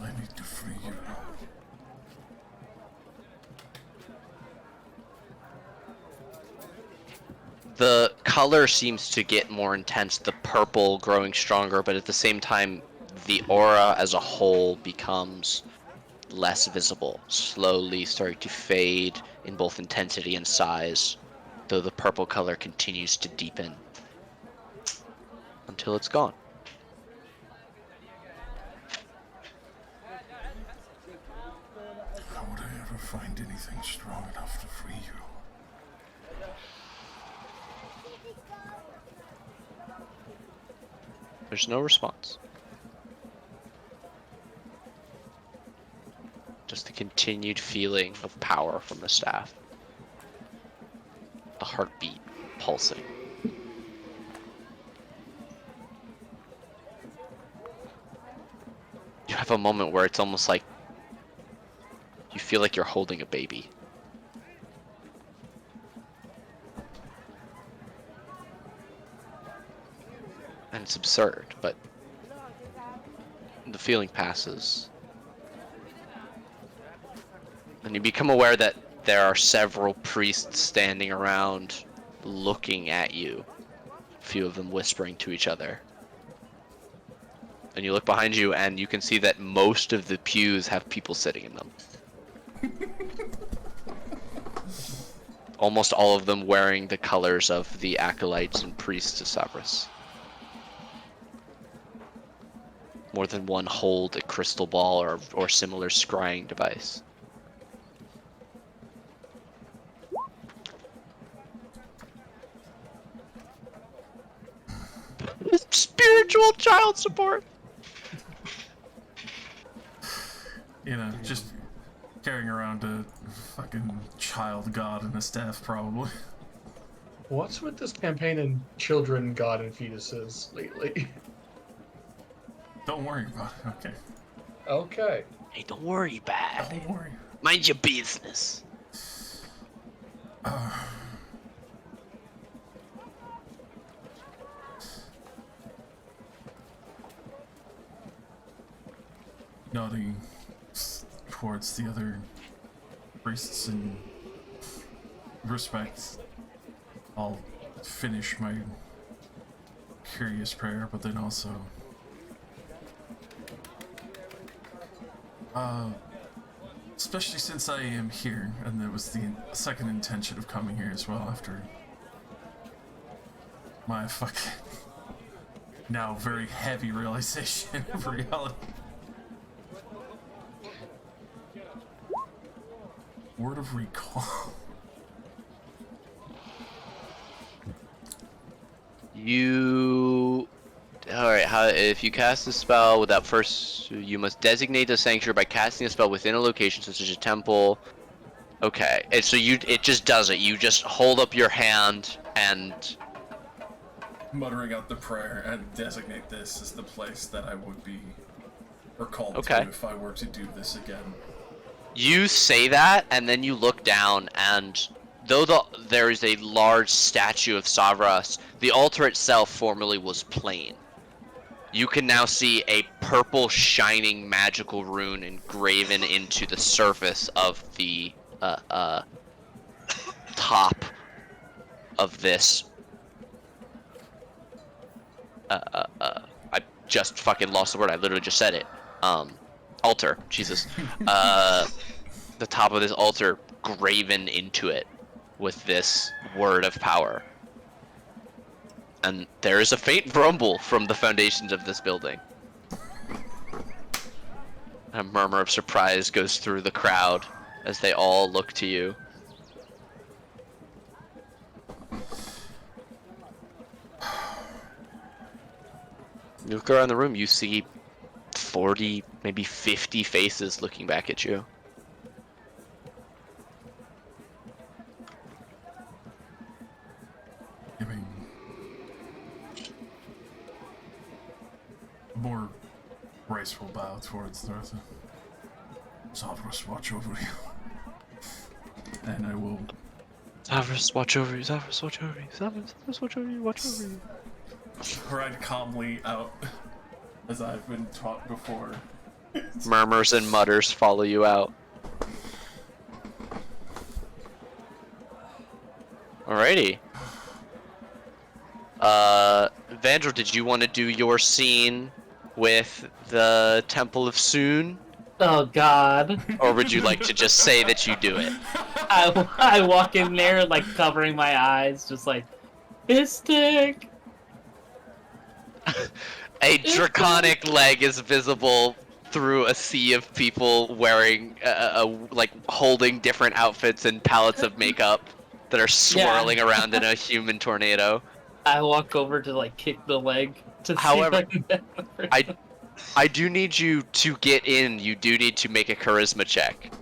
I need to free you. The color seems to get more intense, the purple growing stronger, but at the same time, the aura as a whole becomes less visible, slowly starting to fade in both intensity and size, though the purple color continues to deepen until it's gone. How would I ever find anything strong enough to free you? There's no response. Just the continued feeling of power from the staff. The heartbeat pulsing. You have a moment where it's almost like you feel like you're holding a baby. And it's absurd, but the feeling passes. And you become aware that there are several priests standing around looking at you. A few of them whispering to each other. And you look behind you and you can see that most of the pews have people sitting in them. Almost all of them wearing the colors of the acolytes and priests of Sabras. More than one hold a crystal ball or similar scrying device. Spiritual child support. You know, just carrying around a fucking child god and a staff, probably. What's with this campaign in children, God, and fetuses lately? Don't worry about it, okay? Okay. Hey, don't worry about it. Don't worry. Mind your business. Nodding towards the other priests in respect, I'll finish my curious prayer, but then also especially since I am here, and that was the second intention of coming here as well after my fucking now very heavy realization of reality. Word of recall. You... Alright, if you cast a spell without first... You must designate the sanctuary by casting a spell within a location such as a temple. Okay, and so it just does it. You just hold up your hand and... Muttering out the prayer and designate this as the place that I would be recalled Okay. to if I were to do this again. You say that, and then you look down, and though there is a large statue of Savras, the altar itself formerly was plain. You can now see a purple, shining, magical rune engraven into the surface of the top of this. I just fucking lost the word. I literally just said it. Altar. Jesus. The top of this altar graven into it with this word of power. And there is a faint rumble from the foundations of this building. A murmur of surprise goes through the crowd as they all look to you. You look around the room, you see 40, maybe 50 faces looking back at you. Giving a more graceful bow towards Thortha. Zavros, watch over you. And I will Zavros, watch over you. Zavros, watch over you. Zavros, watch over you. Watch over you. ride calmly out as I've been taught before. Murmurs and mutters follow you out. Alrighty. Vandal, did you want to do your scene with the Temple of Soon? Oh God. Or would you like to just say that you do it? I walk in there like covering my eyes, just like, Mystic. A draconic leg is visible through a sea of people wearing, like, holding different outfits and pallets of makeup that are swirling around in a human tornado. I walk over to like kick the leg to However, see if I can I do need you to get in. You do need to make a charisma check.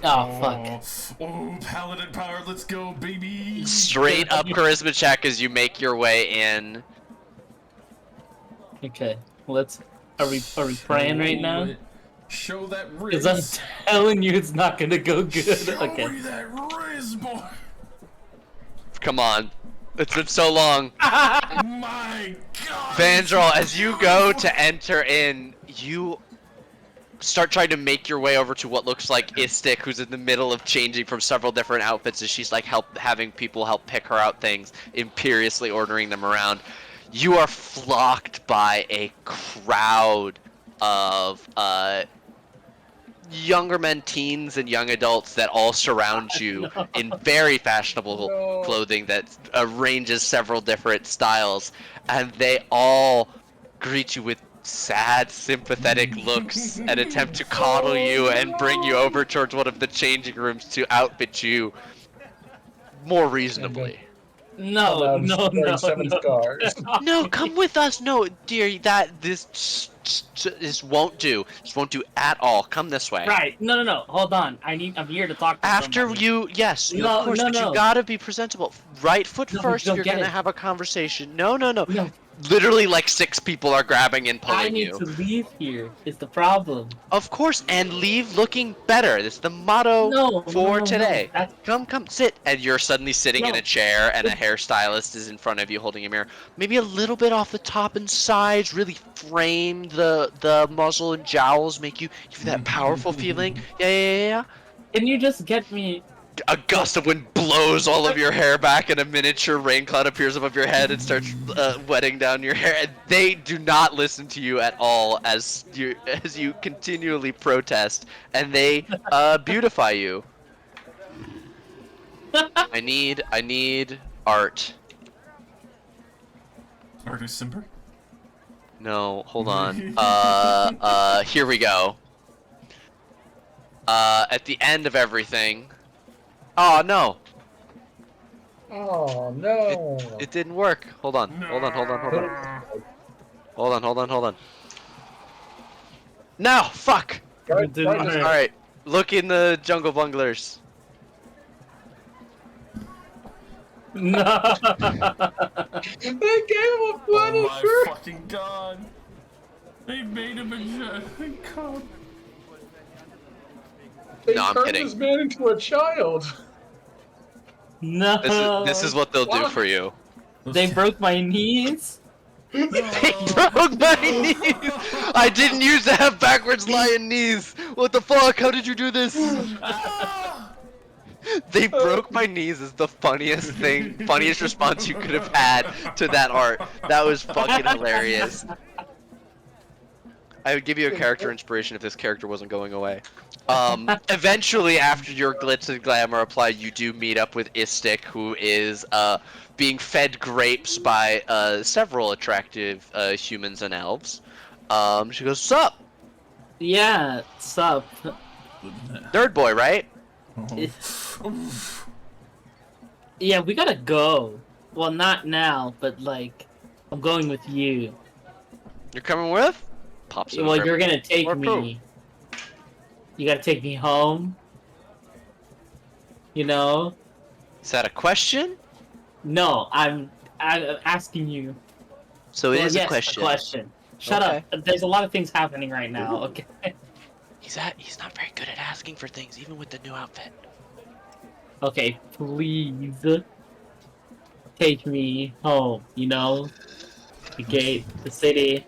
Oh fuck. Oh, paladin power, let's go, baby! Straight up charisma check as you make your way in. Okay, are we praying right now? Show that Because riz! I'm telling you, it's not gonna go good. Show Okay. me that riz, boy! Come on. It's been so long. My God! Vandral, as you go to enter in, you start trying to make your way over to what looks like Istik, who's in the middle of changing from several different outfits as she's like having people help pick her out things, imperiously ordering them around. You are flocked by a crowd of younger men, teens, and young adults that all surround you in very fashionable clothing that ranges several different styles, and they all greet you with sad, sympathetic looks and attempt to coddle you and bring you over towards one of the changing rooms to outfit you more reasonably. No. Seven scars. No, come with us. No, dear, this won't do. This won't do at all. Come this way. Right. No. Hold on. I'm here to talk to After somebody. yes, of No, course, no, but no. you gotta be presentable. Right foot No, first, go you're get gonna it. have a conversation. No. No. Literally, like 6 people are grabbing and I pulling need you. to leave here. Is the problem? Of course, and leave looking better. That's the motto for today. That's Come, sit. And you're suddenly sitting in No. a chair, and a hairstylist is in front of you holding a mirror. Maybe a little bit off the top and sides, really frame the muzzle and jowls, make you give that powerful feeling. Yeah. Can you just get me? A gust of wind blows all of your hair back, and a miniature rain cloud appears above your head and starts wetting down your hair. And they do not listen to you at all as you continually protest, and they beautify you. I need art. Artist Simper? No, hold on. Here we go. At the end of everything. Oh no. Oh no. It didn't work. Hold on. No, fuck. Right, Didn't right, work. Alright, look in the jungle bunglers. No. They gave him a Oh my Punisher. fucking God! They made him a god. They No, I'm turned kidding. this man into a child. No. This is what they'll do What? for you. They broke my knees. They broke my knees. I didn't use to have backwards lying knees. What the fuck? How did you do this? They broke my knees is the funniest thing, funniest response you could have had to that art. That was fucking hilarious. I would give you a character inspiration if this character wasn't going away. Eventually, after your glitz and glamour apply, you do meet up with Istik, who is being fed grapes by several attractive humans and elves. She goes, "Sup, Yeah, sup. nerd boy, right? Yeah, we gotta go. Well, not now, but like, I'm going with you. You're coming with?" Pops it Well, over. you're gonna take Or me. You gotta take me home. You know? Is that a question? No, I'm asking you. So it Well, is yes, a question. question. Shut Okay. up. There's a lot of things happening right now. Okay. He's not very good at asking for things, even with the new outfit. Okay, please take me home. You know, the gate, the city.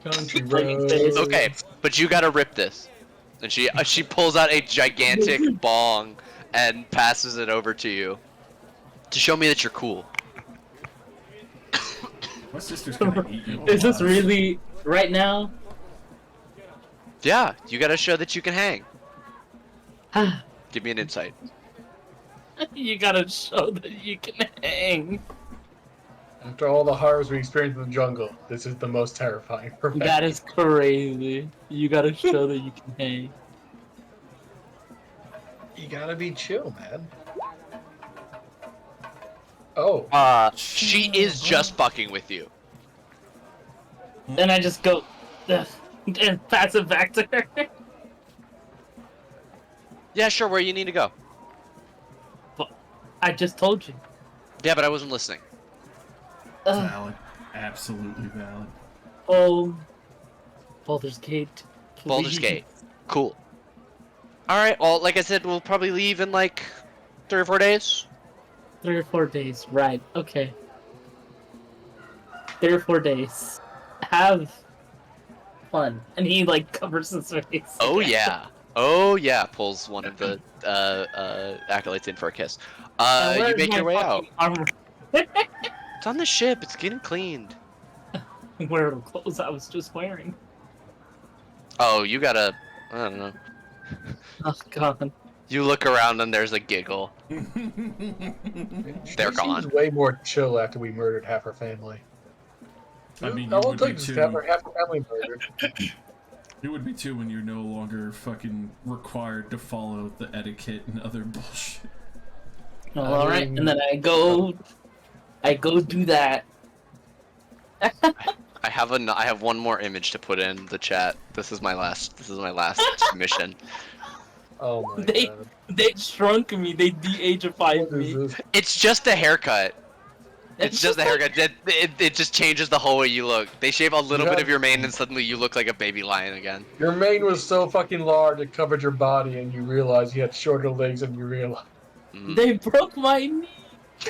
Country Flaming road. face. Okay, but you gotta rip this. And she pulls out a gigantic bong and passes it over to you to show me that you're cool. My sister's gonna eat you. Is this alive. really right now? Yeah, you gotta show that you can hang. Give me an insight. You gotta show that you can hang. After all the horrors we experienced in the jungle, this is the most terrifying. That is crazy. You gotta show that you can hang. You gotta be chill, man. Oh, She is just fucking with you. Then I just go ugh, and pass it back to her. Yeah, sure, where you need to go. I just told you. Yeah, but I wasn't listening. Valid. Absolutely valid. Oh, Baldur's Gate. Baldur's please. Gate. Cool. Alright, well, like I said, we'll probably leave in like 3 or 4 days. 3 or 4 days, right? Okay. 3 or 4 days. Have fun. And he like covers his face. Oh yeah. Oh yeah. Pulls one of the acolytes in for a kiss. You Where's make my your way out. fucking armor? It's on the ship. It's getting cleaned. Where the clothes I was just wearing. Oh, you gotta. I don't know. Oh god. You look around and there's a giggle. she They're seems gone. way more chill after we murdered half her family. I mean, you all it would took be was too. to have half her family murdered. You would be too when you're no longer fucking required to follow the etiquette and other bullshit. Oh, all right, and then I go do that. I have one more image to put in the chat. This is my last submission. Oh my They- god. They shrunk me. They de-ageified What is me. this? It's just a haircut. It's just a haircut. It just changes the whole way you look. They shave a little You bit have- of your mane and suddenly you look like a baby lion again. Your mane was so fucking large it covered your body, and you realized you had shorter legs, and you realized Mm. They broke my knee.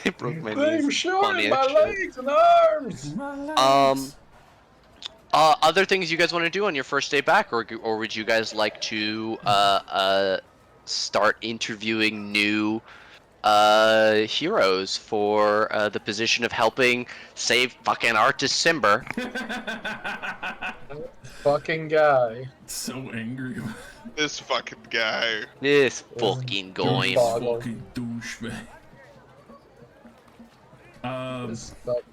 They broke my I'm knees. short Funny in my as shit. legs and arms. Other things you guys want to do on your first day back, or would you guys like to start interviewing new heroes for the position of helping save fucking Artis Simber? Fucking guy. So angry. This fucking guy. This fucking going. Boggle. Fucking douchebag. This fucking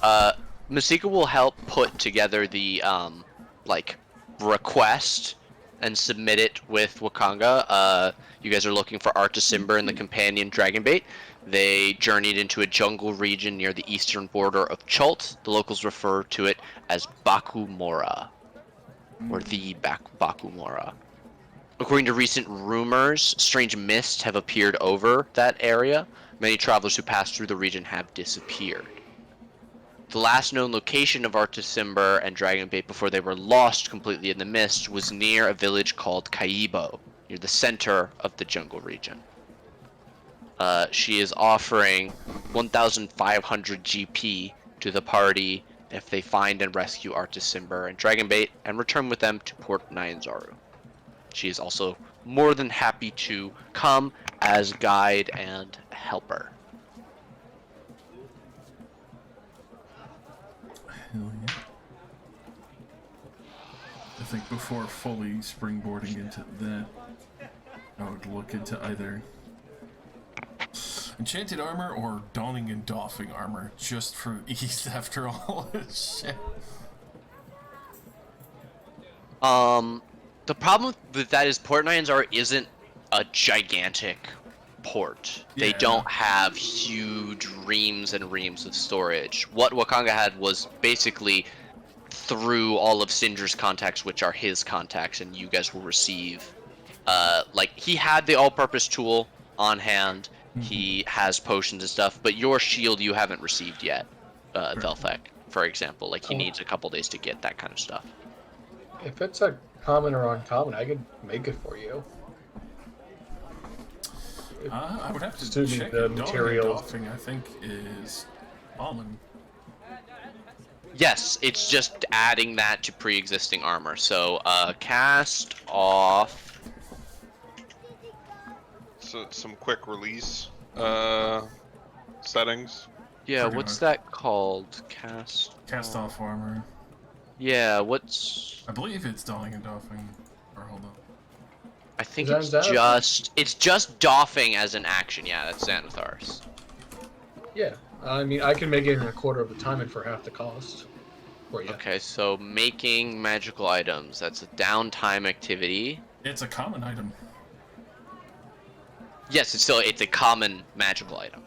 guy. Masika will help put together the like request and submit it with Wakanga. You guys are looking for Artis Simber and the companion Dragonbait. They journeyed into a jungle region near the eastern border of Chult. The locals refer to it as Bakumora, or the Bakumora. According to recent rumors, strange mists have appeared over that area. Many travelers who passed through the region have disappeared. The last known location of Artis Simber and Dragonbait before they were lost completely in the mist was near a village called Kaibo. You're the center of the jungle region. She is offering 1,500 GP to the party if they find and rescue Artis Simber and Dragonbait and return with them to Port Nyanzaru. She is also more than happy to come as guide and helper. Hell yeah. I think before fully springboarding into that, I would look into either enchanted armor or donning and doffing armor, just for ease after all this shit. The problem with that is Port Nyanzaru isn't a gigantic port. They Yeah. don't have huge reams and reams of storage. What Wakanga had was basically through all of Singer's contacts, which are his contacts, and you guys will receive. Like, he had the all-purpose tool on hand. He has potions and stuff, but your shield you haven't received yet, Velthek, for example. Like, he needs a couple days to get that kind of stuff. If it's a common or uncommon, I could make it for you. I would have to Assuming check the it. Donning and materials- doffing, I think, is common. Yes, it's just adding that to pre-existing armor. So, cast off. So some quick release settings. Yeah, Pretty what's much. that called? Cast. Cast off armor. Yeah, what's? I believe it's donning and doffing. Or hold on. I think Is that it's just doffing as an action. Yeah, that's Xanathar's. Yeah, I mean, I can make it in a quarter of the time and for half the cost for you. Okay, so making magical items. That's a downtime activity. It's a common item. Yes, it's a common magical item.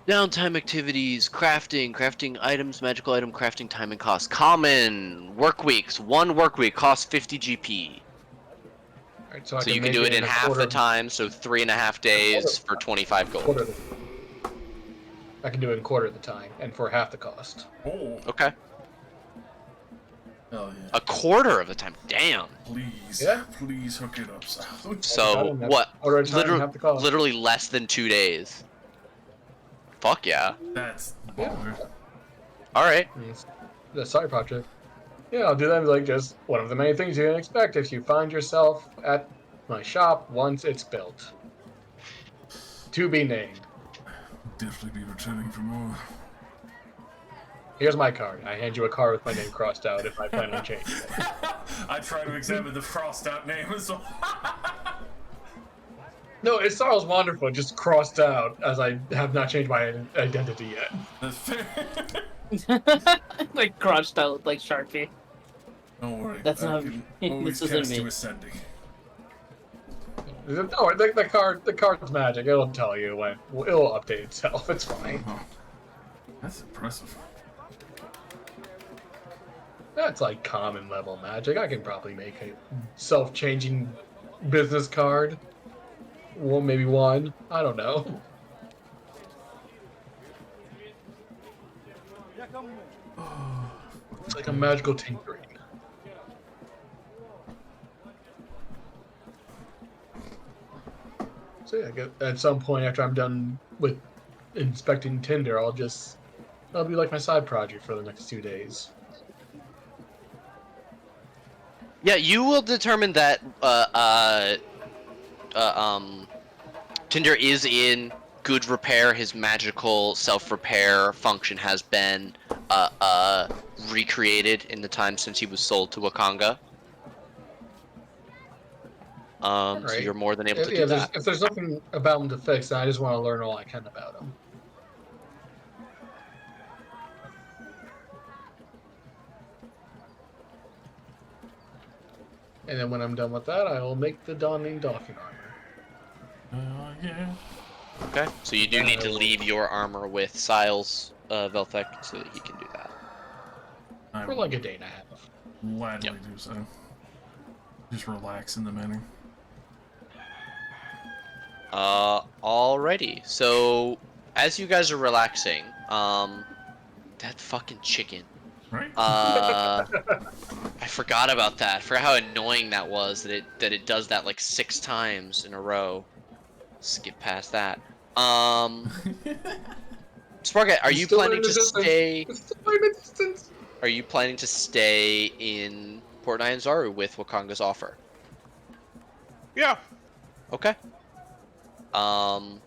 Downtime activities, crafting items, magical item crafting time and cost. Common work weeks. 1 work week costs 50 GP. Alright, So I you can make do it in a half quarter the of- time, so 3.5 days for 25 quarter gold. of the- I can do it in quarter of the time and for half the cost. Oh, Okay. hell yeah. A quarter of the time. Damn. Please, Yeah. please hook it up, Sal. So That's what? quarter of the time, half the cost. Literally less than 2 days. Fuck yeah. That's baller. All right. It's the side project. Yeah, I'll do that. Like, just one of the many things you can expect if you find yourself at my shop once it's built. To be named. Definitely be returning for more. Here's my card. I hand you a card with my name crossed out if I plan on changing it. I try to examine the frost out name as well. No, it's Charles Wonderful, just crossed out as I have not changed my identity yet. That's fair. Like crossed out like Sharpie. Don't worry. That's I not- can this always isn't cast me. to ascending. No, the card's magic. It'll tell you when. It'll update itself. It's fine. Oh, that's impressive. That's like common level magic. I can probably make a self-changing business card. Well, maybe one. I don't know. It's like a magical tinkering. So yeah, I guess at some point after I'm done with inspecting Tinder, that'll be like my side project for the next 2 days. Yeah, you will determine that Tinder is in good repair. His magical self-repair function has been recreated in the time since he was sold to Wakanga. So Right. you're more than able to Yeah, do that. if there's nothing about him to fix, then I just want to learn all I can about him. And then when I'm done with that, I will make the donning doffing armor. Yeah. Okay. So you do need to leave your armor with Siles Velthek so that he can do that. I For will like a day and a half. gladly Yep. do so. Just relax in the manner. Alrighty. So, as you guys are relaxing, that fucking chicken. Right? I forgot about that. I forgot how annoying that was that it does that like 6 times in a row. Skip past that. Sparkette, are It's you still planning in the to distance. stay? It's still in the distance. Are you planning to stay in Port Nyanzaru with Wakanga's offer? Yeah. Okay. So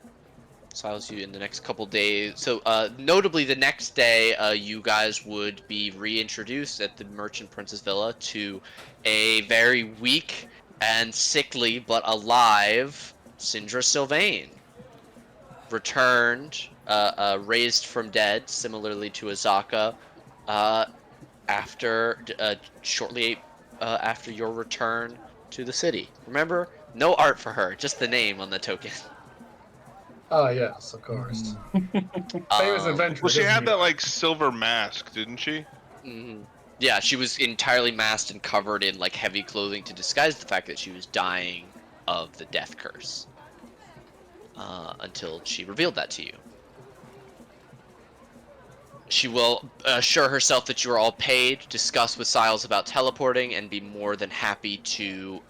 I'll see you in the next couple days. So, notably, the next day, you guys would be reintroduced at the Merchant Princess Villa to a very weak and sickly but alive Sindra Sylvain. Returned, raised from dead, similarly to Azaka, uh, shortly after your return to the city. Remember, no art for her, just the name on the token. Ah, yes, of course. Famous adventurer. Well, she doesn't had need that art. like silver mask, didn't she? Yeah, she was entirely masked and covered in like heavy clothing to disguise the fact that she was dying of the death curse. Until she revealed that to you. She will assure herself that you are all paid, discuss with Siles about teleporting, and be more than happy to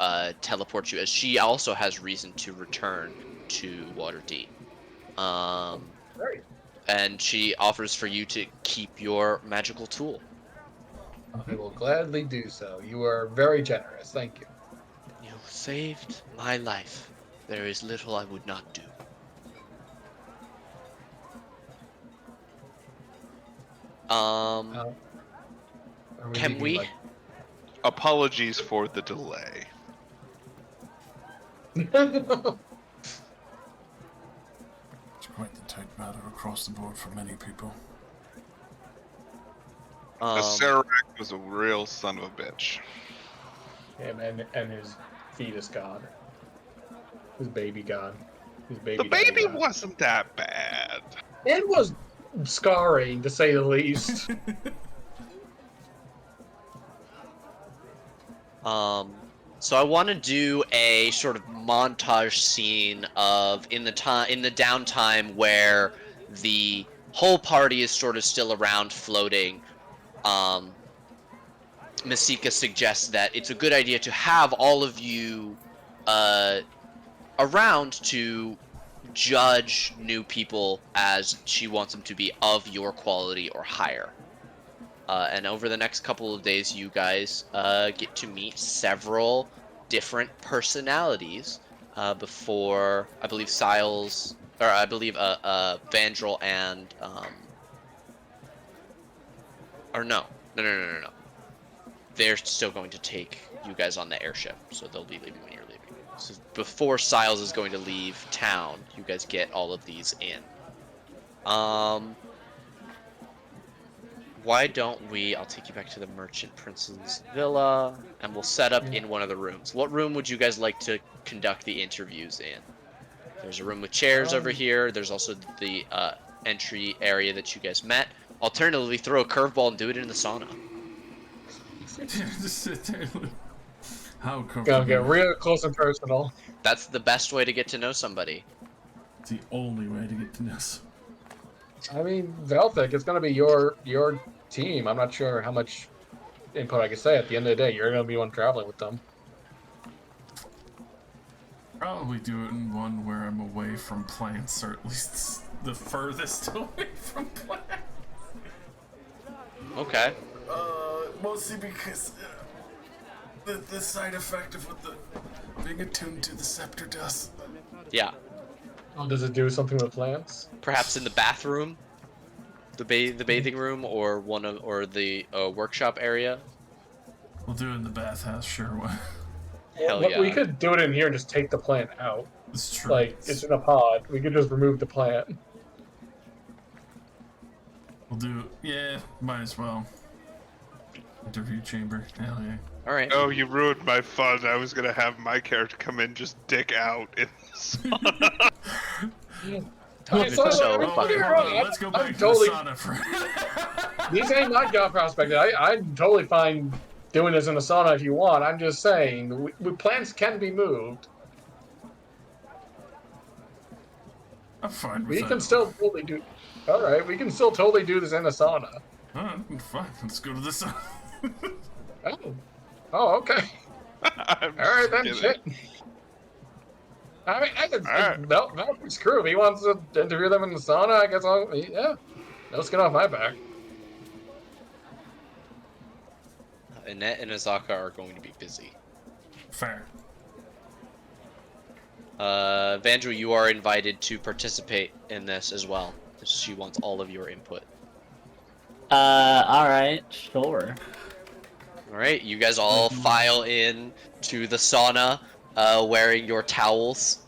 teleport you, as she also has reason to return to Waterdeep. Great. And she offers for you to keep your magical tool. I will gladly do so. You are very generous. Thank you. You saved my life. There is little I would not do. Are we Can leaving, we? like... Apologies for the delay. It's quite the tight matter across the board for many people. Serac was a real son of a bitch. Him and his fetus god. His baby god. His baby The daddy baby god. wasn't that bad. It was scarring, to say the least. So I want to do a sort of montage scene of in the downtime where the whole party is sort of still around floating. Masika suggests that it's a good idea to have all of you around to judge new people as she wants them to be of your quality or higher. And over the next couple of days, you guys get to meet several different personalities before, I believe, Vandrel and or no. They're still going to take you guys on the airship, so they'll be leaving when you're leaving. So before Siles is going to leave town, you guys get all of these in. Why don't I'll take you back to the Merchant Prince's Villa, and we'll set up in one of the rooms. What room would you guys like to conduct the interviews in? There's a room with chairs over here. There's also the entry area that you guys met. Alternatively, throw a curveball and do it in the sauna. Just sit there. How Gonna comfortable. get real close and personal. That's the best way to get to know somebody. It's the only way to get to know. I mean, Velthic, it's gonna be your team. I'm not sure how much input I can say. At the end of the day, you're gonna be one traveling with them. Probably do it in one where I'm away from plants, or at least the furthest away from plants. Okay. Mostly because the side effect of what the being attuned to the scepter does. Yeah. Oh, does it do something with plants? Perhaps in the bathroom, the bathing room, or the workshop area. We'll do it in the bathhouse, sure. Hell Look, yeah. we could do it in here and just take the plant out. It's true. Like, it's in a pod. We could just remove the plant. We'll do. Yeah, might as well. Interview chamber. Hell yeah. All right. Oh, you ruined my fun. I was gonna have my character come in, just dick out in the sauna. It's So, so I mean, fucking don't get me wrong, Let's go back I'm to totally... the sauna for. These ain't not God prospected. I'm totally fine doing this in a sauna if you want. I'm just saying, plants can be moved. I'm fine with We that. can still totally do. All right, we can still totally do this in a sauna. Alright, fine. Let's go to the sun. Oh, oh, okay. I'm All right just then. kidding. Shit. I mean, All right. no, screw. If he wants to interview them in the sauna, I guess I'll. Yeah, no skin off my back. Annette and Azaka are going to be busy. Fair. Vandrew, you are invited to participate in this as well. She wants all of your input. Alright, sure. Alright, you guys all file in to the sauna, wearing your towels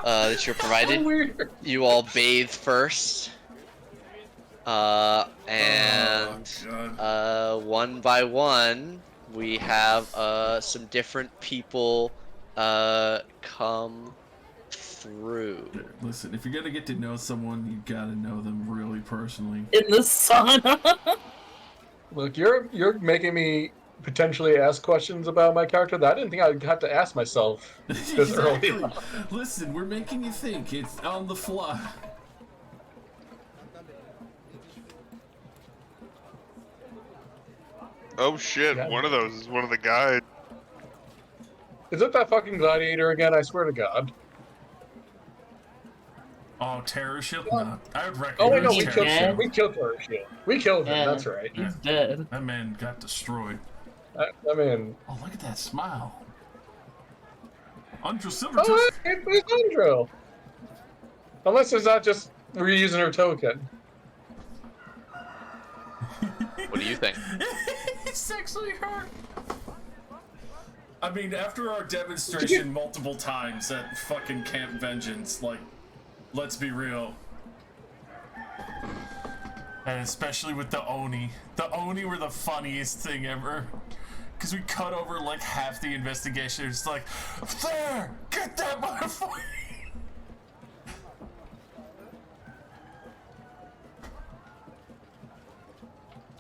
that you're provided. So weird. You all bathe first. And God. one by one, we have some different people come through. Listen, if you're gonna get to know someone, you gotta know them really personally. In the sauna. Look, you're making me potentially ask questions about my character that I didn't think I'd have to ask myself this early. Exactly. Listen, we're making you think. It's on the fly. Oh shit! Yeah. One of those is one of the guys. Is it that fucking gladiator again? I swear to God. Oh, Terror Shield? No. I would Oh wait, no, recognize we Terror killed Yeah. him. Shield. We killed Terror Shield. We killed him. Yeah. That's right. Yeah. He's dead. That man got destroyed. I mean, Oh, look at that smile. Andrew oh, Silvertooth. it's Andrew. Unless it's not just reusing her token. What do you think? He's sexually hurt. I mean, after our demonstration multiple times at fucking Camp Vengeance, like, let's be real. And especially with the Oni. The Oni were the funniest thing ever. Because we cut over like half the investigation. It's like, there! Get that motherfucker!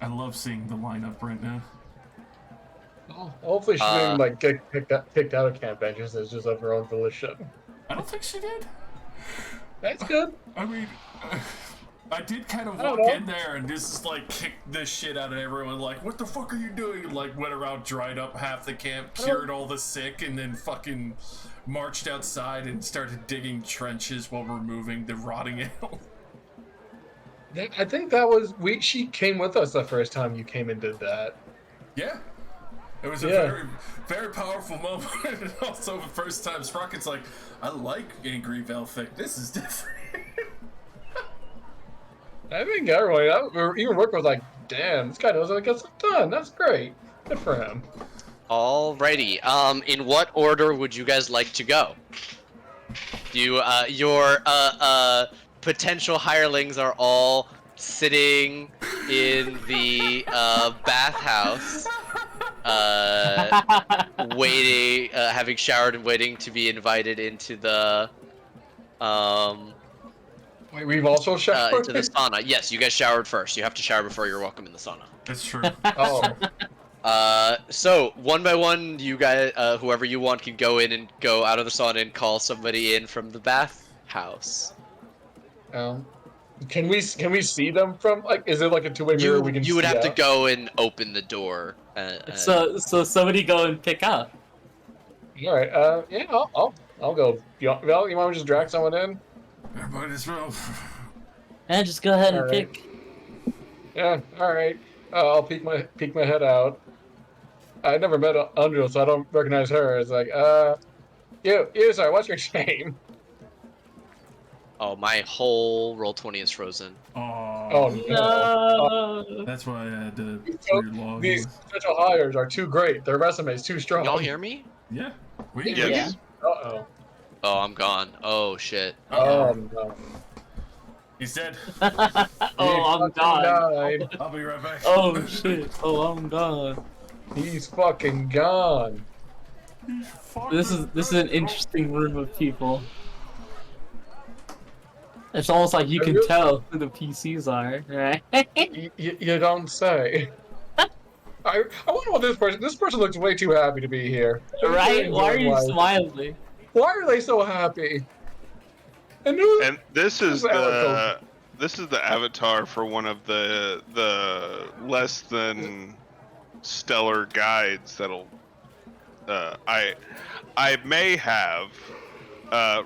I love seeing the lineup right now. Oh, hopefully she didn't like get kicked out of Camp Vengeance. It's just of her own volition. I don't think she did. That's good. I mean, I did kind of I don't walk know. in there and just like kicked the shit out of everyone. Like, what the fuck are you doing? Like, went around, dried up half the camp, cured all the sick, and then fucking marched outside and started digging trenches while removing the rotting animal. I think that was she came with us the first time you came and did that. Yeah. It was a Yeah. very, very powerful moment. And also the first time Sprocket's like, I like Angry Velthic. This is different. I think everyone, even Rook was like, "Damn, this guy knows how to get stuff done. That's great. Good for him." Alrighty. In what order would you guys like to go? Your potential hirelings are all sitting in the bathhouse, waiting, having showered and waiting to be invited into the Wait, we've also showered. into the sauna. Yes, you guys showered first. You have to shower before you're welcome in the sauna. That's true. Oh, So one by one, you guys, whoever you want, can go in and go out of the sauna and call somebody in from the bathhouse. can we see them from like? Is it like a two-way mirror? We can. You would see have to out? go and open the door. So somebody go and pick up. All right. Yeah, I'll go. Val, you want to just drag someone in? Might as well. Yeah, just go ahead and Alright. pick. Yeah. All right. I'll peek my head out. I never met Andrew, so I don't recognize her. It's like, you. Sorry, what's your name? Oh, my whole roll20 is frozen. Oh no. No. That's why I had to So, relog. these potential hires are too great. Their resumes too strong. Y'all hear me? Yeah. We Yes. Uh-oh. Oh, I'm gone. Oh shit. Oh no. He's dead. Oh, I'm He fucking gone. died. I'll be right back. Oh shit. Oh, I'm gone. He's fucking gone. This is an interesting room of people. It's almost like you can tell who the PCs are, right? You don't say. I wonder what this person looks way too happy to be here. Right? Why are you Why? smiling? Why are they so happy? And this is Avatar. the avatar for one of the less than stellar guides that'll I may have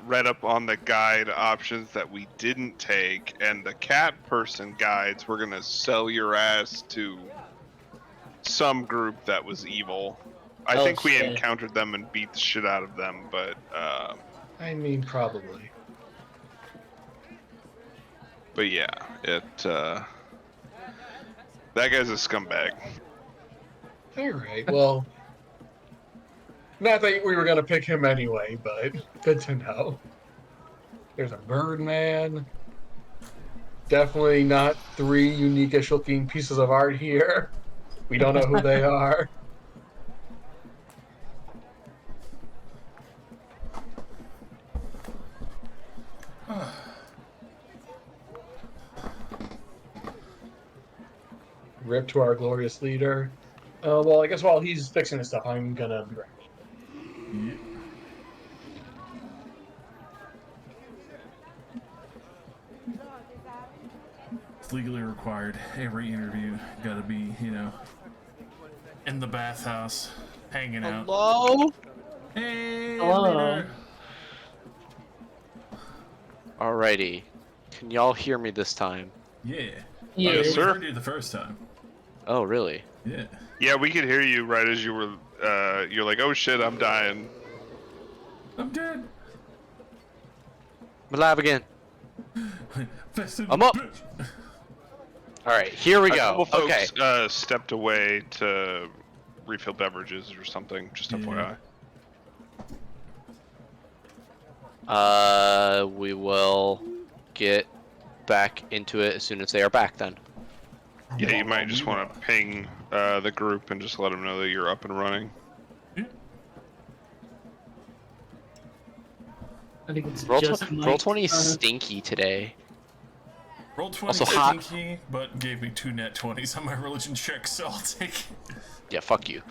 read up on the guide options that we didn't take, and the cat person guides we're gonna sell your ass to some group that was evil. I Oh, think we shit. encountered them and beat the shit out of them, but I mean, probably. yeah, it that guy's a scumbag. All right. Well, not that we were gonna pick him anyway, but good to know. There's a Birdman. Definitely not three unique-ish looking pieces of art here. We don't know who they are. Rip to our glorious leader. Well, I guess while he's fixing his stuff, I'm gonna be right. Yeah. It's legally required. Every interview gotta be, in the bathhouse, hanging out. Hello? Hey, Hello. leader. Alrighty. Can y'all hear me this time? Yeah. Yeah. Yes, We sir. heard you the first time. Oh, really? Yeah. Yeah, we could hear you right as you were. You're like, "Oh shit, I'm dying." I'm dead. I'm alive again. Festive I'm up. bitch. Alright, here we A go. couple Okay. folks stepped away to refill beverages or something. Just Yeah. FYI. We will get back into it as soon as they are back then. Yeah, you might just want to ping the group and just let them know that you're up and running. I think it's Roll, just roll 20 is Mike. stinky today. Roll 20 Also hot. stinky, but gave me 2 net 20s on my religion check, so I'll take it. Yeah, fuck you.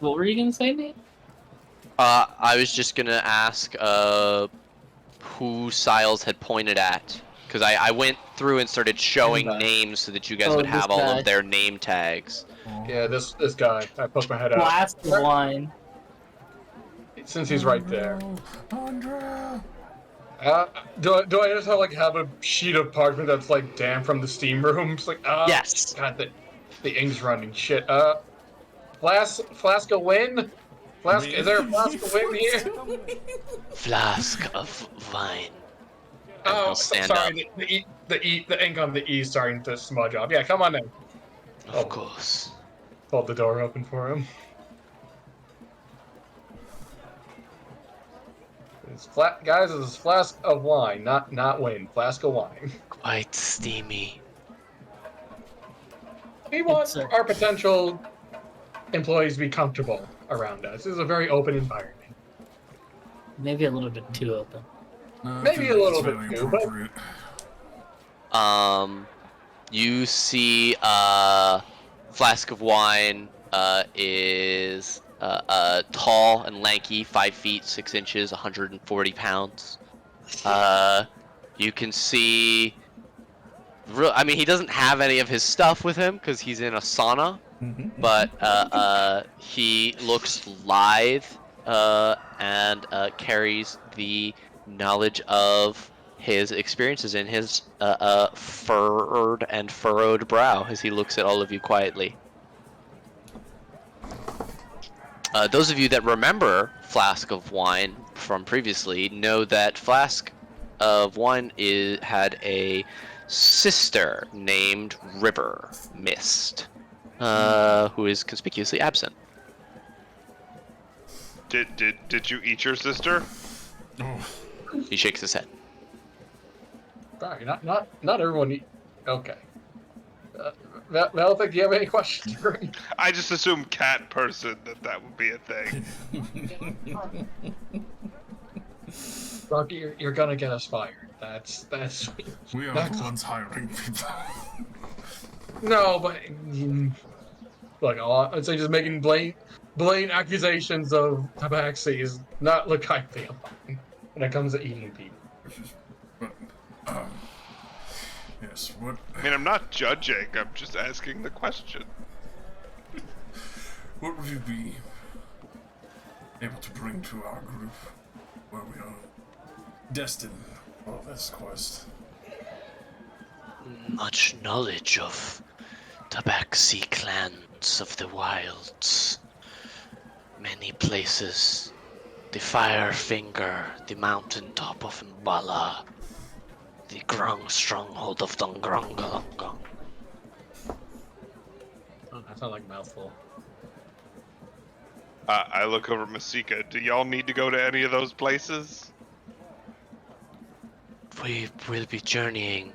What were you gonna say, Nate? I was just gonna ask who Siles had pointed at, because I went through and started showing Anybody. names so that you guys Oh, would this have all guy. of their name tags. Yeah, this guy. I poked my head out. Glass of wine. Since he's right there. Andra! Do I just have a sheet of parchment that's like damp from the steam room? It's like Yes. God, the ink's running. Shit. Flask of win. Flask. Is there a flask of win here? Flask of wine. And Oh, he'll stand sorry. The ink on the E is starting to smudge off. Yeah, come on in. up. Of course. Hold the door open for him. Guys, this is flask of wine, not wine. Flask of wine. Quite steamy. We want It's a- our potential employees to be comfortable around us. This is a very open environment. Maybe a little bit too open. Maybe a little bit too, but- You see, Flask of Wine is tall and lanky, 5 feet 6 inches, 140 pounds. You can see. I mean, he doesn't have any of his stuff with him because he's in a sauna, but he looks lithe and carries the knowledge of his experiences in his furred and furrowed brow as he looks at all of you quietly. Those of you that remember Flask of Wine from previously know that Flask of Wine had a sister named River Mist, who is conspicuously absent. Did you eat your sister? He shakes his head. Sorry, not everyone. Okay. Velvet, do you have any questions for me? I just assumed cat person that would be a thing. Rocky, you're gonna get us fired. That's We are the ones hiring people. no, but look, I'd say just making blatant accusations of tabaxi not look highly upon when it comes to eating people. But, um, yes, what... I mean, I'm not judging. I'm just asking the question. What would you be able to bring to our group where we are destined for this quest? Much knowledge of Tabaxi clans of the wilds. Many places. The Fire Finger, the mountaintop of Mbala, the Grung stronghold of Dungrungalungung. Oh, that sounds like a mouthful. I look over Masika. Do y'all need to go to any of those places? We will be journeying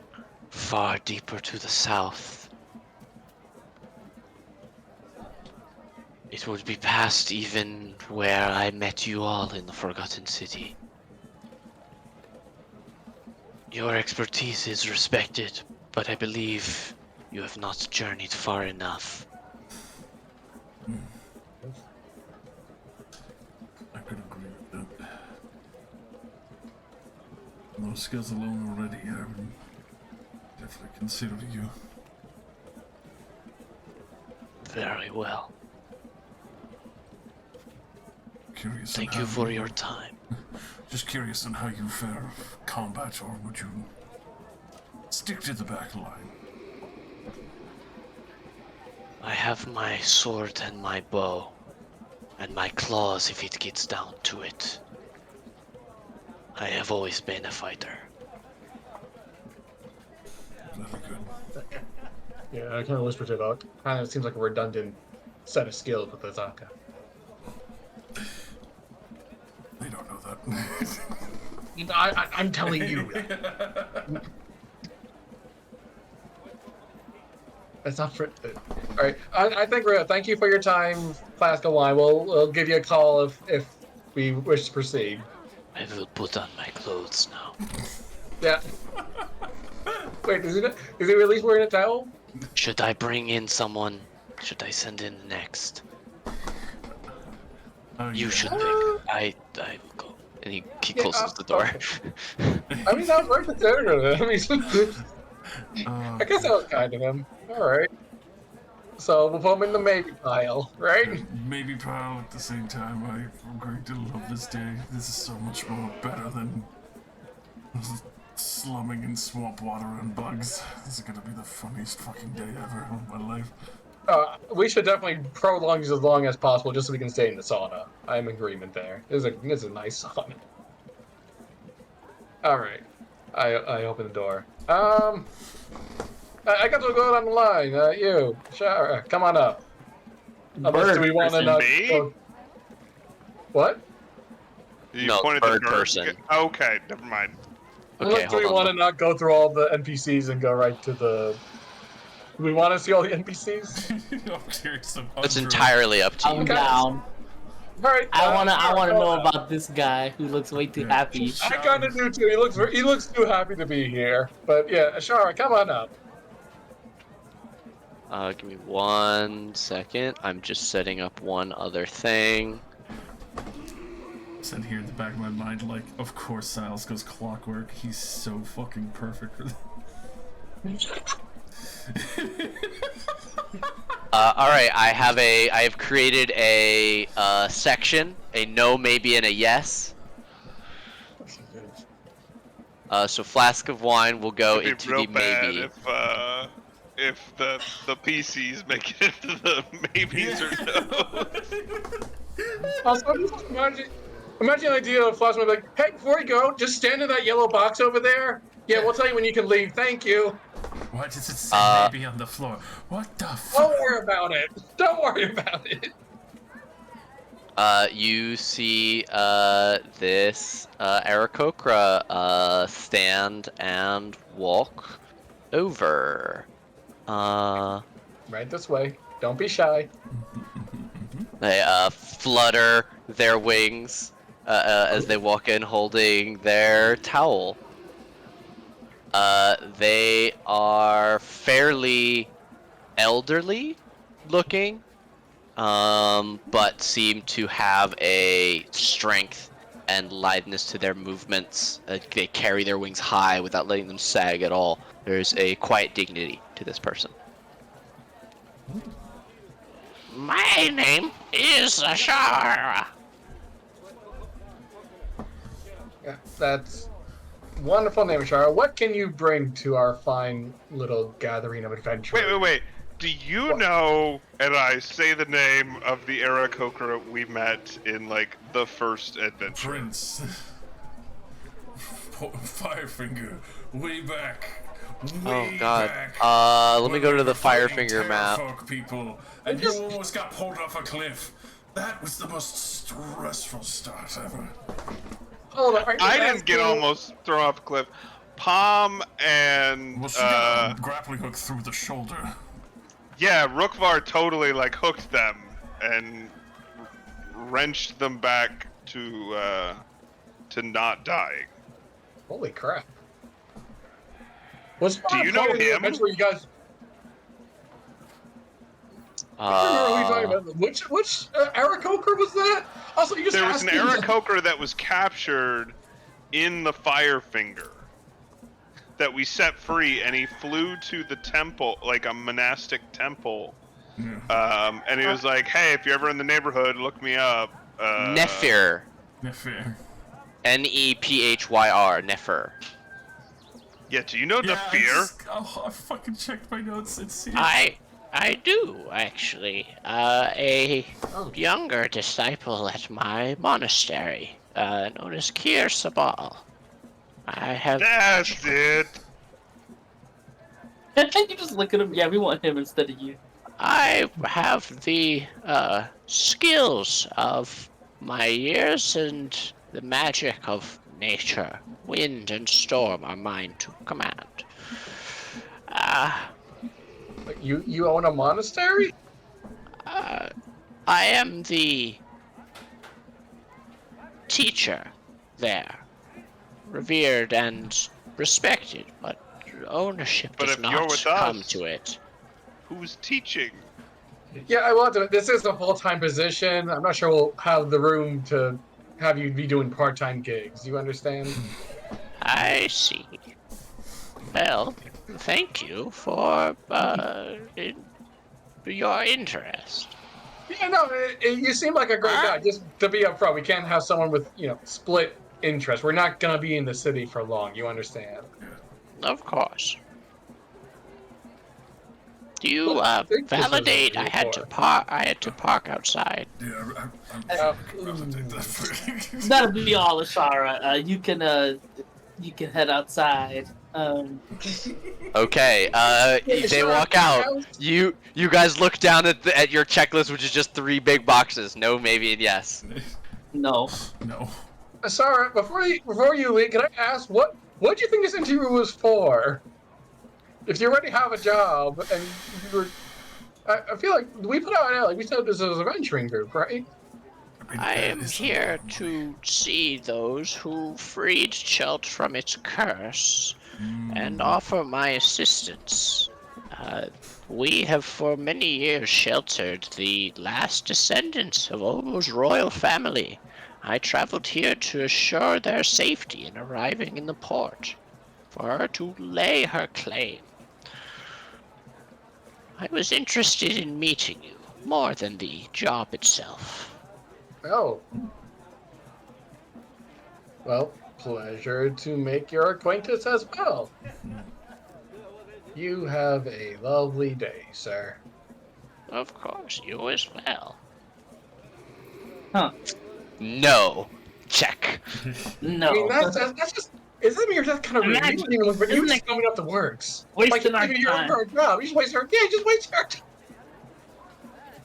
far deeper to the south. It would be past even where I met you all in the Forgotten City. Your expertise is respected, but I believe you have not journeyed far enough. I could agree with that. Those skills alone already, I would definitely consider you. Very well. Curious. Thank you for your time. Just curious on how you fare combat, or would you stick to the back line? I have my sword and my bow, and my claws if it gets down to it. I have always been a fighter. Very good. Yeah, I kind of whispered it out. Kind of seems like a redundant set of skills with Azaka. They don't know that. I'm telling you. That's not for. All right, I think we're. Thank you for your time, Flask of Wine. We'll give you a call if we wish to proceed. I will put on my clothes now. Yeah. Wait, is he at least wearing a towel? Should I bring in someone? Should I send in the next? You should pick. I will go. And he closes the door. I mean, that was very considerate. I mean, I guess that was kind of him. All right. So we'll put him in the maybe pile, right? Maybe pile at the same time. I'm going to love this day. This is so much more better than slumming in swamp water and bugs. This is gonna be the funniest fucking day ever of my life. We should definitely prolong this as long as possible, just so we can stay in the sauna. I'm in agreement there. This is a nice sauna. All right, I open the door. I got to go down the line. You, sure, come on up. Unless do we want to not? Me? What? You No, pointed bird the person. Okay, never mind. Okay, Unless do we hold want to on. not go through all the NPCs and go right to the? Do we want to see all the NPCs? I'm curious about It's entirely up to I'm you. down. All right. I wanna know about. about this guy who looks way too happy. I kind of do too. He looks too happy to be here. But yeah, Ashara, come on up. Give me 1 second. I'm just setting up one other thing. Sitting here in the back of my mind, like, of course Silas goes clockwork. He's so fucking perfect for that. All right. I have created a section, a no, maybe, and a yes. So flask of wine will go It'd into be real the bad maybe. if the PCs make it into the maybes or no. Also, imagine the idea of Plasma like, hey, before you go, just stand in that yellow box over there. Yeah, we'll tell you when you can leave. Thank you. Why does it say maybe on the floor? What the fuck? Don't worry about it. Don't worry about it. You see this Aarakocra stand and walk over. Right this way. Don't be shy. They flutter their wings as they walk in holding their towel. They are fairly elderly looking. but seem to have a strength and litheness to their movements. They carry their wings high without letting them sag at all. There's a quiet dignity to this person. My name is Ashara. Yeah, that's wonderful name, Shara. What can you bring to our fine little gathering of adventurers? Wait. Do you know, and I say the name of the Aarakocra we met in, like, the first adventure? Prince. Firefinger. Way back. Oh Way god. back. Let me go to the Firefinger map. Folk people, and you almost got pulled off a cliff. That was the most stressful start ever. Hold on, are you I didn't get asking- almost thrown off a cliff. Palm and Well, she got a grappling hook through the shoulder. yeah, Rookvar totally like hooked them and wrenched them back to not dying. Holy crap! Was Do you know part of the him? adventure where you guys? I don't remember who you're talking about. Which Aarakocra was that? Also, you just There was an asked me- Aarakocra that was captured in the Firefinger that we set free, and he flew to the temple, like a monastic temple. And he was like, "Hey, if you're ever in the neighborhood, look me up." Nephir. Nefir. Nephyr. Nephir. Yeah, do you know Nephir? I fucking checked my notes. It's here. I do, actually. A younger disciple at my monastery, known as Kir Sabal. I have... That's it. You just look at him. Yeah, we want him instead of you. I have the, skills of my years and the magic of nature. Wind and storm are mine to command. You own a monastery? I am the teacher there. Revered and respected, but ownership But does if you're not with come us- to it. Who's teaching? Yeah, I will have to. This is a full-time position. I'm not sure we'll have the room to have you be doing part-time gigs. You understand? I see. Well, thank you for your interest. Yeah, no, you seem like a great guy. Just to be upfront, we can't have someone with, split interest. We're not gonna be in the city for long. You understand? Of course. Do you Well, I think this was validate? I had to park. I had to park outside. Yeah, I'm validate that for you. That'll be all, Ashara. You can head outside. Okay, they Sure, walk out. yeah. You guys look down at your checklist, which is just 3 big boxes. No, maybe, and yes. No. No. Sarah, before you leave, can I ask what do you think this interview was for? If you already have a job and you were, I feel like we put out like we said this was a venturing group, right? I am here to see those who freed Chelt from its curse and offer my assistance. We have for many years sheltered the last descendants of Olmo's royal family. I traveled here to assure their safety in arriving in the port, for her to lay her claim. I was interested in meeting you, more than the job itself. Oh. Well, pleasure to make your acquaintance as well. You have a lovely day, sir. Of course, you as well. Huh. No. Check. No. I mean, that's just. Is that you're just kind of Imagine- you wouldn't even, you isn't just it- coming up the works. Wasting our even your time. own job. You just waste your time.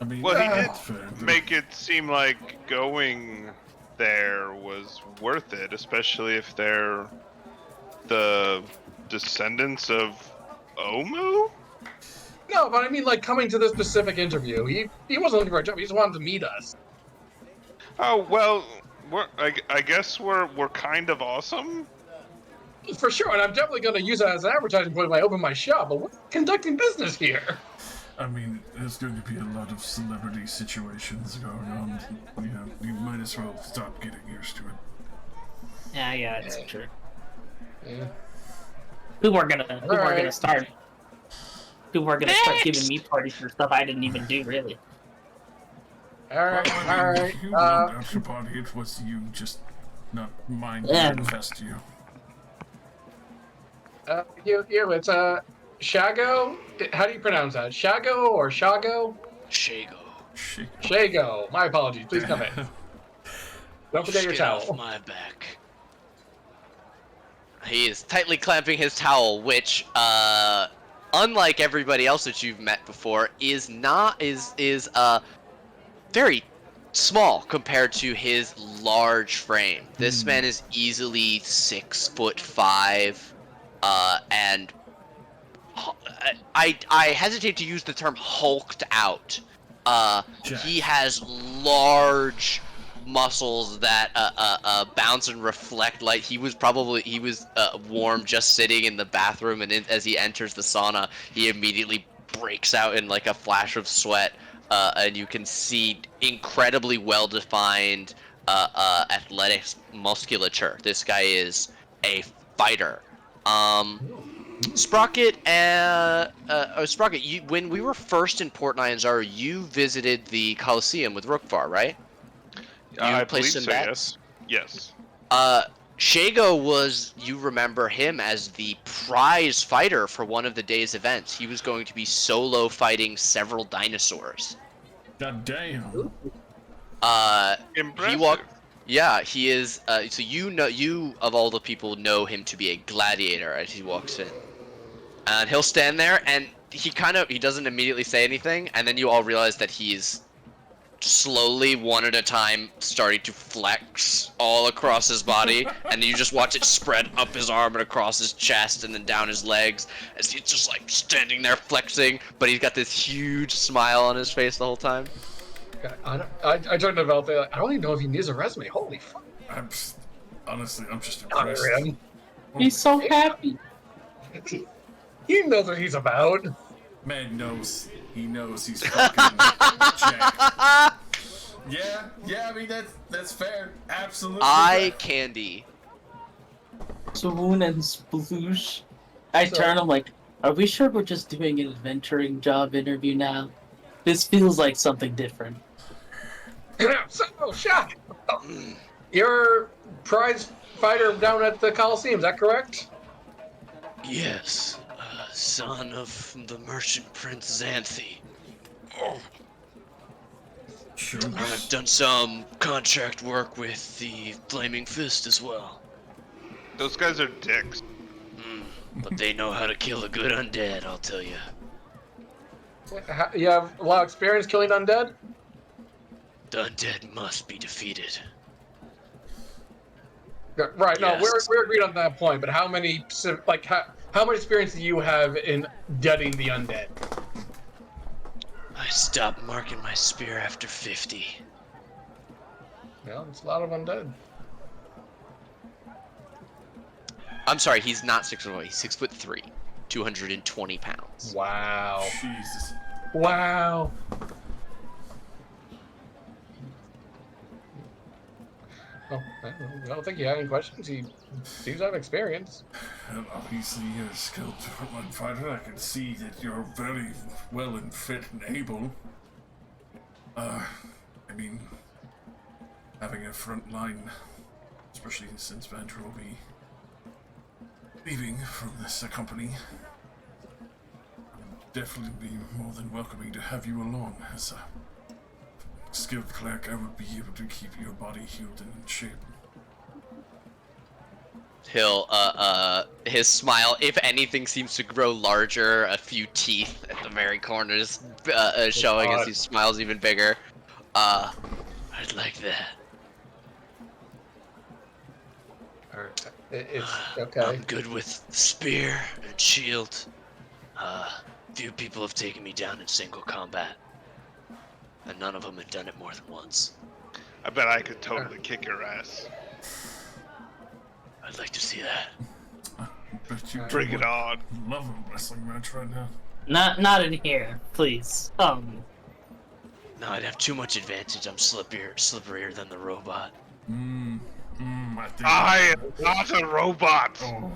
I mean, Well, he did that's fair. make it seem like going there was worth it, especially if they're the descendants of Omu? No, but I mean, like coming to this specific interview, he wasn't looking for a job. He just wanted to meet us. Oh, well, I guess we're kind of awesome. For sure, and I'm definitely going to use that as an advertising point when I open my shop. But we're conducting business here. I mean, there's going to be a lot of celebrity situations going on. You know, you might as well start getting used to it. Yeah, it's true. Yeah. People are gonna start giving Next! me parties for stuff I didn't even do, really. Alright, Well, I mean, alright. you wrote out your party. It was you just not mind Yeah. confessed to you. It's Shago? How do you pronounce that? Shago or Shago? Shago. Shit. Shago. My apologies. Please come in. Don't forget your Get off towel. my back. He is tightly clamping his towel, which, unlike everybody else that you've met before, is very small compared to his large frame. This man is easily 6'5", and I hesitate to use the term hulked out. He has large muscles that bounce and reflect light. He was warm just sitting in the bathroom, and as he enters the sauna, he immediately breaks out in like a flash of sweat, and you can see incredibly well defined athletic musculature. This guy is a fighter. Sprocket, Sprocket, when we were first in Port Nyanzaru, you visited the Coliseum with Rookvar, right? I placed believe him so. bet? Yes. Yes. Shago you remember him as the prize fighter for one of the day's events. He was going to be solo fighting several dinosaurs. God damn. Impressive. He is, so you of all the people know him to be a gladiator as he walks in. And he'll stand there, and he doesn't immediately say anything, and then you all realize that he's slowly, one at a time, starting to flex all across his body, and you just watch it spread up his arm and across his chest and then down his legs, as he's just like standing there flexing, but he's got this huge smile on his face the whole time. I turned to Velte, like, I don't even know if he needs a resume. Holy fuck. Honestly, I'm just Honor impressed. him. He's so happy. He knows what he's about. Man knows. He knows he's fucking jacked. Yeah, I mean, that's fair. Absolutely. Eye candy. Swoon and sploosh. I So- turn, I'm like, are we sure we're just doing an adventuring job interview now? This feels like something different. So, Shaq, you're prize fighter down at the Coliseum, is that correct? Yes, son of the merchant Prince Xanthi. Sure. I've done some contract work with the Flaming Fist as well. Those guys are dicks. But they know how to kill a good undead, I'll tell you. You have a lot of experience killing undead? The undead must be defeated. Right, no, Yes. we're agreed on that point, but how many, like, how much experience do you have in deading the undead? I stopped marking my spear after 50. Well, it's a lot of undead. I'm sorry, he's not 6'1", he's 6'3", 220 pounds. Wow. Jesus. Wow. Oh, I don't think you have any questions. He seems to have experience. And obviously, you're a skilled frontline fighter. I can see that you're very well and fit and able. I mean, having a frontline, especially since Vandra will be leaving from this company, would definitely be more than welcoming to have you along. As a skilled cleric, I would be able to keep your body healed and in shape. He'll, his smile, if anything, seems to grow larger, a few teeth at the very corners, showing as he smiles even bigger. I'd like that. It's okay. I'm good with spear and shield. Few people have taken me down in single combat. And none of them have done it more than once. I bet I could totally kick your ass. I'd like to see that. Bet you Bring it on. love a wrestling match right now. Not in here, please. No, I'd have too much advantage. I'm slipperier than the robot. I think. I am not a robot. Oh,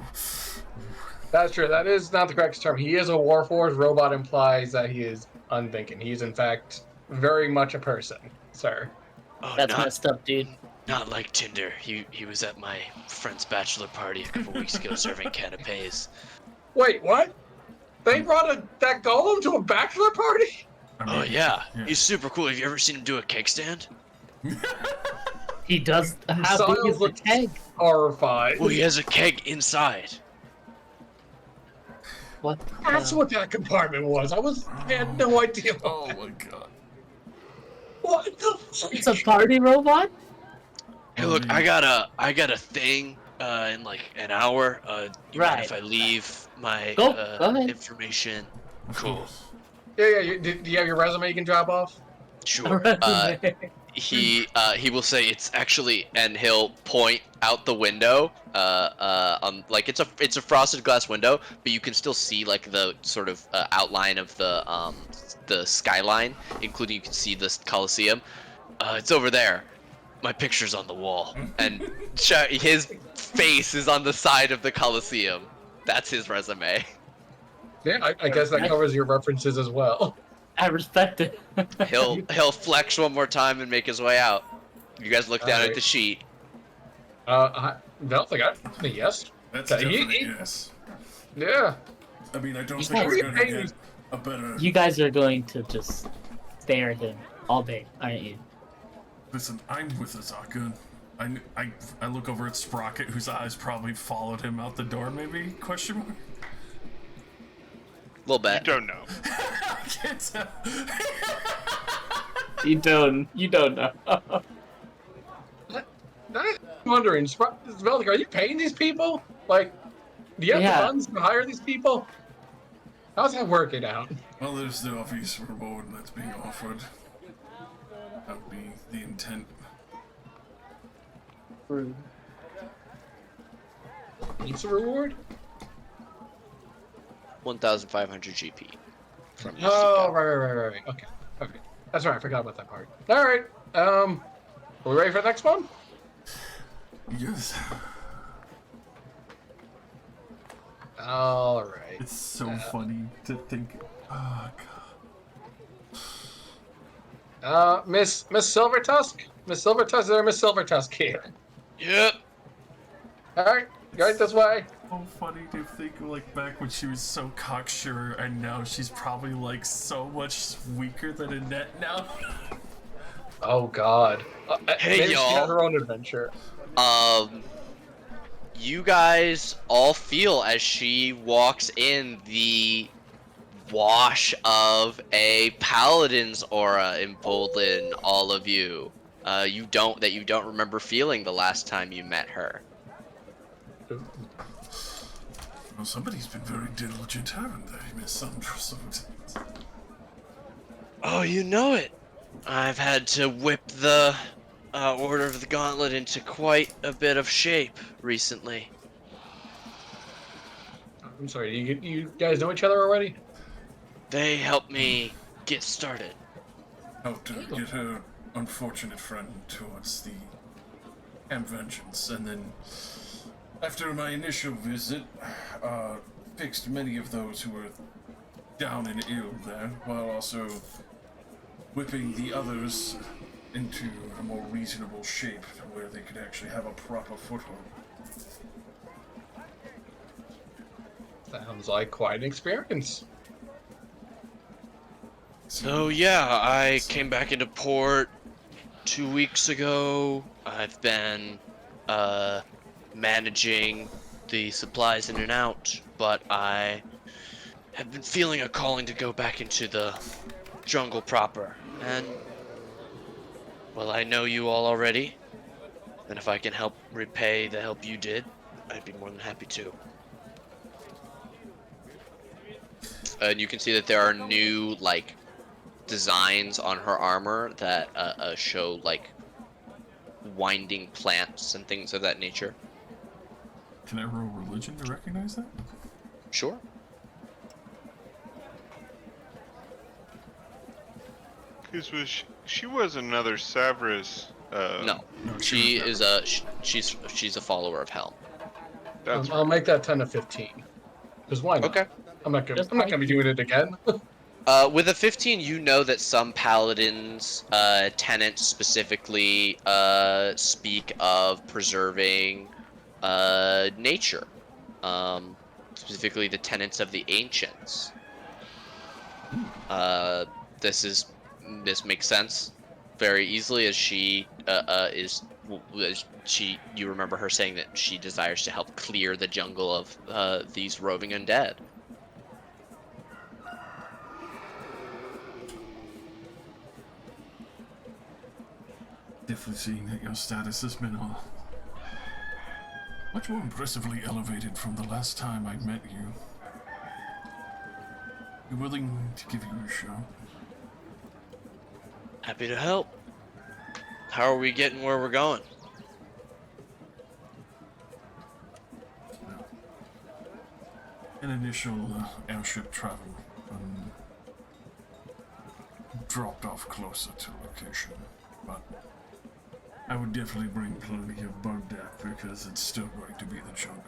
That's true. That is not the correct term. He is a warforged. Robot implies that he is unthinking. He is, in fact, very much a person, sir. Oh, That's not messed up, dude. not like Tinder. He was at my friend's bachelor party a couple weeks ago serving canapes. Wait, what? They brought that golem to a bachelor party? Oh yeah, he's super cool. Have you ever seen him do a keg stand? He does. How big Siles is the looks keg? horrified. Well, he has a keg inside. What? That's what that compartment was. I had no idea. oh my god. What the fuck? It's a party robot? Hey, look, I got a thing in like an hour. You mind if I leave my Go ahead. information? Of Cool. course. Yeah. Do you have your resume you can drop off? Sure. He will say it's actually, and he'll point out the window. On like it's a frosted glass window, but you can still see like the sort of outline of the skyline, including you can see the Coliseum. It's over there. My picture's on the wall, and his face is on the side of the Coliseum. That's his resume. Yeah, I guess that covers your references as well. I respect it. He'll flex one more time and make his way out. You guys look down at Alright. the sheet. I don't think yes. That's Okay, definitely yes. Yeah. I mean, I don't You think guys- we're gonna get a better. You guys are going to just stare at him all day, aren't you? Listen, I'm with Azaka. I look over at Sprocket, whose eyes probably followed him out the door. Maybe? Question mark. Little You bit. don't know. I can't tell. You don't know. I'm wondering, Sveldik, are you paying these people? Like, do you have Yeah. the funds to hire these people? How's that working out? Well, there's the obvious reward that's being offered. That would be the intent. It's a reward? 1,500 GP. From Oh, right. Okay. That's right. I forgot about that part. All right. Are we ready for the next one? Yes. All right. It's so funny to think. Oh god. Miss Silvertusk? Miss Silvertusk or Miss Silvertusk here? Yep. All right. Right this way. So funny to think like back when she was so cocksure, and now she's probably like so much weaker than Annette now. Oh God. Hey, maybe she y'all. had her own adventure. You guys all feel as she walks in the wash of a paladin's aura embolden all of you. You don't remember feeling the last time you met her. Well, somebody's been very diligent, haven't they, Miss Sandra? Oh, you know it. I've had to whip the Order of the Gauntlet into quite a bit of shape recently. I'm sorry. You guys know each other already? They helped me get started. Helped her get her unfortunate friend towards the Camp Vengeance, and then after my initial visit, fixed many of those who were down and ill there, while also whipping the others into a more reasonable shape where they could actually have a proper foothold. Sounds like quite an experience. So yeah, I came back into port 2 weeks ago. I've been managing the supplies in and out, but I have been feeling a calling to go back into the jungle proper. And well, I know you all already, and if I can help repay the help you did, I'd be more than happy to. And you can see that there are new like designs on her armor that show like winding plants and things of that nature. Can I roll religion to recognize that? Sure. She was another Savras. No, No, she was is never. she's a follower of Helm. That's I'll right. make that 10 to 15. Because why not? Okay. Just I'm not gonna be doing it again. With a 15, you know that some paladins, tenants specifically, speak of preserving nature. Specifically the tenets of the ancients. Uh, this is this makes sense very easily as she as she you remember her saying that she desires to help clear the jungle of these roving undead. Definitely seeing that your status has been much more impressively elevated from the last time I met you. You willing to give you a shot? Happy to help. How are we getting where we're going? An initial airship travel dropped off closer to location, but I would definitely bring plenty of bug deck because it's still going to be the jungle.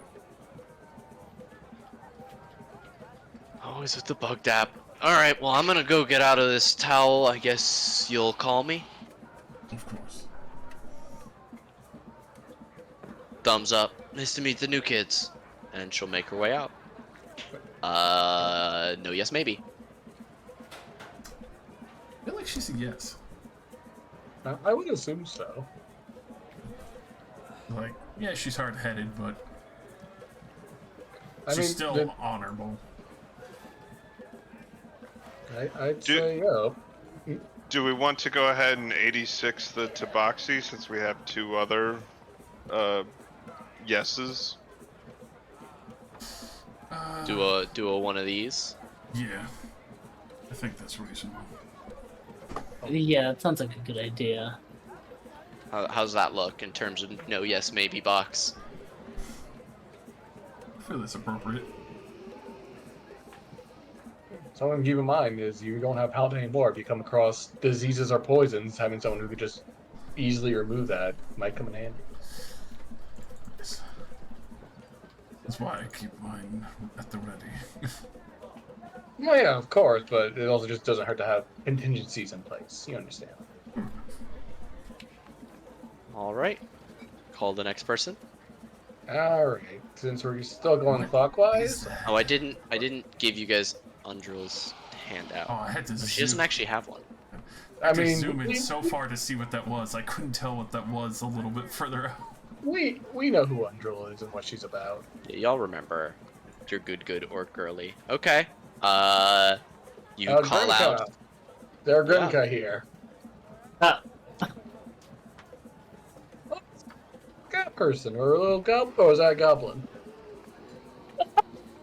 Always with the bug dap. Alright, well I'm gonna go get out of this towel. I guess you'll call me? Of course. Thumbs up. Nice to meet the new kids. And she'll make her way out. No, yes, maybe. I feel like she said yes. I would assume so. Like, yeah, she's hard-headed, but I she's mean, still honorable. I'd say yeah. Do we want to go ahead and 86 the Tabaxi since we have two other yeses? Do a one of these. Yeah, I think that's reasonable. Yeah, it sounds like a good idea. How's that look in terms of no, yes, maybe box? I feel that's appropriate. Something to keep in mind is you don't have paladin anymore. If you come across diseases or poisons, having someone who could just easily remove that might come in handy. That's why I keep mine at the ready. Well, yeah, of course, but it also just doesn't hurt to have contingencies in place. You understand? All right. Call the next person. All right. Since we're still going clockwise, Oh, I didn't give you guys Undrill's handout. Oh, I had to She doesn't zoom. actually have one. I had to I mean, zoom in so far to see what that was. I couldn't tell what that was a little bit further out. we know who Undrill is and what she's about. Y'all remember your good orc girly. Okay. You call Grimka. out. There's Grimka here. Uh, Cat person or a little goblin? Or is that a goblin?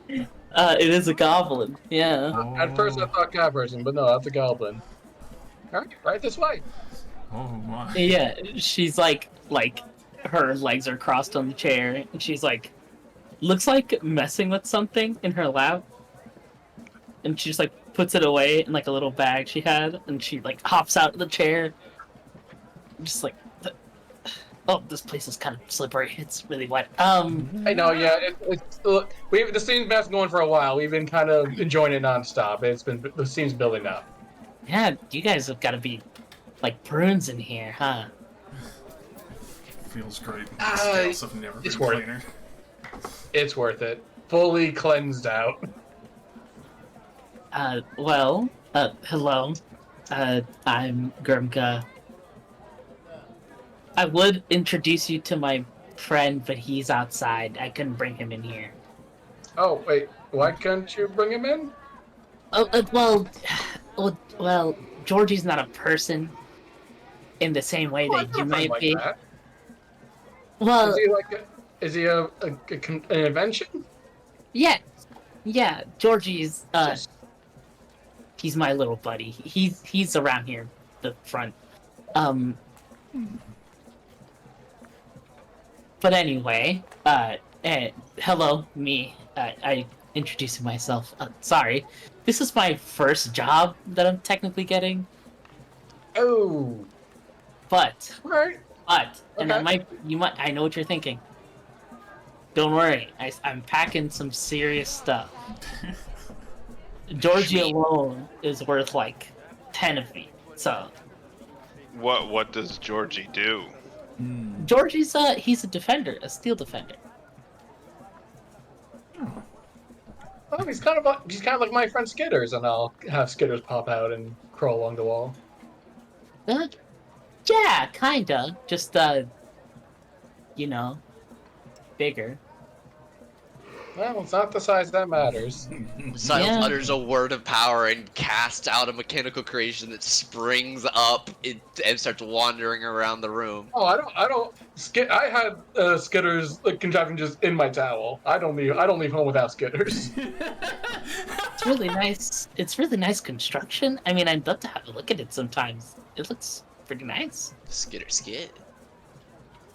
it is a goblin. Yeah. At first I thought cat person, but no, that's a goblin. All right this way. Oh my. Yeah, she's like her legs are crossed on the chair, and she's like, looks like messing with something in her lap, and she just like puts it away in like a little bag she had, and she like hops out of the chair, just like, oh, this place is kind of slippery. It's really wet. I know, yeah. It's look, the scene's been going for a while. We've been kind of enjoying it nonstop. The scene's building up. Yeah, you guys have got to be like prunes in here, huh? Feels great. The scales have never it's been worth it. cleaner. It's worth it. Fully cleansed out. Well, hello. I'm Gurmka. I would introduce you to my friend, but he's outside. I couldn't bring him in here. Oh wait, why can't you bring him in? Oh, well, Georgie's not a person in the same way Oh, that you might like be. that. Well, Is he an invention? yeah. Georgie's he's my little buddy. He's around here, the front. But anyway, hello, me. I introducing myself. Sorry, this is my first job that I'm technically getting. Oh, But, right. and Okay. I know what you're thinking. Don't worry, I'm packing some serious stuff. Georgie Sweet. alone is worth like 10 of me. So What does Georgie do? Georgie's he's a defender, a steel defender. Oh, he's kind of like my friend Skitters, and I'll have Skitters pop out and crawl along the wall. Uh, yeah, kinda. Just you know, bigger. Well, it's not the size that matters. Siles Yeah. utters a word of power and casts out a mechanical creation that springs up and starts wandering around the room. Oh, I don't. I had Skitters like contraption just in my towel. I don't leave home without Skitters. It's really nice. It's really nice construction. I mean, I'd love to have a look at it sometimes. It looks pretty nice. Skitter skit.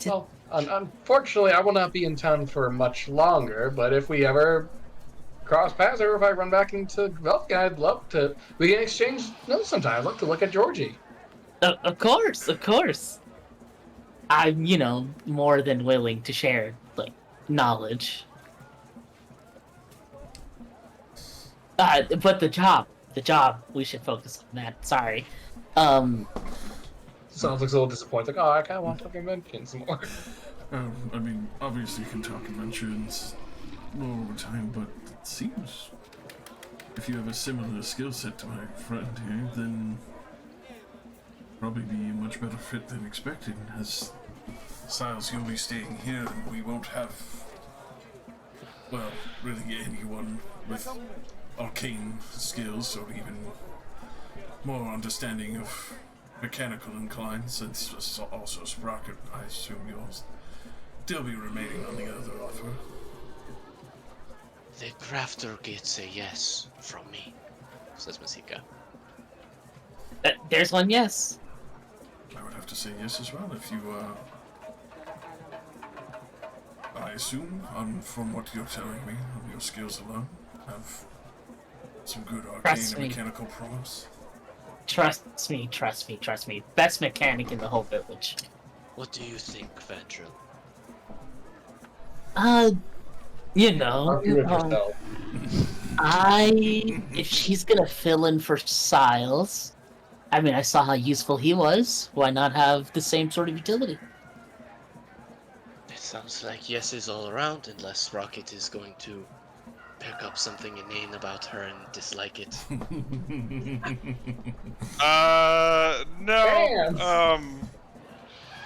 Well, unfortunately, I will not be in town for much longer. But if we ever cross paths, or if I run back into Velka, I'd love to. We can exchange notes sometime. I'd love to look at Georgie. Of course, of course. I'm, more than willing to share like knowledge. But the job, we should focus on that. Sorry. Sounds like a little disappointed. Like, oh, I kind of want to talk conventions more. I mean, obviously you can talk conventions more over time, but it seems if you have a similar skill set to my friend here, then probably be a much better fit than expected. As Siles, you'll be staying here, and we won't have, well, really anyone with arcane skills or even more understanding of mechanical incline, since also Sprocket, I assume you'll still be remaining on the other offer. The crafter gets a yes from me, says Masika. There's one yes. I would have to say yes as well if you, I assume, from what you're telling me, of your skills alone, have some good arcane and mechanical prowess. Trust me. Best mechanic in the whole village. What do you think, Vandril? Argue with yourself. If she's gonna fill in for Siles, I mean, I saw how useful he was. Why not have the same sort of utility? It sounds like yeses all around, unless Rocket is going to pick up something inane about her and dislike it. No.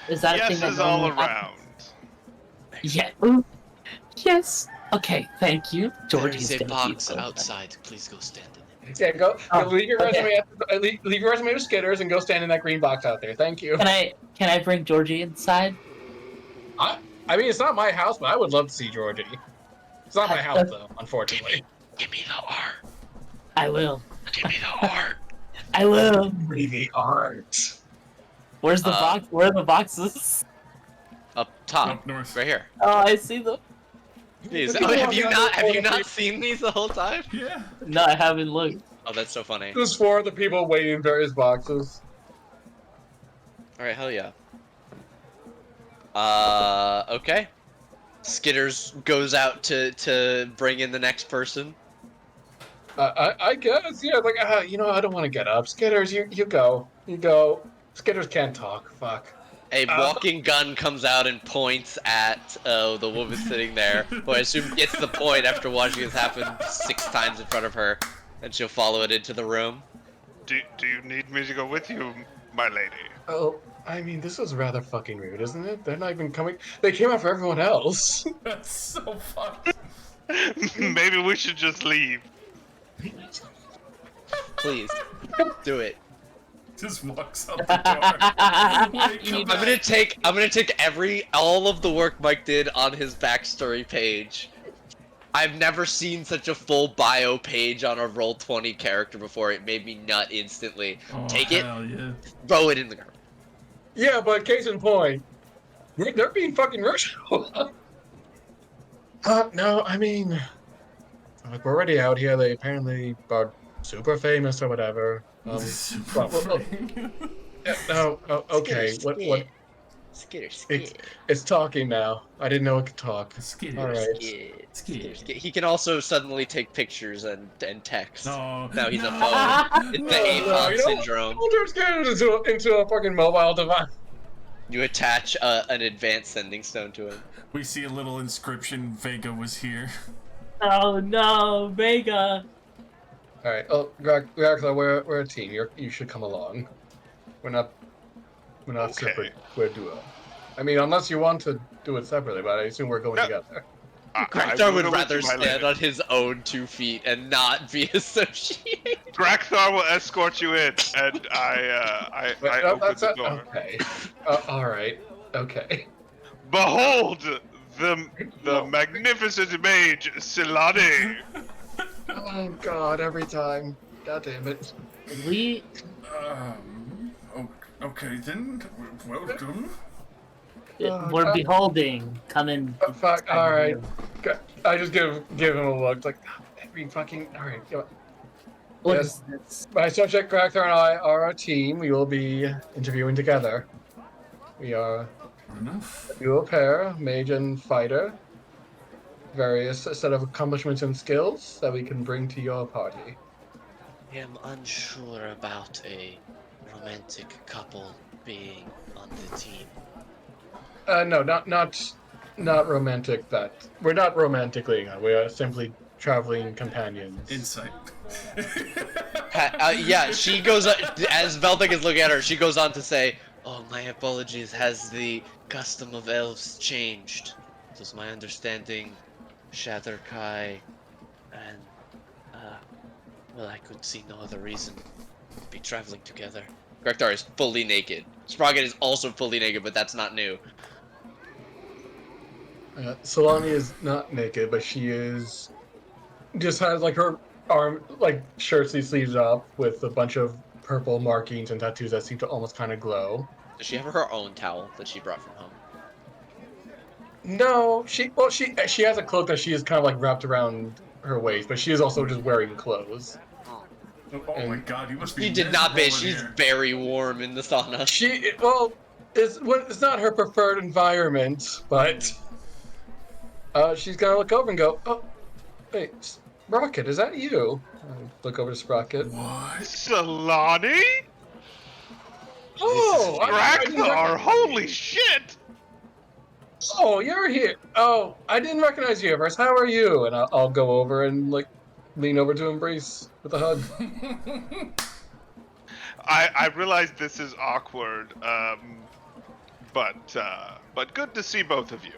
Is that a thing Yeses that all normally happens? around. Yeah. Yes. Okay. Thank you, George. There's a box outside. Please go stand in it. Yeah, go leave your okay. resume. Leave your resume with Skitters and go stand in that green box out there. Thank you. Can I bring Georgie inside? I mean, it's not my house, but I would love to see Georgie. It's not my house though, unfortunately. Give me the art. I will. Give me the art. I will. The art. Where's the box? Where are the boxes? Up top, Up north. right here. Oh, I see them. These. Look Oh, at have the you one not? Have you on the not seen these the whole time? Yeah. No, I haven't looked. Oh, that's so funny. This is for the people waiting in various boxes. All right, hell yeah. Okay. Skitters goes out to bring in the next person. I guess, yeah. Like, I don't want to get up. Skitters, you go. You go. Skitters can't talk. Fuck. A walking gun comes out and points at the woman sitting there, who I assume gets the point after watching this happen 6 times in front of her, and she'll follow it into the room. Do you need me to go with you, my lady? Oh, I mean, this is rather fucking rude, isn't it? They're not even coming. They came out for everyone else. That's so fucked. Maybe we should just leave. Please, do it. Just walks out the door. I'm gonna take all of the work Mike did on his backstory page. I've never seen such a full bio page on a Roll20 character before. It made me nut instantly. Take it, Yeah. throw it in the garbage. Yeah, but case in point, they're being fucking rushed. No, I mean, like, we're already out here. They apparently are super famous or whatever. Oh, okay. What? Skitter, It's skid. it's talking now. I didn't know it could talk. Skid. All right. Skid. Skid. Skid. He can also suddenly take pictures and text. No. Now he's a no, phone. It's the no. No, AFON you know what? syndrome. I'll just get it into a fucking mobile device. You attach an advanced sending stone to him. We see a little inscription. Vega was here. Oh no, Vega. All right. Oh, Graxler, we're a team. You should come along. We're not Okay. separate. We're a duo. I mean, unless you want to do it separately, but I assume we're going No. together. Grekthar will would go with rather you, my stand lady. on his own 2 feet and not be associated. Grakthar will escort you in, and I open That's the it. door. Okay. All right. Okay. Behold the magnificent mage Silani. Oh God! Every time. God damn it. We Okay then. Welcome. Oh, we're God. beholding. Come in. Fuck. All right. I just give him a look like every fucking. All right. Go on. What Yes. is this? My subject Cracker and I are a team. We will be interviewing together. We are Fair enough. a duo pair, mage and fighter. Various set of accomplishments and skills that we can bring to your party. I am unsure about a romantic couple being on the team. No, not romantic. That we're not romantically. We are simply traveling companions. Insight. Yeah, she goes as Velvik is looking at her. She goes on to say, "Oh, my apologies. Has the custom of elves changed? Does my understanding shatter Kai? And well, I could see no other reason to be traveling together." Grektar is fully naked. Sprocket is also fully naked, but that's not new. Solani is not naked, but she is just has like her arm, like shirt sleeves up with a bunch of purple markings and tattoos that seem to almost kind of glow. Does she have her own towel that she brought from home? No, she has a cloak that she is kind of like wrapped around her waist, but she is also just wearing clothes. Oh my god, you must be. She did not, bitch. miserable in She's here. very warm in the sauna. It's not her preferred environment, but she's gonna look over and go, "Oh, hey, Sprocket, is that you?" I look over to Sprocket. What? Silani? Oh, I didn't Grakthar, holy shit! Oh, you're here. Oh, I didn't recognize you at first. How are you? And I'll go over and like lean over to embrace with a hug. I realize this is awkward, but good to see both of you.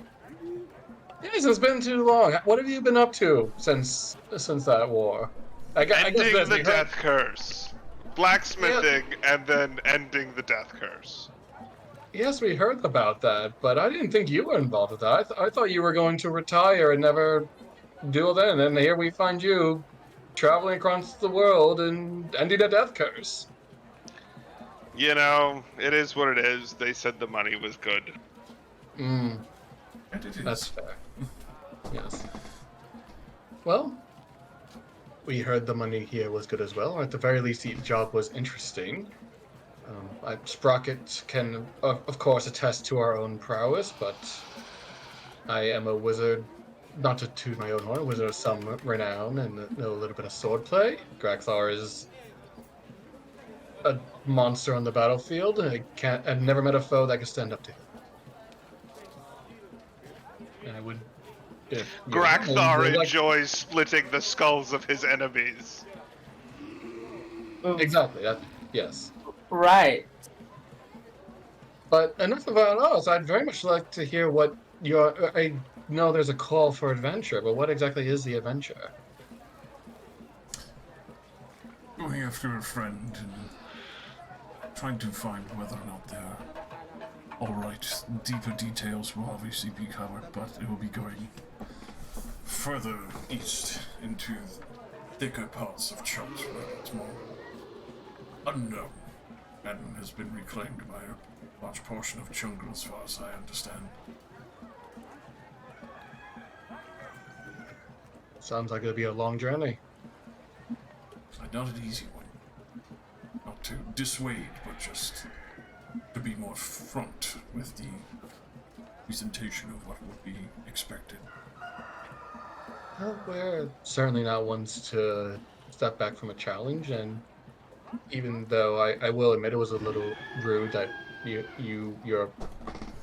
Yes, it's been too long. What have you been up to since that war? I guess Ending this, the we heard- death curse. Blacksmithing and then ending the death curse. Yes, we heard about that, but I didn't think you were involved with that. I thought you were going to retire and never do it then. And here we find you traveling across the world and ending a death curse. You know, it is what it is. They said the money was good. Mm, And it is. that's fair. Yes. Well, we heard the money here was good as well. Or at the very least, the job was interesting. Sprocket can, of course, attest to our own prowess, but I am a wizard, not to toot my own horn, a wizard of some renown and know a little bit of swordplay. Graxlar is a monster on the battlefield. I've never met a foe that could stand up to him. And I would. Grakthar enjoys splitting the skulls of his enemies. Exactly. Yes. Right. But enough about us. I'd very much like to hear what your. I know there's a call for adventure, but what exactly is the adventure? Going after a friend and trying to find whether or not they're alright. Deeper details will obviously be covered, but it will be going further east into thicker parts of Chult, where it's more unknown and has been reclaimed by a large portion of jungle, as far as I understand. Sounds like it'll be a long journey. Not an easy one. Not to dissuade, but just to be more front with the presentation of what would be expected. Well, we're certainly not ones to step back from a challenge, and even though I will admit it was a little rude that your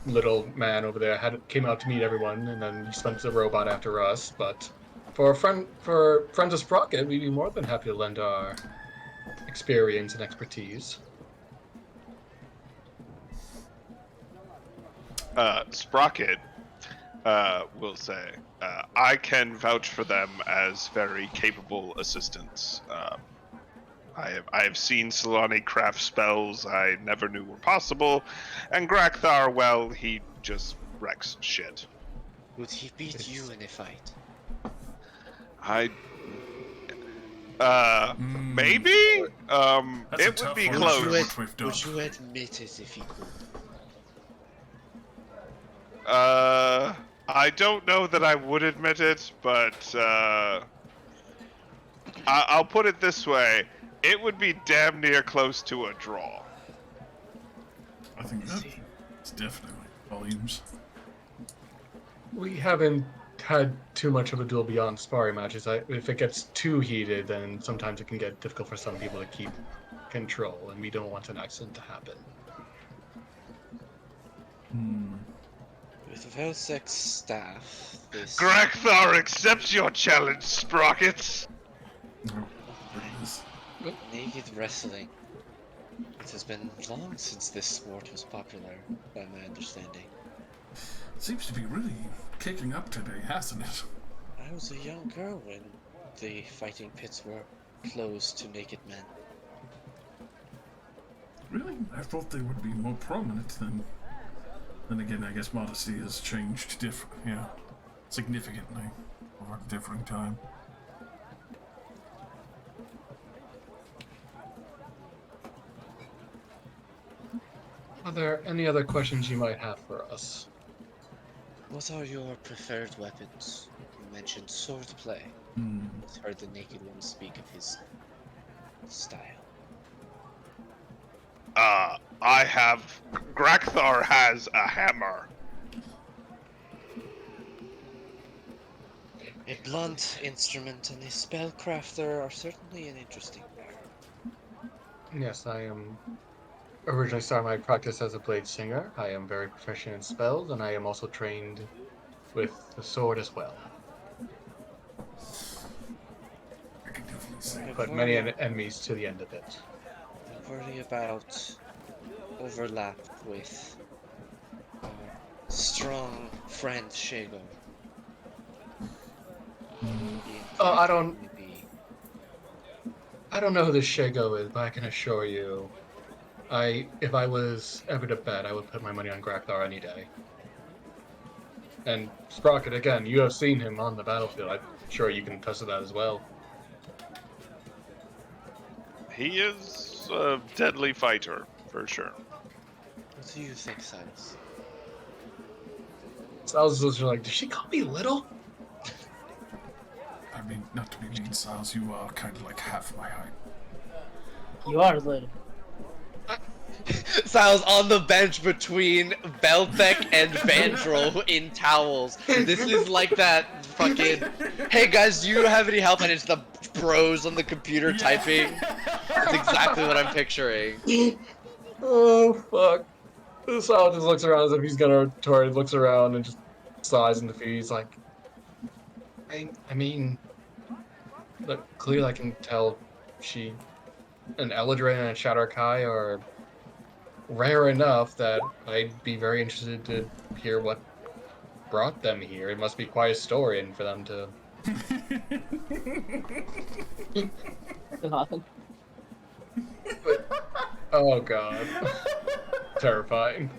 little man over there came out to meet everyone, and then you sent the robot after us. But for friends of Sprocket, we'd be more than happy to lend our experience and expertise. Sprocket will say, I can vouch for them as very capable assistants. I have seen Solani craft spells I never knew were possible, and Grakthar, well, he just wrecks shit. Would he beat you in a fight? Maybe? That's a It would tough be one. close. What we've done. Would you admit it if he could? I don't know that I would admit it, but I'll put it this way: it would be damn near close to a draw. I think that's definitely volumes. We haven't had too much of a duel beyond sparring matches. If it gets too heated, then sometimes it can get difficult for some people to keep control, and we don't want an accident to happen. With Velsec's staff, this... Grakthar accepts your challenge, Sprockets. Naked wrestling. It has been long since this sport was popular, by my understanding. Seems to be really kicking up today, hasn't it? I was a young girl when the fighting pits were closed to naked men. Really? I thought they would be more prominent than. Then again, I guess modesty has changed significantly over a different time. Are there any other questions you might have for us? What are your preferred weapons? You mentioned swordplay. I've heard the Naked One speak of his style. Grakthar has a hammer. A blunt instrument and a spellcrafter are certainly an interesting pair. Yes, I am originally started my practice as a blade singer. I am very proficient in spells, and I am also trained with the sword as well. I can definitely say. Put many enemies to the end of it. I worry about overlap with our strong friend Shago. Oh, I don't know who this Shago is, but I can assure you, if I was ever to bet, I would put my money on Grakthar any day. And Sprocket, again, you have seen him on the battlefield. I'm sure you can attest to that as well. He is a deadly fighter, for sure. What do you think, Silas? So I was just like, did she call me little? I mean, not to be mean, Silas, you are kind of like half my height. You are little. Silas on the bench between Belthek and Vandrel in towels. This is like that fucking, hey guys, do you have any help? And it's the bros on the computer typing. That's exactly what I'm picturing. Oh, fuck. Sal just looks around as if he's gonna retort. He looks around and just sighs in defeat. He's like, I mean, but clearly I can tell an Eldrin and a Shadowkai are rare enough that I'd be very interested to hear what brought them here. It must be quite a story, and for them to. Oh god. Terrifying.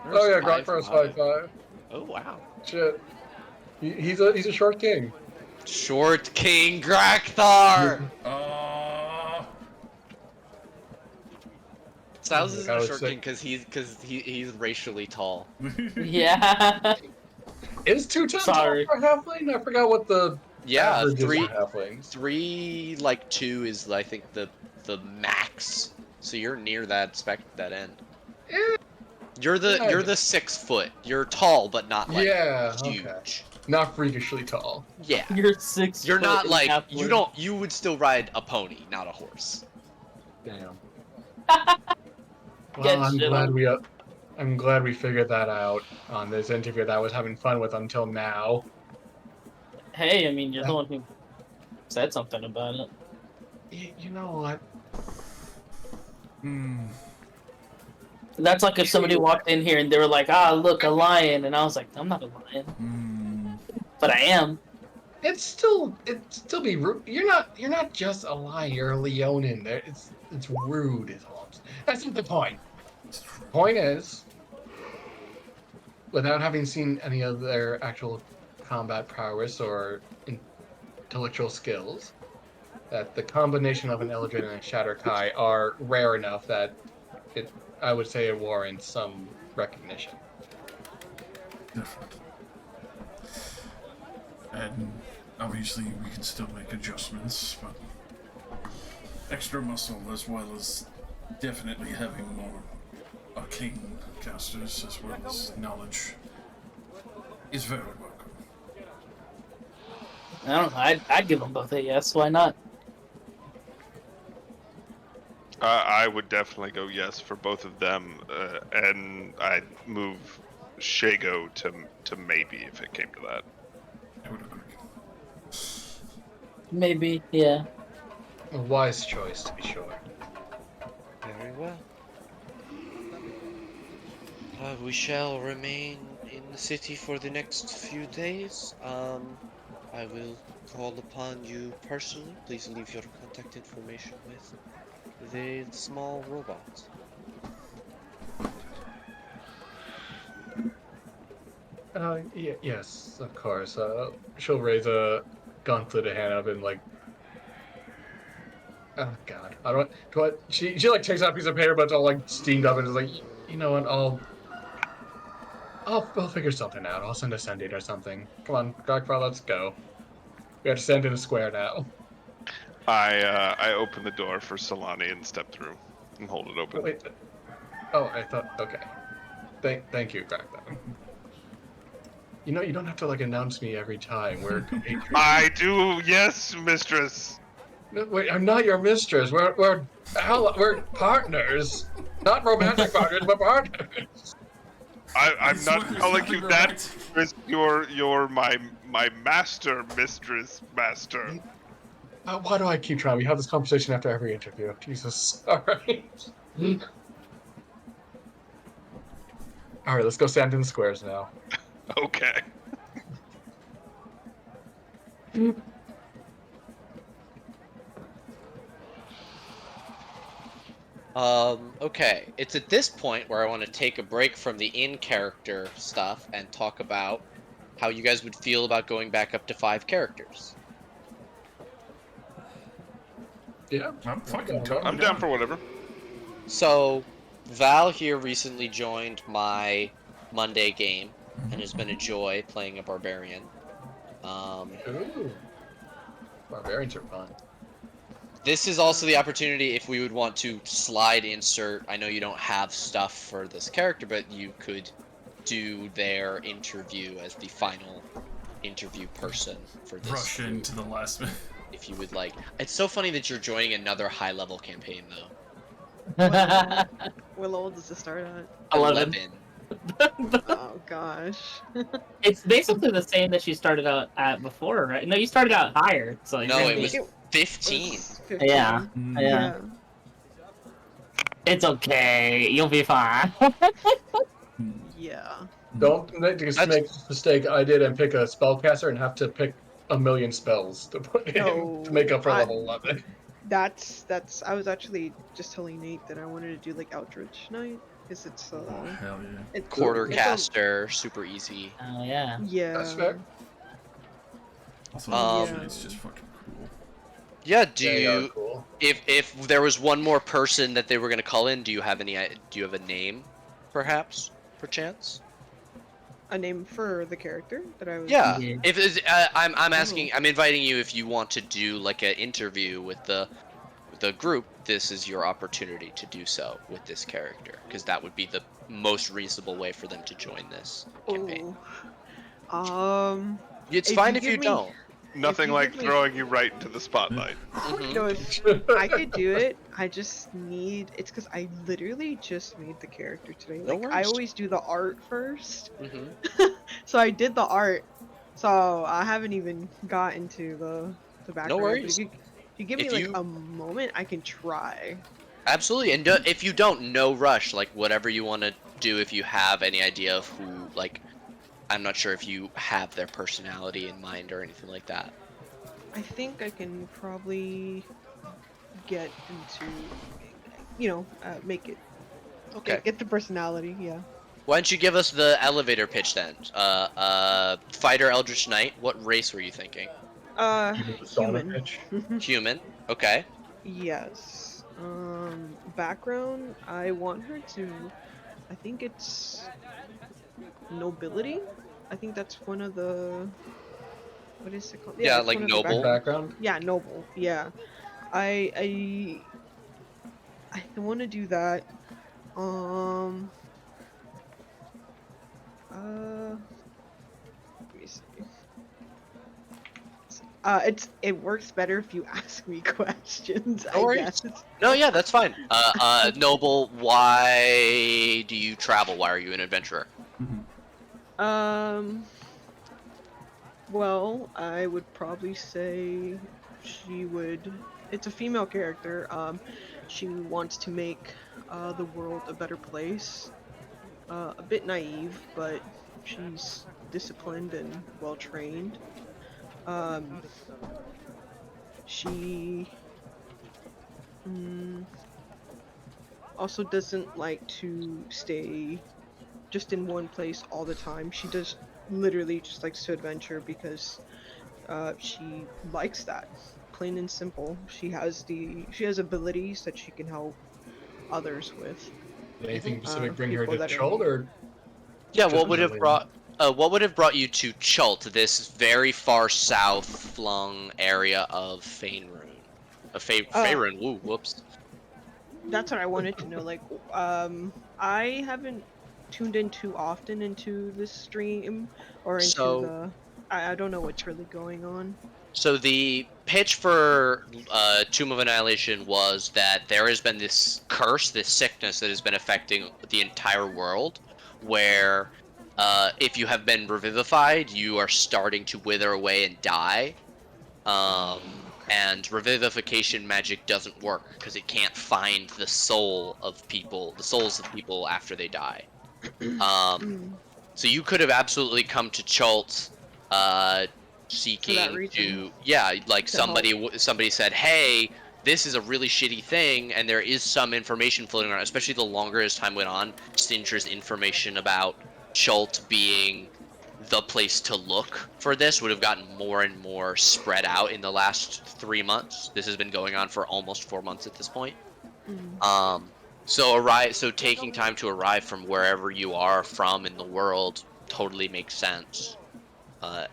Oh yeah, Grakthar 5'5". Oh wow. Shit. He's a short king. Short King Grakthar! Silas isn't a short king because he's racially tall. Yeah. Is 2'10" Sorry. for a halfling? I forgot what the Yeah, average is three for halflings. 3 like 2 is I think the max so you're near that that end. Eh, You're yeah, the 6 foot. You're tall, but not like yeah, okay. huge. Not freakishly tall. Yeah. You're 6 You're foot not and like half-word. you would still ride a pony, not a horse. Damn. Get Well, shit on. I'm glad we figured that out on this interview that I was having fun with until now. Hey, I mean, you're the Yeah. one who said something about it. You know what? Hmm. That's like if somebody walked in here and they were like, "Ah, look, a lion," and I was like, "I'm not a lion, Hmm. but I am." It'd still be rude. You're not just a lion. You're a leonin. It's rude. Is all. That's not the point. Point is, without having seen any of their actual combat prowess or intellectual skills, that the combination of an Eldrin and a Shatterkai are rare enough that it I would say it warrants some recognition. Definitely. And obviously we can still make adjustments, but extra muscle as well as definitely having more arcane casters as well as knowledge is very welcome. I don't know. I'd give them both a yes. Why not? I would definitely go yes for both of them, and I'd move Shago to maybe if it came to that. I would agree. Maybe, yeah. A wise choice, to be sure. Very well. We shall remain in the city for the next few days. I will call upon you personally. Please leave your contact information with the small robot. Yes, of course. She'll raise a gauntleted hand up and like, oh god, I don't. Do I? She like takes out a piece of paper, but it's all like steamed up, and is like, you know what? I'll figure something out. I'll send a send it or something. Come on, Gogfar, let's go. We have to send in a square now. I open the door for Solani and step through and hold it open. Wait. Oh, I thought. Okay. Thank you, Gogfar. You know, you don't have to like announce me every time. We're compatriots. I do, yes, mistress. No, wait, I'm not your mistress. We're partners, not romantic partners, but partners. I'm not swear calling it's you nothing that, romantic. mistress. You're my master, mistress, master. Why do I keep trying? We have this conversation after every interview. Jesus. All right. All right. Let's go stand in the squares now. Okay. Okay. It's at this point where I want to take a break from the in-character stuff and talk about how you guys would feel about going back up to 5 characters. Yeah. I'm fucking Okay. totally I'm down for whatever. So, Val here recently joined my Monday game and has been a joy playing a barbarian. Ooh. Barbarians are fun. This is also the opportunity if we would want to slide insert. I know you don't have stuff for this character, but you could do their interview as the final interview person for this. rush into the last minute. If you would like. It's so funny that you're joining another high-level campaign, though. What level does it start at? 11. Oh gosh. It's basically the same that you started out at before, right? No, you started out higher. So like, No, it really- was 15. It's 15. Yeah. Mm. Yeah. It's okay. You'll be fine. Yeah. Don't make the mistake I did and pick a spellcaster and have to pick a million spells to put in No, to make up for I- level 11. That's I was actually just telling Nate that I wanted to do like Eldritch Knight because it's Oh, hell yeah. it's Quarter it's a- caster, super easy. Oh yeah. Yeah. That's fair. Also, Um, it's just fucking cool. Yeah, They are cool. if there was one more person that they were gonna call in, do you have a name, perhaps, perchance? A name for the character that I was. Yeah. Yeah. If it's, I'm asking, I'm inviting you if you want to do like an interview with the the group, this is your opportunity to do so with this character, because that would be the most reasonable way for them to join this campaign. Oh. It's If fine you if you give me, don't. Nothing you like give me, throwing you right into the spotlight. Mhm. no, if I could do it, I just need. It's because I literally just made the character today. No Like I worries. always do the art first, hmm so I did the art. So I haven't even got into the No background yet. But worries. if you give me If like you a moment, I can try. absolutely, and if you don't, no rush. Like whatever you want to do. If you have any idea of who, like, I'm not sure if you have their personality in mind or anything like that. I think I can probably get into, make it Okay. get the personality. Yeah. Why don't you give us the elevator pitch then? Fighter Eldritch Knight. What race were you thinking? Give a persona Human. pitch. Human. Okay. Yes. Background, I want her to, I think it's nobility. I think that's one of the, what is it called? Yeah, Yeah, it's like one of the Your noble. backgrounds. background. Yeah, noble. Yeah. I I want to do that. Um let me see. It works better if you ask me questions, No I guess. worries. No, yeah, that's fine. Noble. Why do you travel? Why are you an adventurer? Um Well, I would probably say she would. It's a female character. She wants to make the world a better place. A bit naive, but she's disciplined and well trained. Um, she mm, also doesn't like to stay just in one place all the time. She does literally just likes to adventure because she likes that, plain and simple. She has abilities that she can help others with. Anything specific bring her People to that are in Chult need. or Yeah, just what Berlin? what would have brought you to Chult, this very far south flung area of Faerun? Uh, Faerun, woo, whoops. that's what I wanted to know. Like, I haven't tuned in too often into this stream or into So the. I don't know what's really going on. So the pitch for Tomb of Annihilation was that there has been this curse, this sickness that has been affecting the entire world, where if you have been revivified, you are starting to wither away and die. And revivification magic doesn't work because it can't find the soul of people, the souls of people after they die. Um, Mm, so you could have absolutely come to Chult, for that seeking reason, to, yeah, like to help. somebody said, hey, this is a really shitty thing, and there is some information floating around. Especially the longer as time went on, Singer's information about Chult being the place to look for this would have gotten more and more spread out in the last 3 months. This has been going on for almost 4 months at this point. Mm, Um, so taking time to arrive from wherever you are from in the world totally makes sense.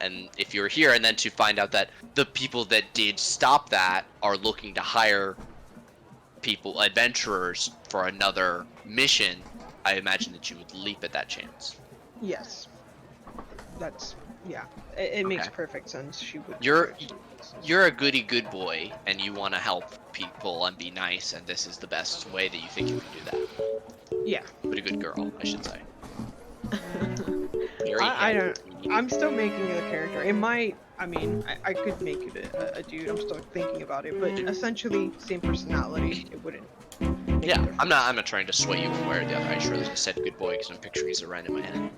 And if you're here, and then to find out that the people that did stop that are looking to hire people, adventurers, for another mission, I imagine that you would leap at that chance. yes, that's yeah. It makes Okay. perfect sense. She would You're actually. you're a goody good boy, and you want to help people and be nice, and this is the best way that you think you can do that. Yeah. But a good girl, I should say. Very I don't. heavy. I'm still making the character. It might. I mean, I could make it a dude. I'm still thinking about it, but essentially same personality. It wouldn't make a Yeah, difference. I'm not trying to sway you one way or the other. I just really just said good boy because I'm picturing Zeren in my head.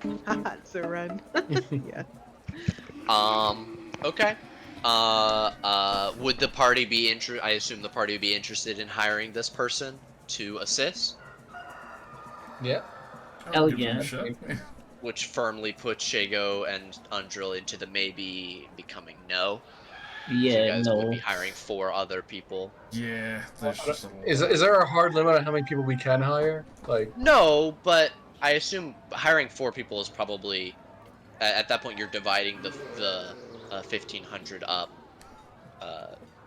It's a red. Yeah. Okay. Would the party be I assume the party would be interested in hiring this person to assist, Yeah. I'll Hell give him yeah. a shot. which firmly puts Shago and Undrill into the maybe becoming no. So you Yeah, guys would be no. hiring 4 other people. Yeah, there's just a Is there a hard limit on how many people we can hire? Like, No, but I assume hiring 4 people is probably at that point you're dividing the 1,500 up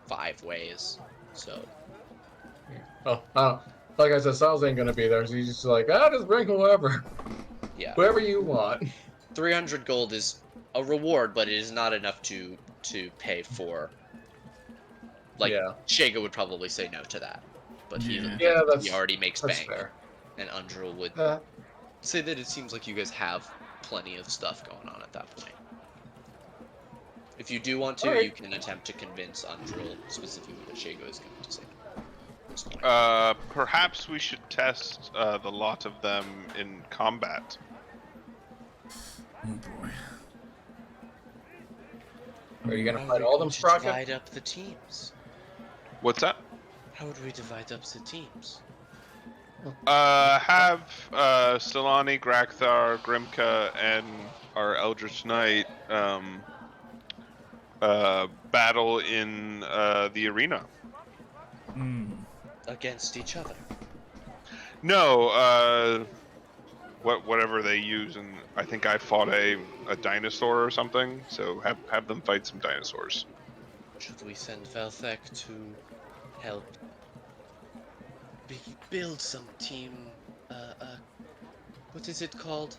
5 ways. So Like I said, Styles ain't gonna be there, so he's just like, just bring whoever, Yeah. whoever you want. 300 gold is a reward, but it is not enough to pay for. Like, Yeah. Shago would probably say no to that, but Yeah, he already makes that's bank, fair. and Undril would Uh, say that it seems like you guys have plenty of stuff going on at that point. If you do want to, Alright. you can attempt to convince Undril specifically that Shago is going to say no. Perhaps we should test the lot of them in combat. Oh boy. Are you gonna How fight are we all of them, going to Sprocket? divide up the teams? What's that? How would we divide up the teams? Have Solani, Grakthar, Grimka, and our Eldritch Knight battle in the arena. Against each other. No, whatever they use, and I think I fought a dinosaur or something. So have them fight some dinosaurs. Should we send Velthek to help build some team? What is it called?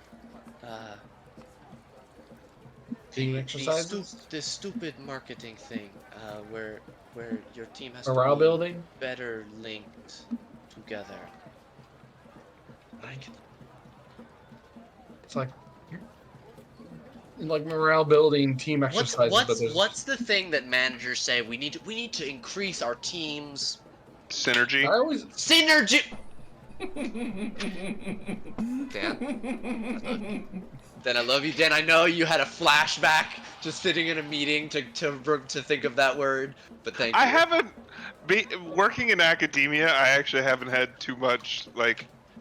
Team exercises? This stupid marketing thing, where your team has Morale to be building? better linked together. It's like morale building team exercises. What's the thing that managers say? We need to increase our team's Synergy. I always synergy. Dan, I love you, Dan. I know you had a flashback just sitting in a meeting to think of that word, but thank you. I haven't working in academia. I actually haven't had too much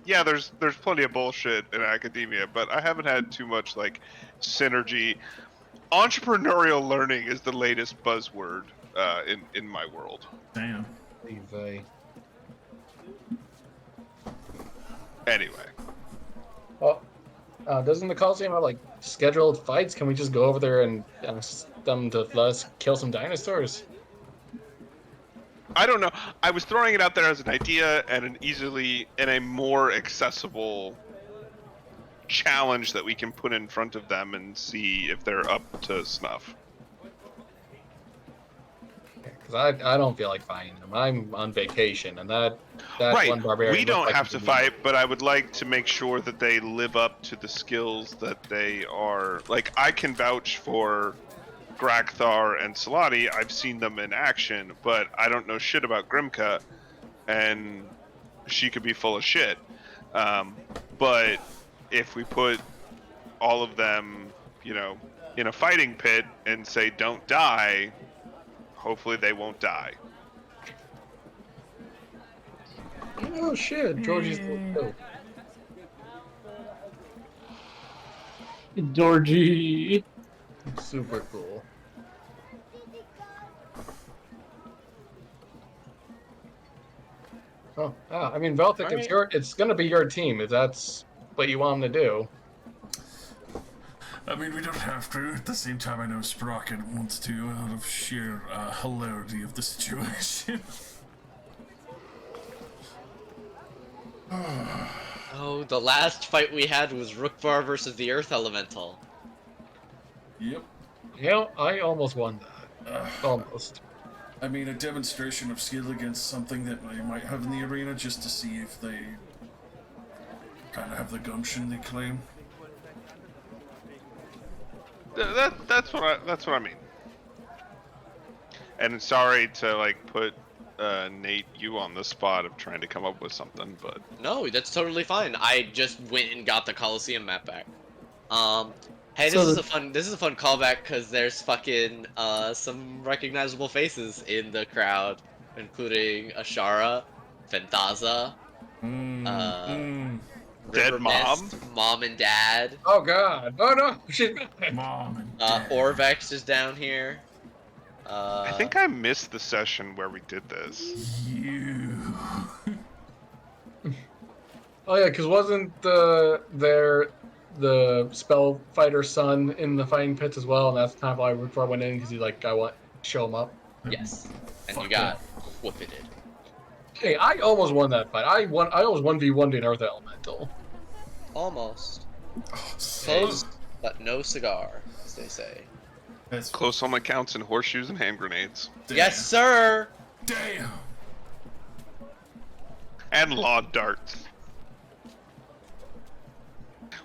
Yeah, there's plenty of bullshit in academia, but I haven't had too much synergy. Entrepreneurial learning is the latest buzzword in my world. Damn. Anyway. Well, doesn't the Coliseum have scheduled fights? Can we just go over there and ask them to let us kill some dinosaurs? I don't know. I was throwing it out there as an idea and a more accessible challenge that we can put in front of them and see if they're up to snuff. Because I don't feel like fighting them. I'm on vacation, and that Right. one barbarian. We don't like have to fight, but I would like to make sure that they live up to the skills that they are. I can vouch for Grakthar and Salati. I've seen them in action, but I don't know shit about Grimka, and she could be full of shit. But if we put all of them, in a fighting pit and say don't die, hopefully they won't die. Oh shit, Georgie's cool. Georgie. Super cool. Oh, I mean, Velthik, it's gonna be your team if that's what you want them to do. I mean, we don't have to. At the same time, I know Sprocket wants to out of sheer hilarity of the situation. Oh, the last fight we had was Rookvar versus the Earth Elemental. Yep. Yeah, I almost won that. Almost. I mean, a demonstration of skill against something that they might have in the arena, just to see if they kind of have the gumption they claim. That's what I mean. And sorry to put Nate, you on the spot of trying to come up with something, but No, that's totally fine. I just went and got the Coliseum map back. Hey, So this is a fun callback because there's fucking some recognizable faces in the crowd, including Ashara, Fenthaza, Dead River Mom? Mist, Mom and Dad. Oh god! Oh no! She's back. Mom and Dad. Orvex is down here. I think I missed the session where we did this. You. Oh yeah, because wasn't the spell fighter's son in the fighting pits as well, and that's kind of why Rookvar went in because he I want show him up. Yes, and you Fuck got whooped. Hey, I almost won that fight. I almost 1v1'd an Earth Elemental. Almost. Oh, Close, but no cigar, as they say. that's Close on my counts and horseshoes and hand grenades. damn. Yes, sir! Damn. And lawn darts.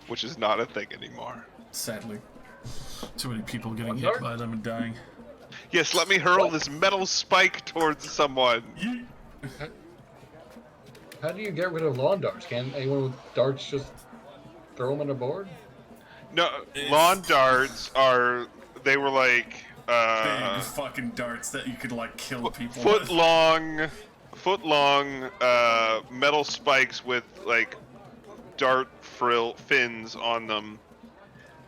Which is not a thing anymore. Sadly, too many people getting One hit dart? by them and dying. Yes, let me hurl What? this metal spike towards someone. Yeet. How do you get rid of lawn darts? Can anyone with darts just throw them on a board? No, lawn darts are. They were like. Big fucking darts that you could like kill people with. Foot long, metal spikes with like dart fins on them,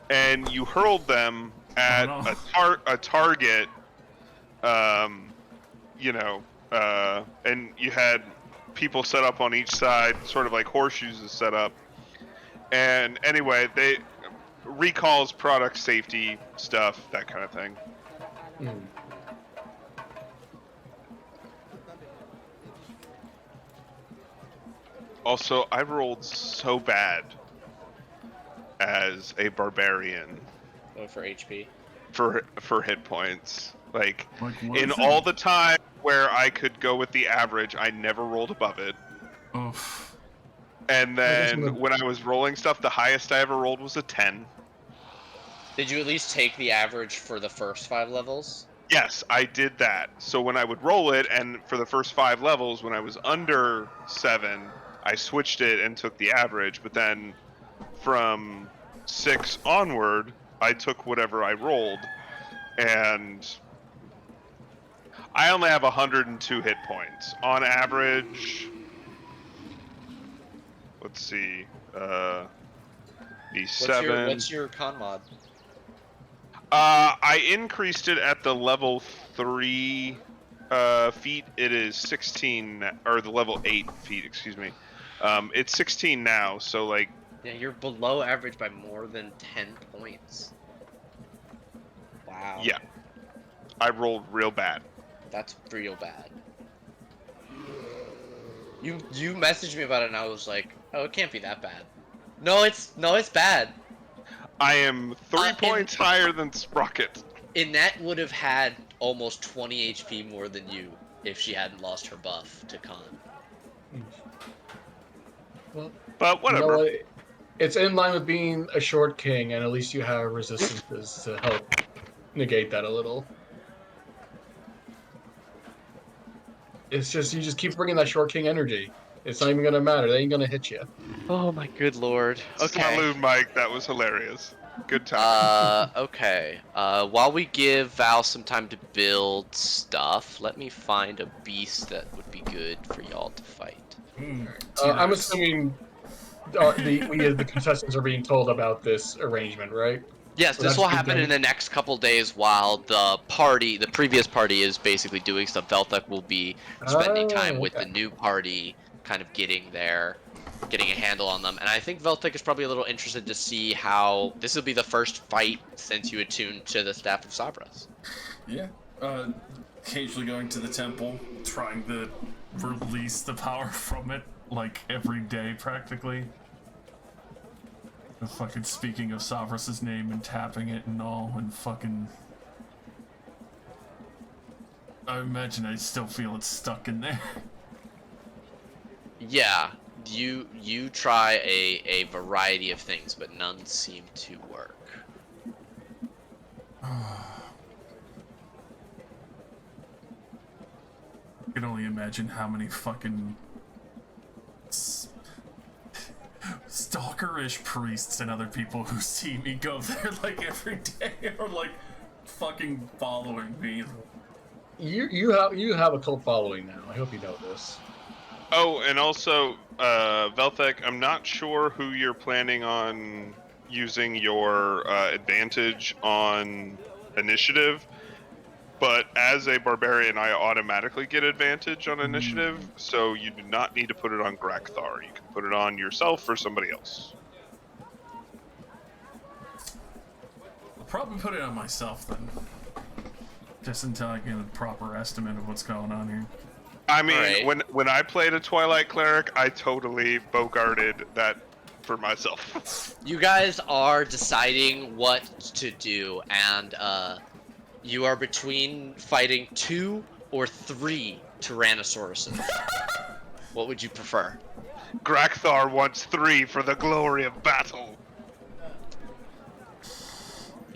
and you hurled them at a target. And you had people set up on each side, sort of like horseshoes is set up. And anyway, they recalls, product safety stuff, that kind of thing. Hmm. Also, I rolled so bad as a barbarian Oh, for HP. for hit points. Like Like, what in is all it? the time where I could go with the average, I never rolled above it. Oof. And guess then when I was rolling stuff, the highest I ever rolled was a 10. Did you at least take the average for the first 5 levels? Yes, I did that. So when I would roll it, and for the first 5 levels, when I was under 7, I switched it and took the average. But then from 6 onward, I took whatever I rolled, and I only have 102 hit points on average. Let's see, the 7. What's your con mod? I increased it at the level 3 feet. It is 16, or the level 8 feet, excuse me. It's 16 now, so like. Yeah, you're below average by more than 10 points. Wow. Yeah. I rolled real bad. That's real bad. You messaged me about it and I was like, oh, it can't be that bad. No, it's bad. I am 3 points higher than Sprocket. Annette would have had almost 20 HP more than you if she hadn't lost her buff to con. Well, But whatever. you know what? It's in line with being a short king, and at least you have resistances to help negate that a little. It's just you just keep bringing that short king energy. It's not even gonna matter. They ain't gonna hit you. Oh my good lord. Okay. Salute, Mike. That was hilarious. Good time. Okay. While we give Val some time to build stuff, let me find a beast that would be good for y'all to fight. I'm assuming we as the contestants are being told about this arrangement, right? Yes, So this that's will good happen then. in the next couple days while the previous party is basically doing stuff. Velthek will be spending time with the new party, kind of getting a handle on them. And I think Velthek is probably a little interested to see how this will be the first fight since you attuned to the Staff of Sabras. Yeah. Occasionally going to the temple, trying to release the power from it, like every day practically. Fucking speaking of Savras's name and tapping it and all, and fucking. I imagine I still feel it stuck in there. Yeah, you try a variety of things, but none seem to work. I can only imagine how many fucking stalkerish priests and other people who see me go there like every day are like fucking following me. You have a cult following now. I hope you know this. Oh, and also, Velthek, I'm not sure who you're planning on using your advantage on initiative, but as a barbarian, I automatically get advantage on initiative, so you do not need to put it on Grakthar. You can put it on yourself or somebody else. I'll probably put it on myself then. Just until I get a proper estimate of what's going on here. I mean, Alright. when I played a Twilight Cleric, I totally bogarted that for myself. You guys are deciding what to do, and you are between fighting 2 or 3 Tyrannosauruses. What would you prefer? Grakthar wants 3 for the glory of battle.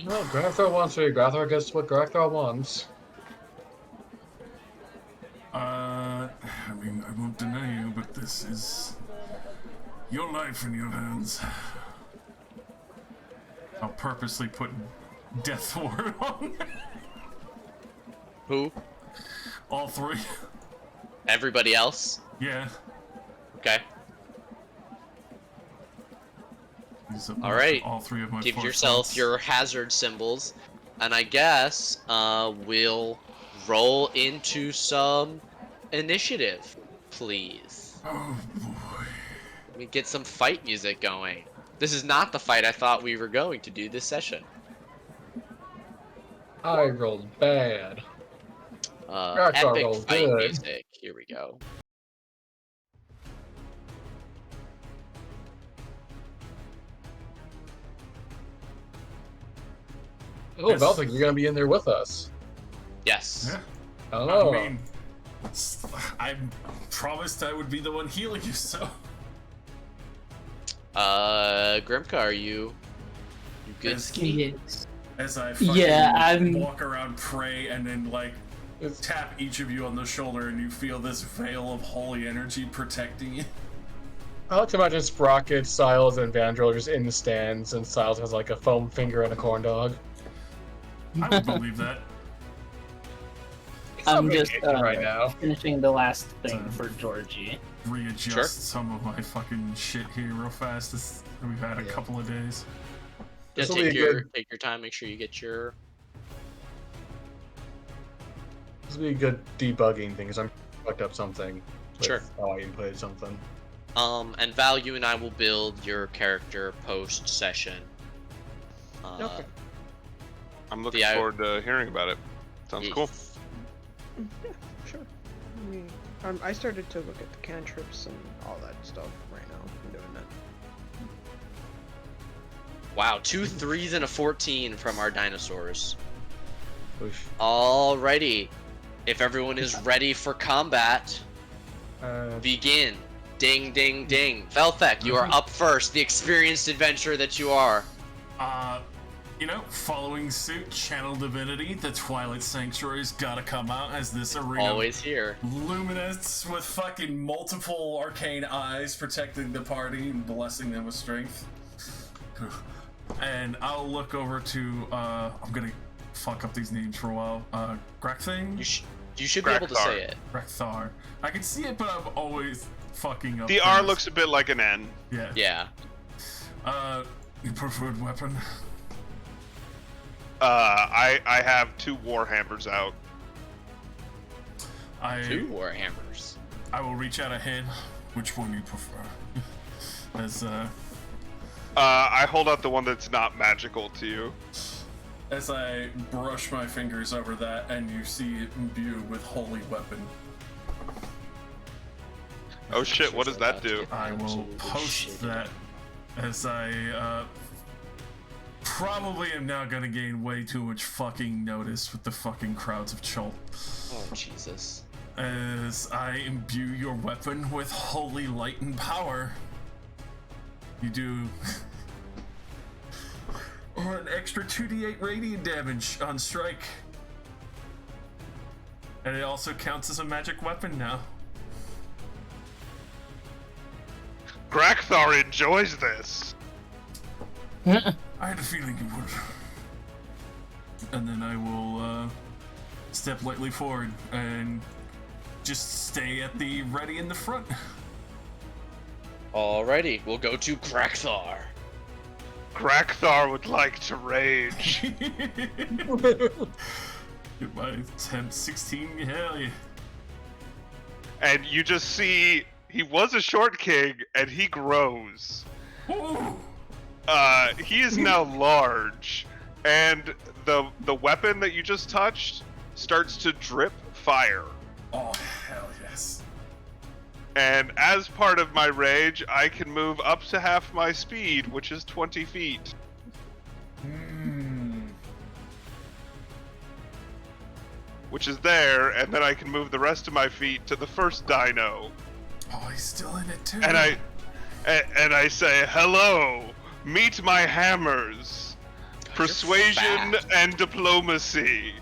No, Grakthar wants to. Grakthar gets what Grakthar wants. I mean, I won't deny you, but this is your life in your hands. I'll purposely put Death Ward on. Who? All 3. Everybody else? Yeah. Okay. These are Alright. all 3 of my Give 4 yourself slots. your hazard symbols, and I guess we'll roll into some initiative, please. Oh boy. Let me get some fight music going. This is not the fight I thought we were going to do this session. I rolled bad. Grakthar Epic rolls fight good. music. Here we go. Oh, Yes. Velvik, you're gonna be in there with us. Yes. Yeah. Oh, I mean, I promised I would be the one healing you, so. Grimka, are you good, Yes. Ski? Yes. As I fucking Yeah, I'm. walk around, pray, and then like it's, tap each of you on the shoulder, and you feel this veil of holy energy protecting you. I like to imagine Sprocket, Siles, and Vandrel just in the stands, and Siles has like a foam finger and a corn dog. I would believe that. I'm Something just kicking right now. finishing the last thing So- for Georgie. Readjust Sure. some of my fucking shit here real fast. We've had a Yeah. couple of days. Yeah, This'll be take a your good- take your time. Make sure you get your. This will be a good debugging thing, because I'm fucked up something. With Sure. How I inputted something. And Val, you and I will build your character post session. Okay. I'm looking Yeah. forward to hearing about it. Sounds cool. Yeah, sure. I mean, I started to look at the cantrips and all that stuff right now. I'm doing that. Wow, 2 3s and a 14 from our dinosaurs. Oof. Alrighty, if everyone is ready for combat, Uh, begin. Ding, ding, ding. Velthek, you are up first. The experienced adventurer that you are. Following suit, Channel Divinity, the Twilight Sanctuary's gotta come out as this arena. Always here. Luminous with fucking multiple arcane eyes protecting the party and blessing them with strength. And I'll look over to, I'm gonna fuck up these names for a while. Grakthing? You should be able to Grakthar. say it. Grakthar. I can see it, but I'm always fucking up. The R things. looks a bit like an N. Yeah. Yeah. Your preferred weapon? I have 2 Warhammers out. 2 Warhammers. I will reach out a hand. Which one do you prefer? I hold out the one that's not magical to you. As I brush my fingers over that, and you see it imbued with holy weapon. Oh shit, what does that do? I will Absolutely post shitty. that as I probably am now gonna gain way too much fucking notice with the fucking crowds of Chult. Oh, Jesus. As I imbue your weapon with holy light and power, you do an extra 2d8 radiant damage on strike. And it also counts as a magic weapon now. Grakthar enjoys this. I had a feeling you would. And then I will step lightly forward and just stay at the ready in the front. Alrighty, we'll go to Grakthar. Grakthar would like to rage. Get my 10, 16, hell yeah. And you just see he was a short king and he grows. Ooh. He is now large, and the weapon that you just touched starts to drip fire. Oh, hell yes. And as part of my rage, I can move up to half my speed, which is 20 feet. Which is there, and then I can move the rest of my feet to the first dino. Oh, he's still in it too. And I say, hello, meet my hammers. Persuasion and diplomacy.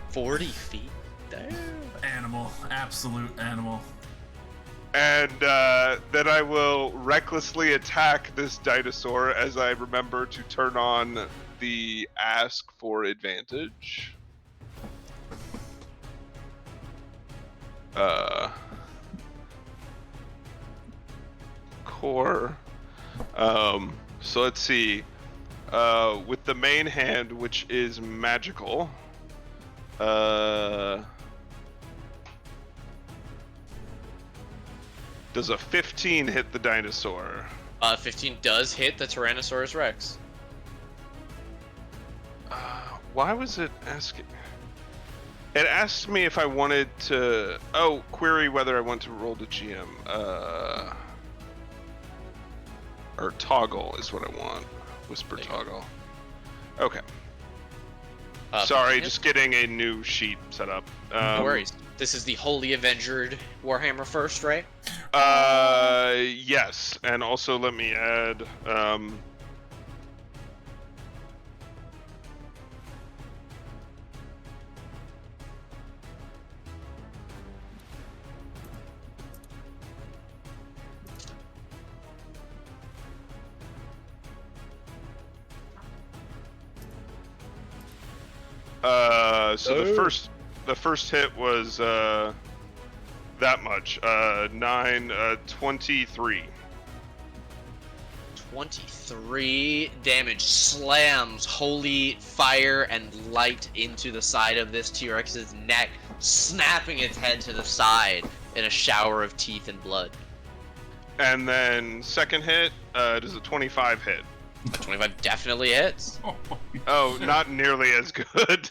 40 feet. Damn. Animal, absolute animal. And then I will recklessly attack this dinosaur as I remember to turn on the ask for advantage. Core. So let's see. With the main hand, which is magical. Does a 15 hit the dinosaur? 15 does hit the Tyrannosaurus Rex. Why was it asking? It asked me if I wanted to. Oh, query whether I want to roll the GM. Or toggle is what I want. Whisper toggle. Okay. Sorry, just getting a new sheet set up. No worries. This is the Holy Avenger Warhammer first, right? Yes, and also let me add. So the first hit was that much. 23. 23 damage slams holy fire and light into the side of this T-Rex's neck, snapping its head to the side in a shower of teeth and blood. And then second hit, does a 25 hit? A 25 definitely hits. Oh, not nearly as good.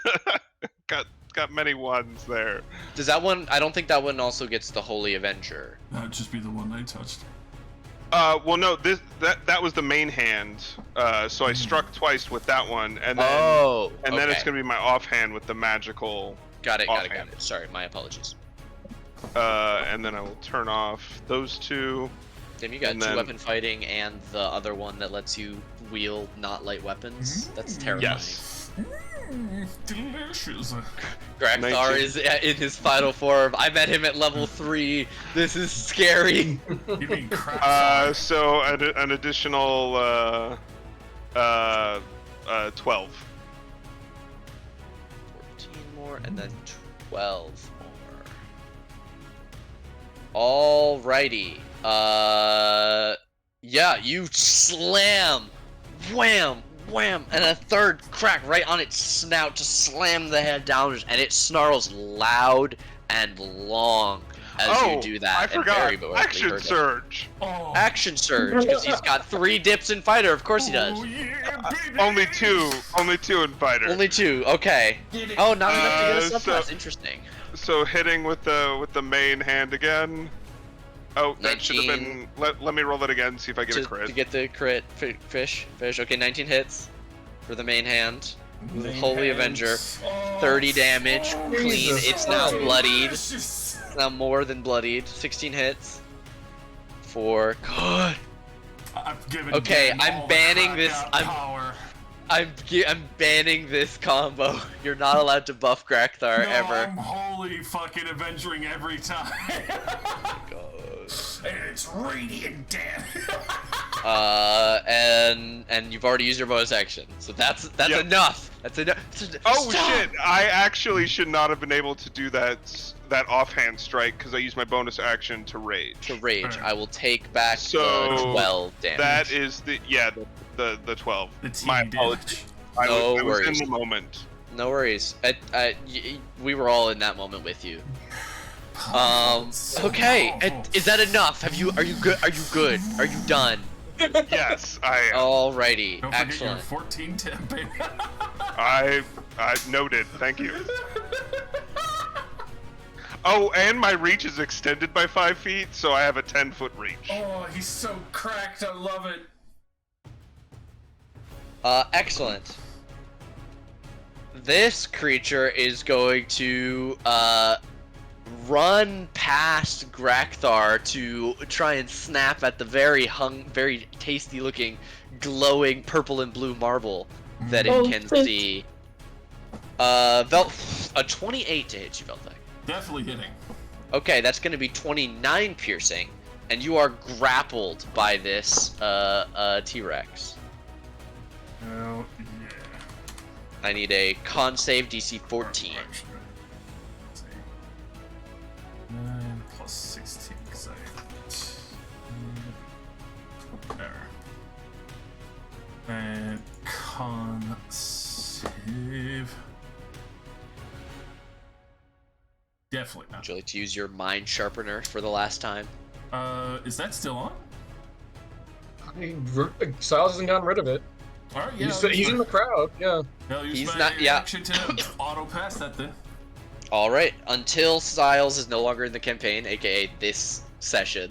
got many ones there. Does that one? I don't think that one also gets the Holy Avenger. That'd just be the one they touched. Well, no, that was the main hand. So I struck twice with that one, and then then it's gonna be my offhand with the magical. Got it. Sorry, my apologies. And then I will turn off those two. Damn, you got two weapon fighting and the other one that lets you wield not light weapons. That's terrifying. Yes. Delicious. Grakthar is in his final form. I met him at level 3. This is scary. You mean crap? So an additional 12. 14 more, and then 12 more. Alrighty. Yeah, you slam, wham, wham, and a third crack right on its snout to slam the head down, and it snarls loud and long as you do that. I forgot. And Action surge. Oh. Action surge, because he's got 3 dips in fighter. Of course he does. Oh, yeah, baby. Only two in fighter. Only 2. Okay. Oh, not enough to get a subclass. Interesting. So hitting with the main hand again. Oh, that should have been. Let me roll it again. See if I get a crit. To get the crit, fish. Okay, 19 hits for the main hand. Holy Avenger, 30 damage, clean. It's now bloodied. It's now more than bloodied. 16 hits. 4. Good. Okay, I'm banning this. I'm banning this combo. You're not allowed to buff Grakthar ever. I'm holy fucking avenging every time. And it's radiant death. And you've already used your bonus action, so that's enough. That's enough. Oh Stop. shit! I actually should not have been able to do that offhand strike because I used my bonus action to rage. I will take back the 12 damage. That is the 12. My apologies. I was in the moment. No worries. We were all in that moment with you. Okay. Is that enough? Are you good? Are you good? Are you done? Yes, I am. Alrighty. Don't forget Excellent. your 14 temp, baby. I noted. Thank you. Oh, and my reach is extended by 5 feet, so I have a 10-foot reach. Oh, he's so cracked. I love it. Excellent. This creature is going to run past Grakthar to try and snap at the very tasty-looking, glowing purple and blue marble that it can see. A 28 to hit you, Veltek. Definitely hitting. Okay, that's going to be 29 piercing, and you are grappled by this T-Rex. Oh, yeah. I need a con save DC 14. 9 plus 16, because I... And con save... Definitely not. Would you like to use your mind sharpener for the last time? Is that still on? I mean, Styles hasn't gotten rid of it. Alright, yeah. He's in the crowd, yeah. No, use He's my not- yeah. action to auto pass that then. Alright, until Styles is no longer in the campaign, aka this session,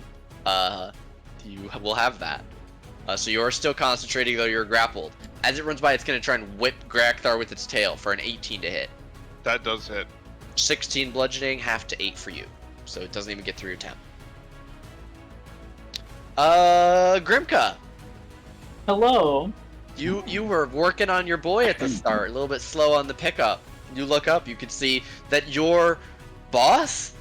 you will have that. So you are still concentrating, though you're grappled. As it runs by, it's going to try and whip Grakthar with its tail for an 18 to hit. That does hit. 16 bludgeoning, half to 8 for you. So it doesn't even get through your temp. Grimka, Hello. you were working on your boy at the start, a little bit slow on the pickup. You look up, you can see that your boss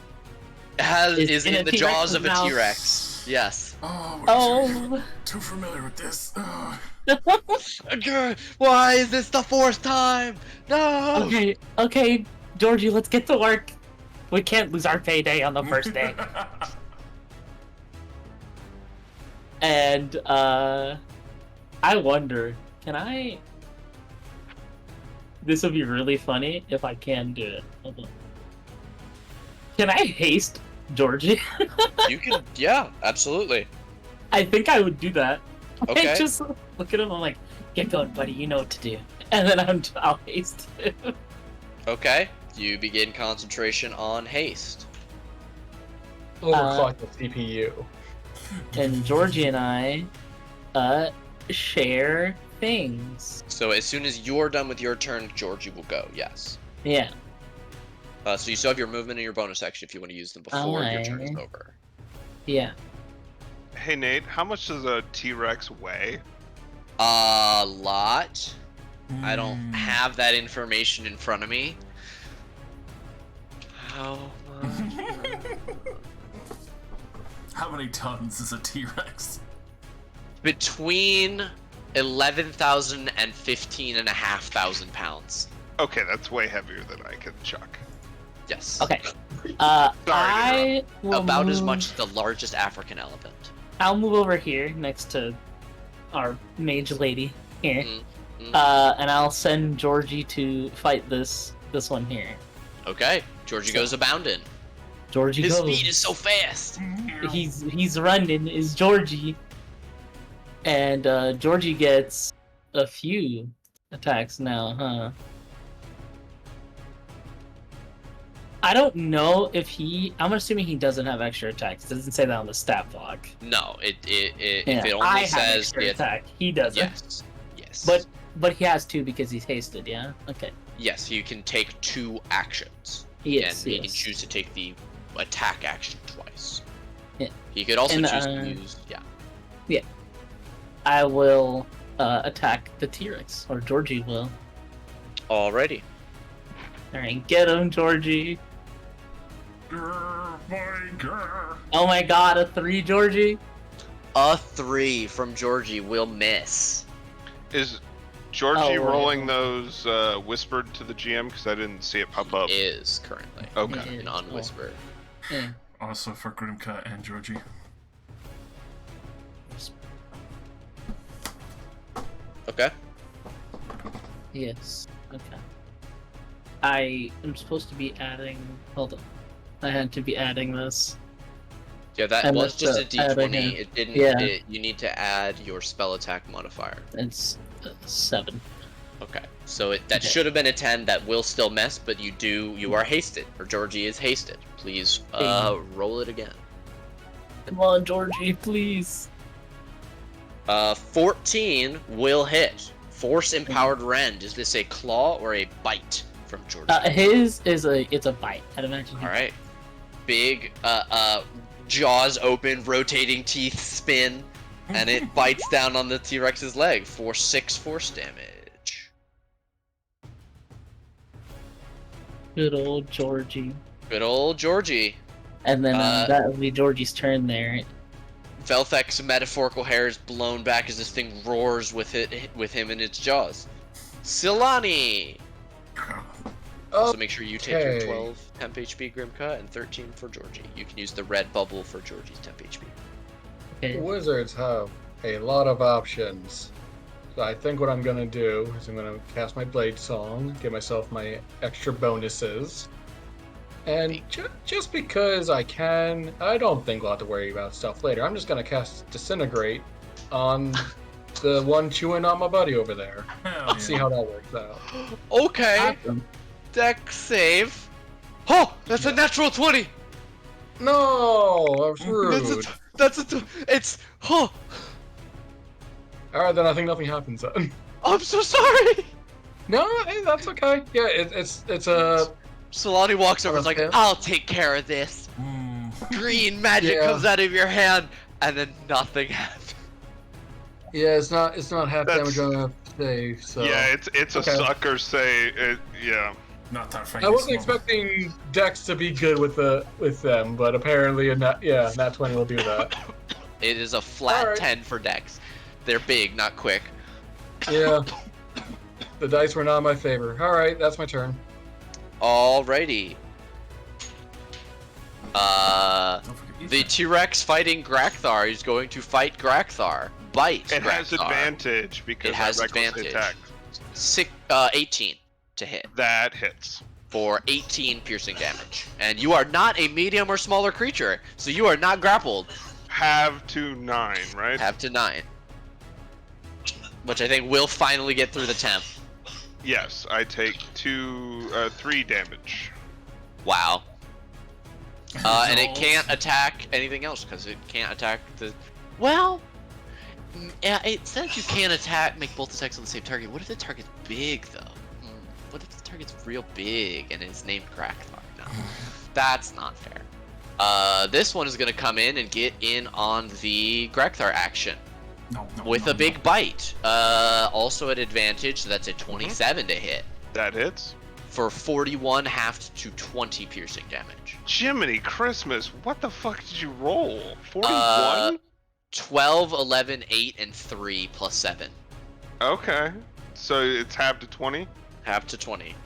is in the jaws of a T-Rex's T-Rex. Yes. Oh, we're too familiar with this. Why is this the fourth time? No. Okay, Georgie, let's get to work. We can't lose our payday on the first day. And I wonder, can I? This would be really funny if I can do it. Hold on. Can I haste Georgie? You can, yeah, absolutely. I think I would do that. Okay. I just look at him. I'm like, "Get going, buddy. You know what to do." And then I'll haste him. Okay. You begin concentration on haste. Overclock the CPU. And Georgie and I, share things. So as soon as you're done with your turn, Georgie will go. Yes. Yeah. So you still have your movement and your bonus action if you want to use them before your turn is Alright. over. Yeah. Hey Nate, how much does a T-Rex weigh? A lot. I don't have that information in front of me. How much? How many tons is a T-Rex? Between 11,000 and 15,500 pounds. Okay, that's way heavier than I can chuck. Yes. Okay. to I will About as move- much as the largest African elephant. I'll move over here next to our mage lady here, Mhm. and I'll send Georgie to fight this one here. Okay. Georgie goes abounding. Georgie His goes. speed is so fast. He's running. Is Georgie, and Georgie gets a few attacks now, huh? I don't know if I'm assuming he doesn't have extra attacks. It doesn't say that on the stat block. No, if it I only have says extra the attack. He doesn't. yes. But he has two because he's hasted. Yeah. Okay. Yes, you can take 2 actions. Yes. And you can Yes. choose to take the attack action twice. Yeah. He could also And, choose to use I will attack the T-Rex, or Georgie will. Alrighty. All right, get him, Georgie. Oh my God, a 3, Georgie. A 3 from Georgie will miss. Is Georgie Oh, rolling right. those whispered to the GM? Because I didn't see it pop up. Is currently Okay. an unwhispered. Yeah. Also for Grimka and Georgie. Okay. Yes. Okay. I am supposed to be adding. Hold on. I had to be adding this. Yeah, that I was missed just a the adding D20. it. It didn't. Yeah. You need to add your spell attack modifier. It's 7. Okay, so that should have been a 10. That will still miss, but you are hasted, or Georgie is hasted. Please roll it again. Come on, Georgie, please. 14 will hit. Force empowered rend. Is this a claw or a bite from Georgie? His is it's a bite. I'd imagine. All right. Big jaws open, rotating teeth spin, and it bites down on the T-Rex's leg for 6 force damage. Good old Georgie. Good old Georgie. And then that will be Georgie's turn there. Velthek's metaphorical hair is blown back as this thing roars with him in its jaws. Silani! Also make sure you take your 12 temp HP Grim Cut and 13 for Georgie. You can use the red bubble for Georgie's temp HP. Okay. Wizards have a lot of options. So I think what I'm gonna do is I'm gonna cast my Blade Song, give myself my extra bonuses. And just because I can, I don't think we'll have to worry about stuff later. I'm just gonna cast Disintegrate on the one chewing on my buddy over there. See how that works out. Okay. Deck save. Oh, that's a natural 20. No, that's rude. It's. Oh. All right, then I think nothing happens then. I'm so sorry. No, hey, that's okay. Yeah, it's a. Solani walks over and is like, I'll take care of this. Green magic comes out of your hand, and then nothing happens. Yeah, it's not half damage on a save. So yeah, it's a sucker save. Yeah. Not that I wasn't expecting Dex to be good with them, but apparently nat 20 will do that. It is a flat 10 for Dex. They're big, not quick. Yeah. The dice were not in my favor. All right, that's my turn. Alrighty. The T-Rex fighting Grakthar is going to fight Grakthar. Bite. It Grakthar. Has advantage because it has advantage. Attack. 18 to hit. That hits. For 18 piercing damage. And you are not a medium or smaller creature, so you are not grappled. Have to 9, right? Have to 9. Which I think will finally get through the temp. Yes, I take 3 damage. Wow. And it can't attack anything else because it can't attack the. Well, yeah, it says you can't make both attacks on the same target. What if the target's big though? What if the target's real big and it's named Grakthar? No, that's not fair. This one is gonna come in and get in on the Grakthar action. With a big bite. Also at advantage, so that's a 27 to hit. That hits. For 41 halved to 20 piercing damage. Jiminy Christmas, what the fuck did you roll? 41? 12, 11, 8, and 3 plus 7. Okay. So it's half to 20? Half to 20.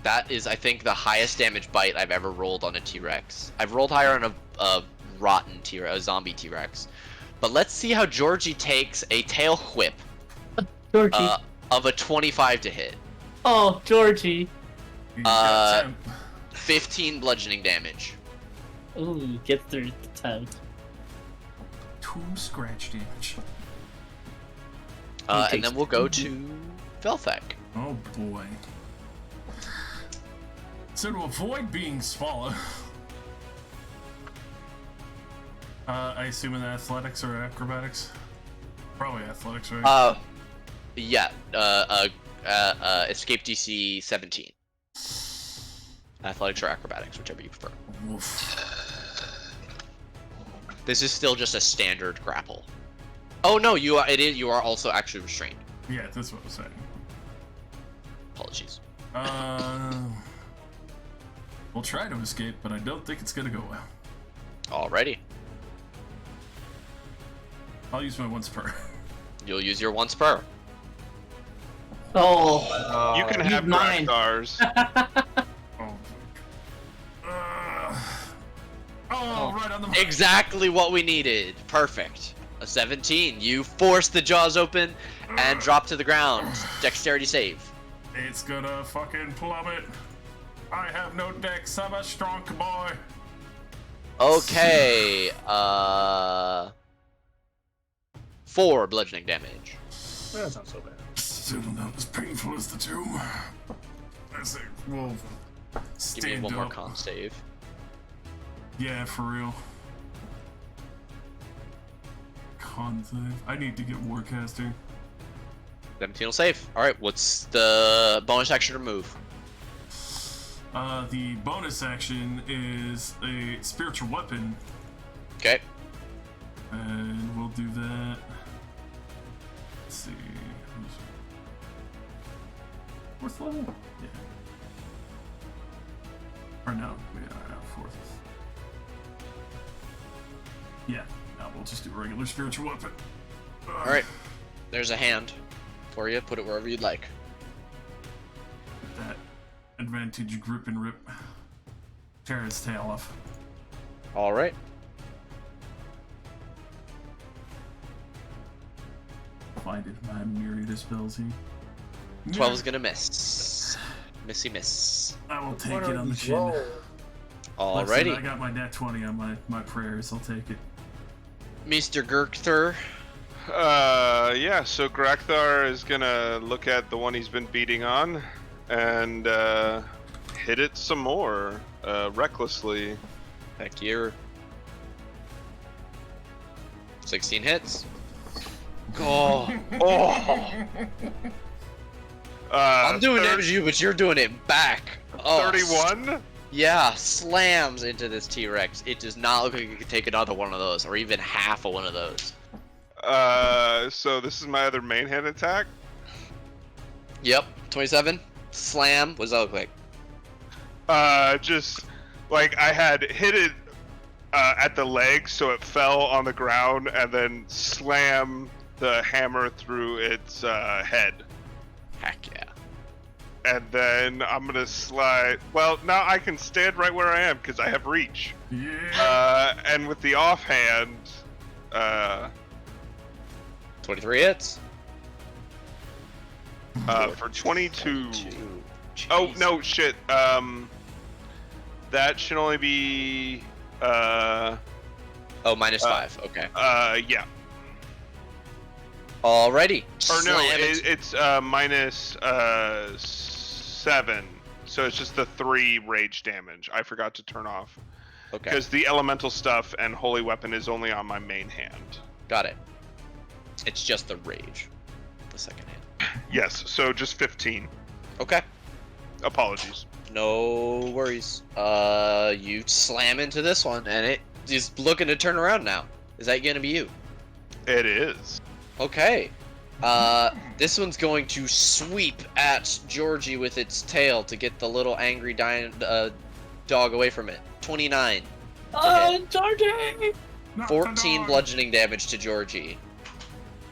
That is, I think, the highest damage bite I've ever rolled on a T-Rex. I've rolled higher on a rotten T-Rex, a zombie T-Rex. But let's see how Georgie takes a tail whip of a 25 to hit. Oh, Georgie. 15 bludgeoning damage. Ooh, get through the 10. 2 scratch damage. And then we'll go to Velthek. Oh boy. So to avoid being swallowed, I assume in athletics or acrobatics? Probably athletics, right? Yeah. Escape DC 17. Athletics or acrobatics, whichever you prefer. Oof. This is still just a standard grapple. Oh no, you are also actually restrained. Yeah, that's what I was saying. Apologies. We'll try to escape, but I don't think it's gonna go well. Alrighty. I'll use my once per. You'll use your once per. Oh. You can have mine. stars. Right on the Exactly what we needed. Perfect. A 17. You force the jaws open and drop to the ground. Dexterity save. It's gonna fucking plummet. I have no dex. I'm a strong boy. Okay. 4 bludgeoning damage. That's not so bad. Still not as painful as the tomb. I say, we'll Give stand me one up. more con save. Yeah, for real. Con save. I need to get Warcaster. 17 will save. Alright, what's the bonus action to move? The bonus action is a spiritual weapon, Okay. and we'll do that. Let's see. Fourth level? Yeah. Or no, fourth. Yeah, no, we'll just do a regular spiritual weapon. Alright. There's a hand for you. Put it wherever you'd like. That advantage grip and rip. Tear its tail off. Alright. Find it, my myriad of spells here. 12 is gonna miss. Missy miss. I will take What it are on the these chin. rolls? Listen, I Alrighty. got my nat 20 on my prayers, I'll take it. Mr. Gurkther. Yeah, so Grakthar is gonna look at the one he's been beating on and hit it some more, recklessly. Heck yeah. 16 hits. Oh. Oh. I'm doing damage to you, but you're doing it back. Oh, 31? Yeah, slams into this T-Rex. It does not look like it could take another one of those, or even half of one of those. So this is my other main hand attack. Yep, 27. Slam. What does that look like? Just like I had hit it at the leg, so it fell on the ground, and then slam the hammer through its head. Heck yeah. And then I'm gonna slide. Well, now I can stand right where I am because I have reach. Yeah. And with the offhand, 23 hits. for 22. Jeez. Oh no, shit. That should only be. Oh, minus 5. Okay. Yeah. Alrighty. Or no, Slam it. it's minus 7. So it's just the 3 rage damage. I forgot to turn off. Okay. Because the elemental stuff and holy weapon is only on my main hand. Got it. It's just the rage. The second hand. Yes, so just 15. Okay. Apologies. No worries. You slam into this one, and it is looking to turn around now. Is that gonna be you? It is. Okay. This one's going to sweep at Georgie with its tail to get the little angry dog away from it. 29. Georgie! 14 bludgeoning damage to Georgie.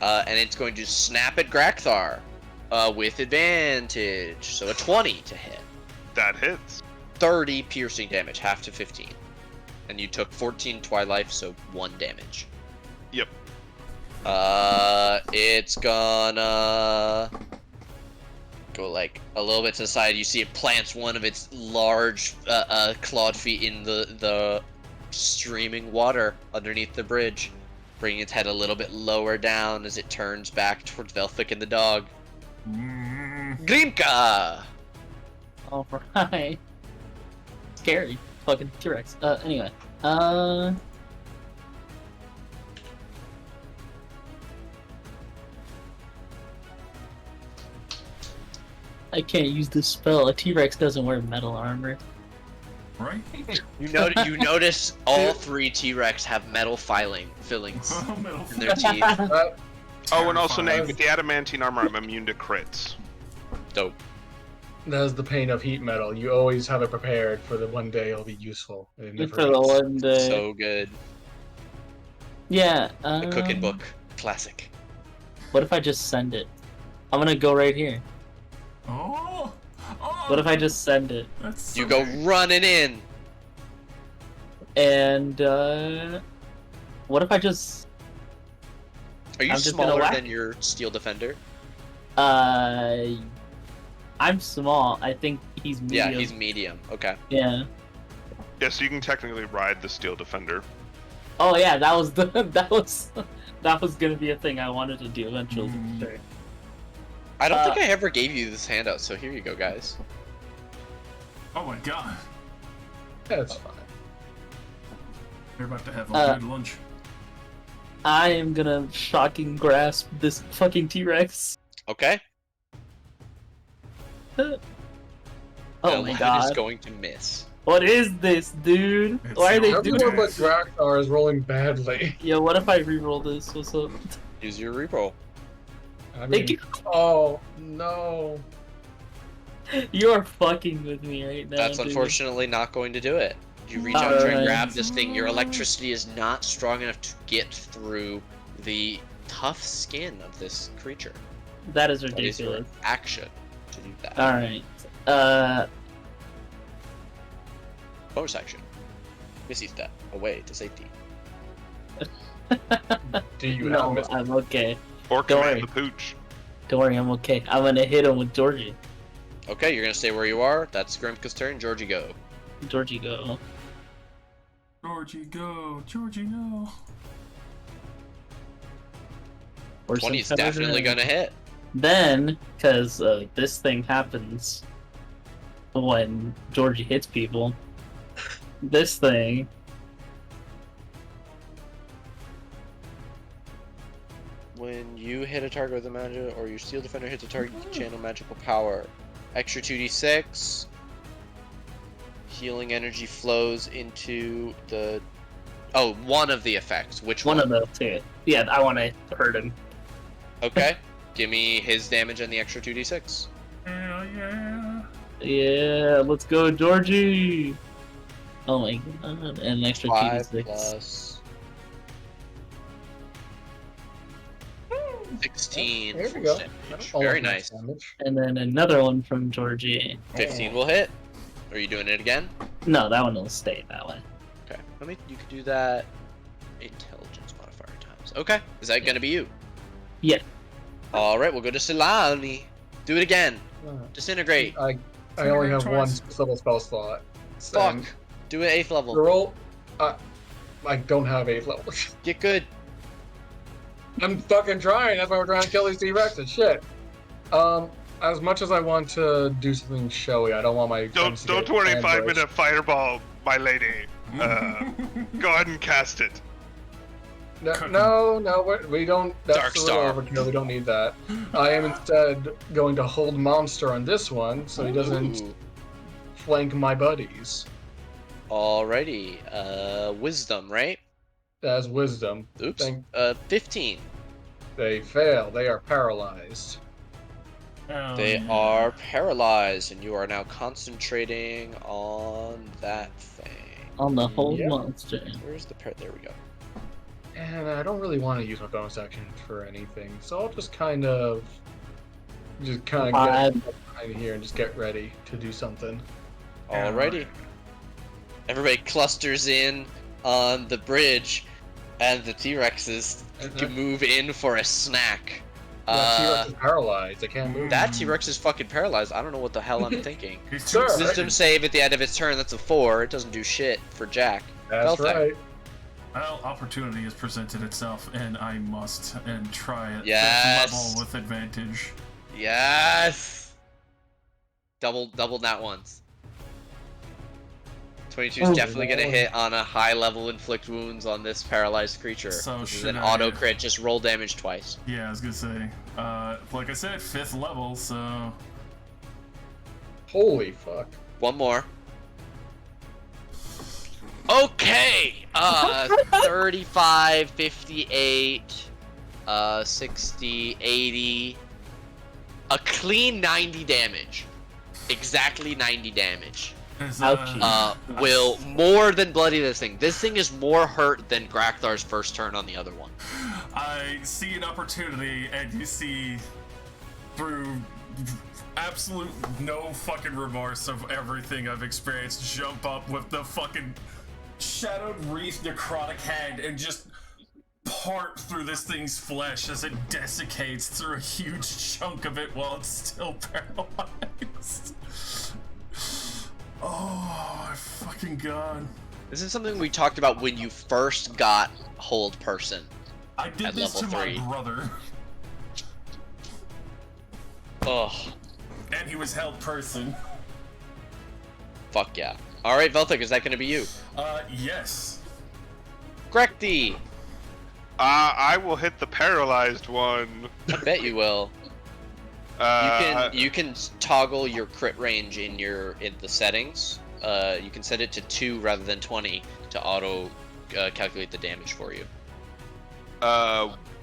And it's going to snap at Grakthar with advantage. So a 20 to hit. That hits. 30 piercing damage, half to 15. And you took 14 Twilight, so 1 damage. Yep. It's gonna go like a little bit to the side. You see it plants one of its large clawed feet in the streaming water underneath the bridge, bringing its head a little bit lower down as it turns back towards Velfic and the dog. Grimka! Alright. Scary. Fucking T-Rex. Anyway. I can't use this spell. A T-Rex doesn't wear metal armor. Right? You notice all 3 T-Rex have metal fillings Metal in their teeth. Oh, and also, Nate, Terrifying. with the adamantine armor, I'm immune to crits. Dope. That's the pain of heat metal. You always have it prepared for the one day it'll be useful. And it never For the is. one day. So good. Yeah. The cooking book. Classic. What if I just send it? I'm gonna go right here. Oh! Oh! What if I just send it? That's so You go big. running in. And what if I just Are you I'm just gonna smaller whack. than your steel defender? I'm small. I think he's medium. Yeah, he's medium. Okay. Yeah. Yeah, so you can technically ride the steel defender. Oh yeah, that was that was gonna be a thing I wanted to do eventually. Mm. Sure. I don't think I ever gave you this handout, so here you go, guys. Oh my god. That's fine. You're about to have a good lunch. I am gonna shocking grasp this fucking T-Rex. Okay. Oh my 11 god. is going to miss. What is this, dude? It's Why are they not doing Everyone but this? Drakthar is rolling badly. Yo, what if I reroll this? What's up? Use your reroll. I Thank mean, oh no. You are fucking with me right now. That's dude. unfortunately not going to do it. You reach out, try and Alright. grab this thing. Your electricity is not strong enough to get through the tough skin of this creature. That is That is your ridiculous. action to do that. Alright. Bonus action. Missy step away to safety. Do you have No, missed? I'm okay. Or Don't command worry. the pooch. Don't worry, I'm okay. I'm gonna hit him with Georgie. Okay, you're gonna stay where you are. That's Grimka's turn. Georgie, go. Georgie, go. Georgie, go. Georgie, no. Or 20 is some kind of- definitely gonna hit. Then, because this thing happens when Georgie hits people, this thing. When you hit a target with a magic, or your steel defender hits a target, you can channel magical power. Extra 2d6. Healing energy flows into the. Oh, one of the effects. Which one? One of those two. Yeah, I want to hurt him. Okay. Give me his damage and the extra 2d6. Hell yeah. Yeah, let's go, Georgie. Oh my god, and an extra 5 2d6. plus 16 There we force go. damage. All Very of my nice. damage. And then another one from Georgie. 15 will hit. Are you doing it again? No, that one will stay that way. Okay. Let me. You could do that. Intelligence modifier times. Okay. Is that gonna be you? Yeah. All right. We'll go to Silani. Do it again. Uh, Disintegrate. I only have one Twice. level spell slot. Fuck. Do it 8th The level. roll. I don't have 8th level. Get good. I'm fucking trying. That's why we're trying to kill these T-Rexes. Shit. As much as I want to do something showy, I don't want my friends to Don't get worry, ambushed. 5-minute fireball, my lady. Go ahead and cast it. No, we don't. That's a little Darkstar. overkill. We don't need that. I am instead going to hold monster on this one, so he doesn't Ooh. flank my buddies. Alrighty. Wisdom, right? As wisdom, Oops. Thank- 15. they fail. They are paralyzed. Hell They yeah. are paralyzed, and you are now concentrating on that thing. On the whole Yep. monster. Where's the there we go. And I don't really want to use my bonus action for anything, so I'll just kind of get behind here and just get ready to do something. Alrighty. Everybody clusters in on the bridge, and the T-Rexes can move in for a snack. That T-Rex is paralyzed. I can't move. That T-Rex is fucking paralyzed. I don't know what the hell I'm thinking. He's Sir. too excited. Wisdom save at the end of its turn. That's a 4. It doesn't do shit for Jack. That's Belfast. right. Well, opportunity has presented itself, and I must and try it. Yes. Fifth level with advantage. Yes. Double nat ones. 22 is Oh, definitely gonna Lord. hit on a high level inflict wounds on this paralyzed creature. So This is should an I- auto crit. Just roll damage twice. Yeah, I was gonna say. Like I said, 5th level, so Holy fuck. One more. Okay. 35, 58, 60, 80. A clean 90 damage. Exactly 90 damage. is, Ouchie. Will more than bloody this thing. This thing is more hurt than Grakthar's first turn on the other one. I see an opportunity, and you see through absolute no fucking remorse of everything I've experienced, jump up with the fucking shadowed wreath necrotic hand and just part through this thing's flesh as it desiccates through a huge chunk of it while it's still paralyzed. Oh my fucking god. This is something we talked about when you first got Hold Person. I did At this to level 3. my brother. Oh, And he was held person. fuck yeah. Alright, Velthik, is that gonna be you? Yes. Grekty! I will hit the paralyzed one. I bet you will. You can toggle your crit range in the settings. You can set it to 2 rather than 20 to auto calculate the damage for you.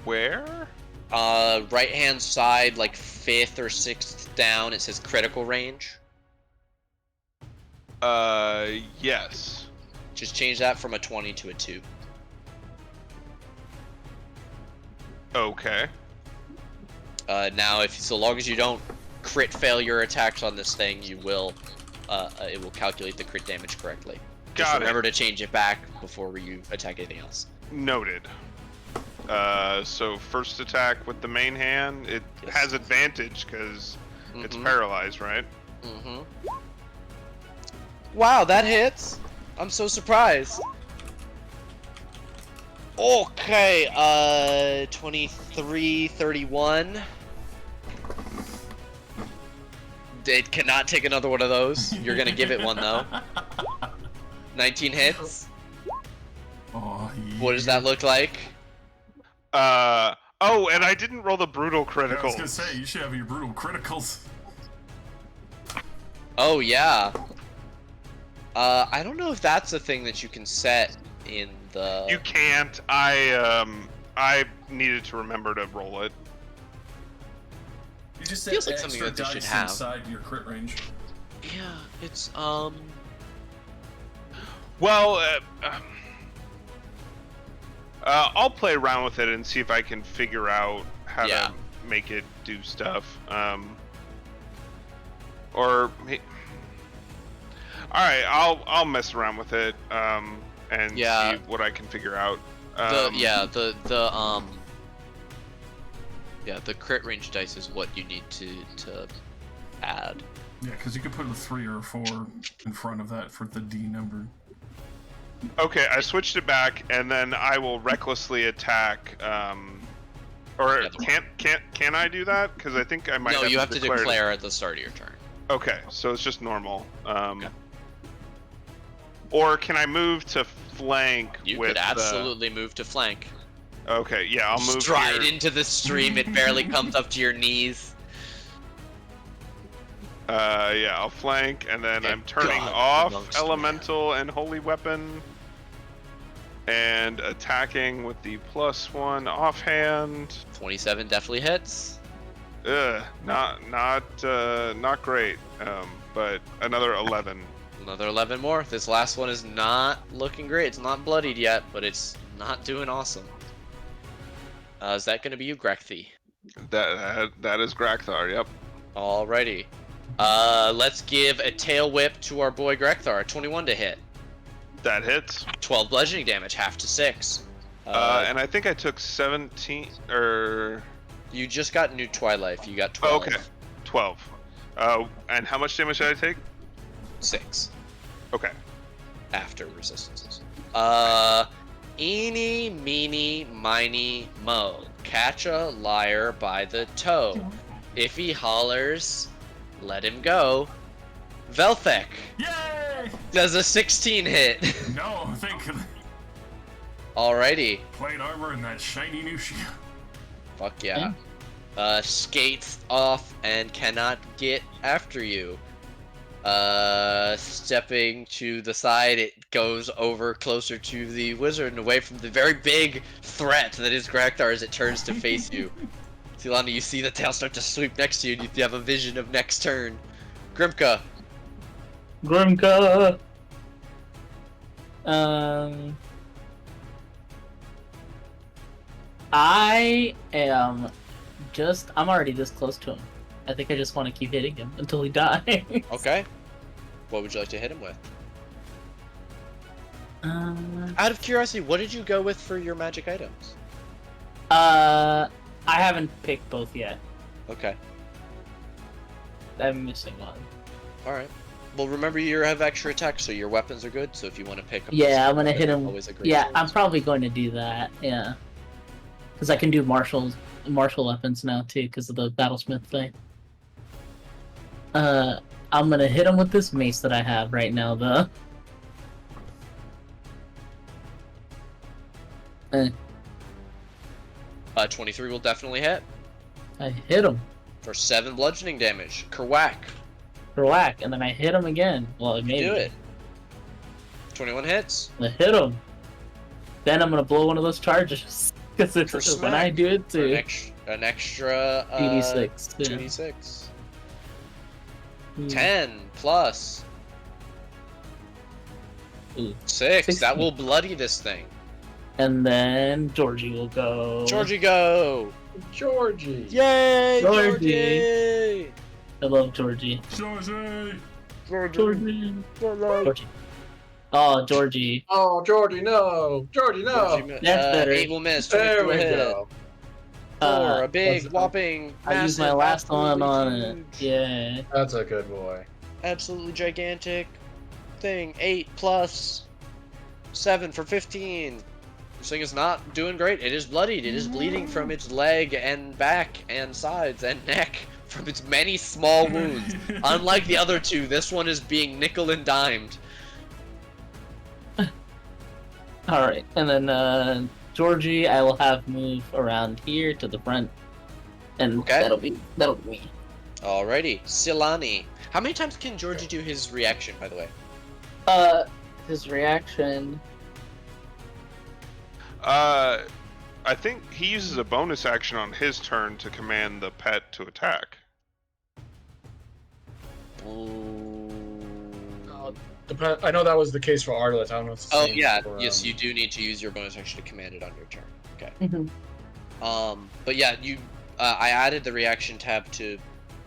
Where? Right hand side, like 5th or 6th down, it says critical range. Yes. Just change that from a 20 to a 2. Okay. Now, so long as you don't crit fail your attacks on this thing, you will, it will calculate the crit damage correctly. Just remember to change it back before you attack anything else. Noted. So first attack with the main hand, it Yes. has advantage because it's paralyzed, right? Mm-hmm. Wow, that hits! I'm so surprised. Okay, 23, 31. It cannot take another one of those. You're gonna give it one though. 19 hits. Oh, yeah. What does that look like? Oh, and I didn't roll the brutal I critical. was gonna say, you should have your brutal criticals. Oh yeah. I don't know if that's a thing that you can set in the. You can't. I needed to remember to roll it. You just Feels set like something extra that they should dice have. inside your crit range. Yeah, it's Well, I'll play around with it and see if I can figure out how Yeah. to make it do stuff. Or, all right, I'll mess around with it and Yeah. see what I can figure out. The crit range dice is what you need to add. Yeah, because you could put a 3 or a 4 in front of that for the D number. Okay, I switched it back, and then I will recklessly attack. Or can I do that? Because I think I might. No, you have to declare declare at the start of your turn. Okay, so it's just normal. Okay. Or can I move to flank? You with could absolutely move to flank. Okay, yeah, I'll move Stride here. into the stream. It barely comes up to your knees. Yeah, I'll flank, and then Okay, I'm turning God, off amongst elemental and holy weapon, and attacking with the +1 offhand. 27 definitely hits. Not great. But another 11. Another 11 more. This last one is not looking great. It's not bloodied yet, but it's not doing awesome. Is that going to be you, Grekthi? That is Grakthar. Yep. Alrighty. Let's give a tail whip to our boy Grekthar. 21 to hit. That hits. 12 bludgeoning damage, half to 6. And I think I took 17 or. You just got new Twilight. You got 12. Okay, 12. And how much damage did I take? 6 Okay. after resistances. Eeny, meeny, miny, mo. Catch a liar by the toe. If he hollers, let him go. Velthek Yay! does a 16 hit. No, thank you. Alrighty. Plate armor and that shiny new shield. Fuck yeah. Skates off and cannot get after you. Stepping to the side, it goes over closer to the wizard and away from the very big threat that is Grakthar as it turns to face you. Silana, you see the tail start to sweep next to you and you have a vision of next turn. Grimka. Grimka. I'm already this close to him. I think I just want to keep hitting him until he dies. Okay. What would you like to hit him with? Out of curiosity, what did you go with for your magic items? I haven't picked both yet. Okay. I'm missing one. Alright. Well, remember you have extra attack, so your weapons are good, so if you want to pick up... Yeah, I'm gonna hit him. Always a great Yeah, choice. I'm probably going to do that. Yeah, because I can do martial weapons now too, because of the battlesmith thing. I'm gonna hit him with this mace that I have right now, though. 23 will definitely hit. I hit him For 7 bludgeoning damage. Kerwhack. for whack, and then I hit him again. Well, You maybe. do it. 21 hits. I hit him. Then I'm gonna blow one of those charges. Because For it's when I smack. do it For too. an extra 2d6. Yeah. 2d6. Ooh. 10 plus Ooh. 6. That 16. will bloody this thing. And then Georgie will go. Georgie, go! Georgie. Yay, Georgie! I love Georgie. Georgie! Georgie. Georgie. Oh, Georgie. Oh, Georgie, no. Georgie, no. Georgie, That's better. 8 will miss. There 22 we will hit. go. 4, a big, that's- whopping, I used my massive, last one on absolutely it. huge, Yeah. That's a good boy. absolutely gigantic thing. 8 plus 7 for 15. This thing is not doing great. It is bloodied. It is bleeding from its leg and back and sides and neck from its many small wounds. Unlike the other two, this one is being nickel and dimed. Alright, and then Georgie, I will have move around here to the front. And Okay. that'll be me. Alrighty, Silani. How many times can Georgie do his reaction, by the way? His reaction. I think he uses a bonus action on his turn to command the pet to attack. I know that was the case for Artemis. I don't know if it's the Oh same yeah, for, yes, you do need to use your bonus action to command it on your turn. Okay. Mhm. But yeah, I added the reaction tab to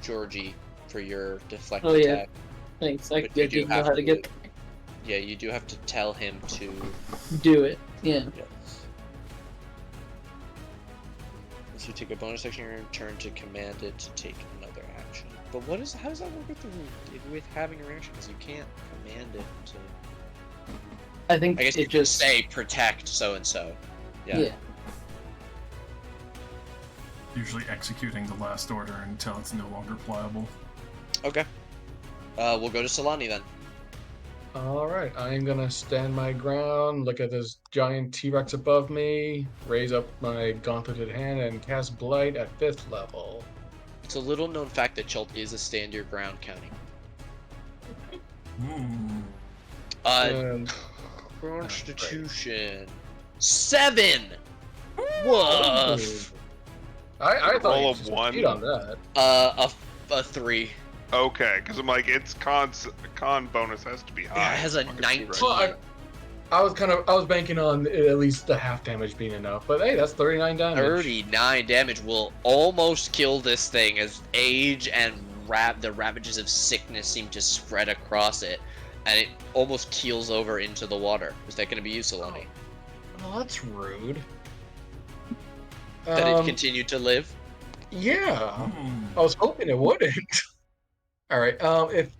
Georgie for your deflect Oh, yeah. attack. Thanks. I But you do didn't know have how to get Yeah, you do have to tell him to. do it. Yeah. Yes. So you take a bonus action on your turn to command it to take another action. But how does that work with having a reaction? Because you can't command it to. I think I guess it you just just say protect so and so. yeah. Usually executing the last order until it's no longer pliable. Okay. We'll go to Solani then. Alright, I'm gonna stand my ground, look at this giant T-Rex above me, raise up my gauntleted hand, and cast Blight at 5th level. It's a little known fact that Chult is a stand your ground county. And Constitution 7. Woof. I thought Roll you a would just 1. beat on that. A 3. Okay, because I'm like, its con bonus has to be high. Yeah, it has a Fucking 19. T-Rex. Well, I was banking on at least the half damage being enough, but hey, that's 39 damage. 39 damage will almost kill this thing as age and the ravages of sickness seem to spread across it, and it almost keels over into the water. Is that going to be you, Solani? Oh, that's rude. That it continued to live? Yeah, I was hoping it wouldn't. All right, if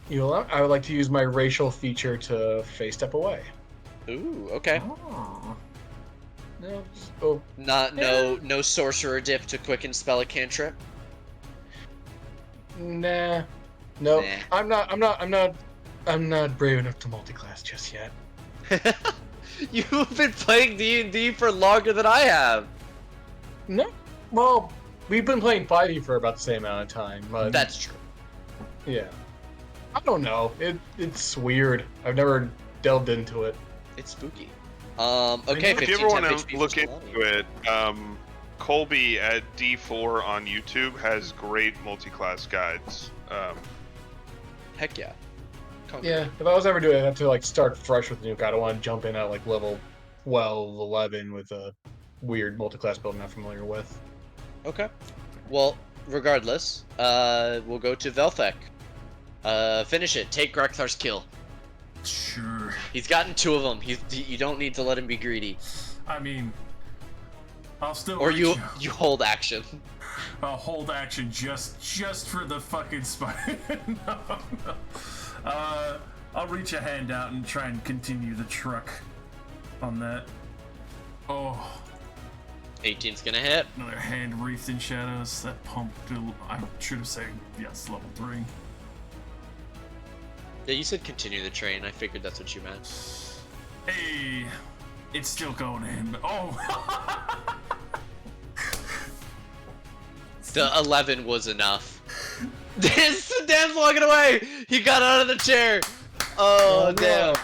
you allow, I would like to use my racial feature to phase step away. Ooh, okay. No, oh, No sorcerer dip to quicken spell a cantrip. nah, no, Nah. I'm not brave enough to multi-class just yet. You've been playing D&D for longer than I have. No, well, we've been playing 5e for about the same amount of time, but That's true. yeah, I don't know. It's weird. I've never delved into it. It's spooky. Okay, If 15 you ever want temp to HP for look Solani. into it, Colby at D4 on YouTube has great multi-class guides. Heck yeah. Conquer. Yeah, if I was ever doing it, I'd have to like start fresh with Nuke. I don't want to jump in at like level 12, 11 with a weird multi-class build I'm not familiar with. Okay. Well, regardless, we'll go to Velthek. Finish it. Take Grekthar's kill. Sure. He's gotten 2 of them. You don't need to let him be greedy. I mean, I'll still. Or reach you hold action. I'll hold action just for the fucking spider. No. I'll reach a hand out and try and continue the truck on that. Oh, 18's gonna hit. another hand wreathed in shadows. That pump. I should have said yes, level 3. Yeah, you said continue the train. I figured that's what you meant. Hey, it's still going in, but The 11 was enough. Dan's walking away! He got out of the chair! Oh, damn.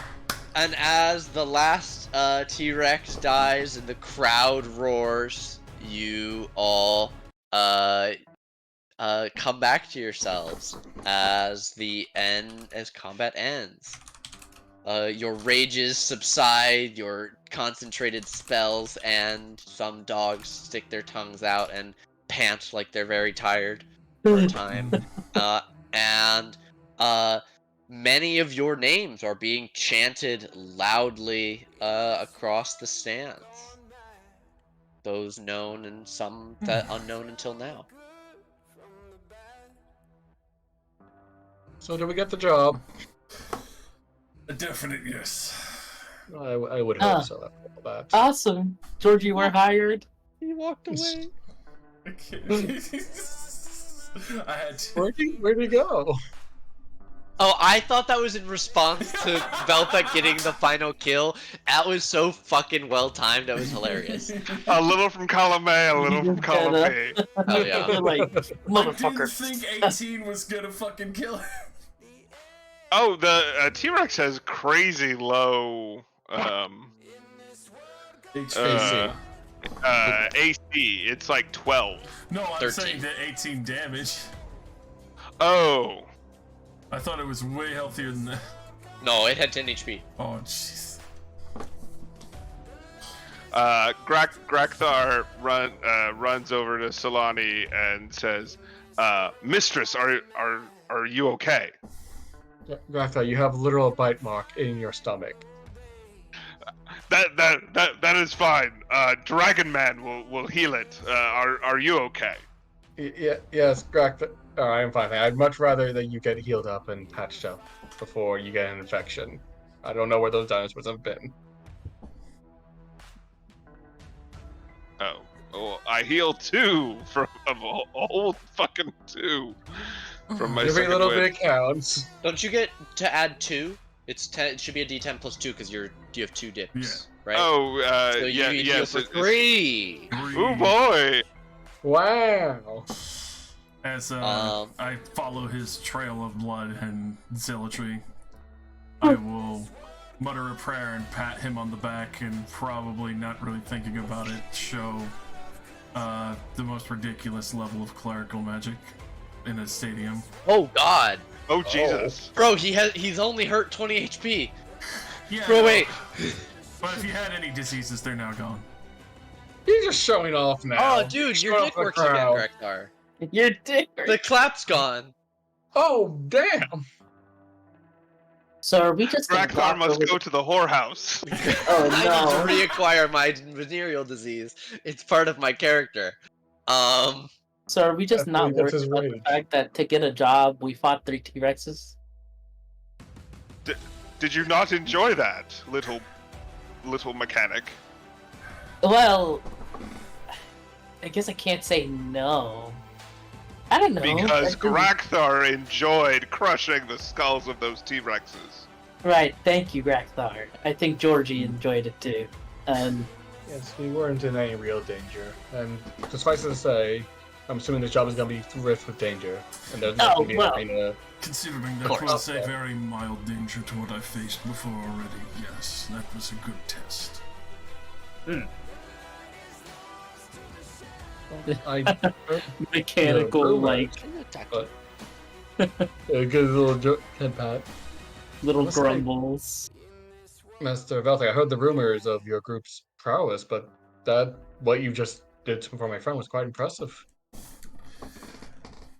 And as the last T-Rex dies and the crowd roars, you all come back to yourselves as combat ends. Your rages subside, your concentrated spells, and some dogs stick their tongues out and pant like they're very tired for a time. And many of your names are being chanted loudly across the stands. Those known and some that unknown until now. So did we get the job? a definite yes. I would hope so after all that. Awesome. Georgie, we're hired. He walked away. I had to. Where'd he go? Oh, I thought that was in response to Velpet getting the final kill. That was so fucking well timed. That was hilarious. A little from column A, a little from column B. Oh yeah. You're like, I didn't motherfucker. think 18 was gonna fucking kill him. Oh, the T-Rex has crazy low HP. AC. It's like 12. No, I'm 13. saying that 18 damage. Oh. I thought it was way healthier than that. No, it had 10 HP. Oh, jeez. Grakthar runs over to Solani and says, "Mistress, are you okay?" Grafta, you have literal bite mark in your stomach. That is fine. Dragon Man will heal it. Are you okay? Yes, Grafta. I'm fine. I'd much rather that you get healed up and patched up before you get an infection. I don't know where those dinosaurs have been. Oh, well, I heal 2 from a whole fucking 2 from my Every second little win. bit counts. Don't you get to add 2? It's 10. It should be a D10 plus 2 because you have 2 dips, Yeah. right? Oh, so you yeah, heal yes. for 3. Oh boy. Wow. As Um. I follow his trail of blood and zealotry, I will mutter a prayer and pat him on the back and probably not really thinking about it, show the most ridiculous level of clerical magic in a stadium. Oh God, Oh Jesus. bro, he's only hurt 20 HP. Yeah, Bro, wait. But if you had any diseases, they're now gone. You're just showing off now. Oh, dude, your Showing dick off the works again, crowd. Grekthar. Your dick. The clap's gone. Oh, damn. So are we just gonna Grakthar walk must over go to the whorehouse. Oh, I no. need to reacquire my venereal disease. It's part of my character. So are we just I not believe that's worried his about the rage. fact that to get a job we fought 3 T-Rexes? Did you not enjoy that, little mechanic? Well, I guess I can't say no. I don't know. Because I didn't- Grakthar enjoyed crushing the skulls of those T-Rexes. Right, thank you, Grakthar. I think Georgie enjoyed it too. Yes, we weren't in any real danger. And suffice it to say, I'm assuming this job is going to be rift with danger. And there's not Oh, going to be well. any kind of... Considering that Course. was a very mild danger to what I faced before already, yes, that was a good test. Mechanical, No, like, a good little head pat. little Let's say- grumbles. Master Veltek, I heard the rumors of your group's prowess, but what you just did for my friend was quite impressive.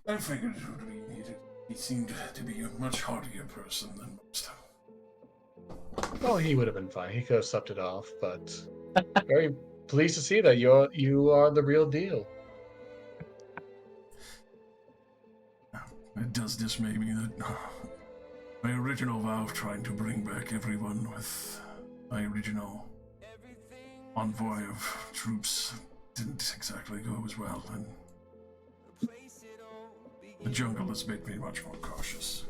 I figured it would be needed. He seemed to be a much hardier person than most. Oh, he would have been fine. He could have slept it off, but very pleased to see that you are the real deal. It does dismay me that my original vow of trying to bring back everyone with my original envoy of troops didn't exactly go as well, and the jungle has made me much more cautious.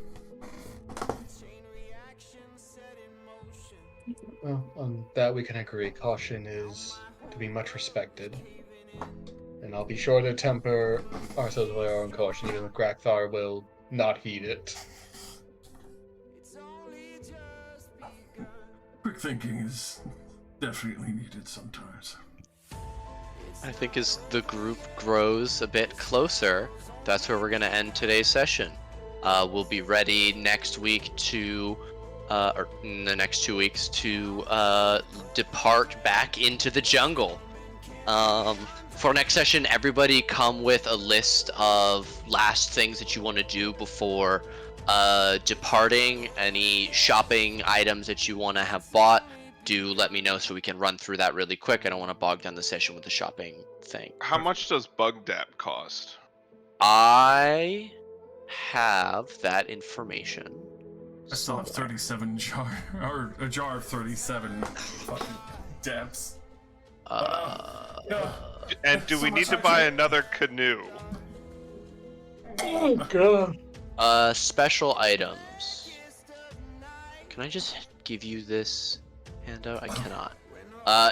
Well, on that we can agree. Caution is to be much respected. And I'll be sure to temper ourselves with our own caution, even if Grakthar will not heed it. Quick thinking is definitely needed sometimes. I think as the group grows a bit closer, that's where we're going to end today's session. We'll be ready next week to, or in the next 2 weeks, to depart back into the jungle. For next session, everybody come with a list of last things that you want to do before departing. Any shopping items that you want to have bought, do let me know so we can run through that really quick. I don't want to bog down the session with the shopping thing. How much does Bug Dap cost? I have that information. I still have somewhere. 37 or a jar of 37 fucking depths. No. And do we need to buy another canoe? Oh god. Special items. Can I just give you this handout? I cannot.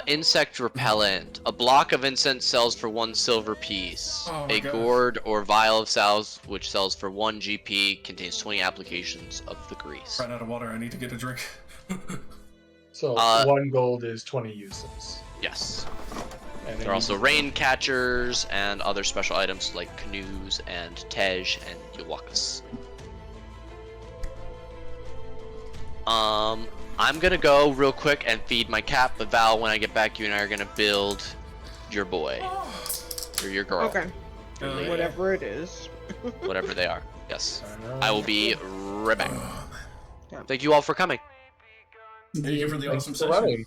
Insect repellent. A block of incense sells for 1 silver piece. Oh my A God. gourd or vial of salve, which sells for 1 GP, contains 20 applications of the grease. Ran out of water. I need to get a drink. So 1 gold is 20 uses. Yes. And There are also rain catchers and other special items like canoes and tej and yawakas. I'm gonna go real quick and feed my cat, but Val, when I get back, you and I are gonna build your boy or your girl, Okay. Yeah. Whatever it is. whatever they are. Yes, know. I will be right back. Yeah. Thank you all for coming. Thank you for the Thanks awesome for session. running.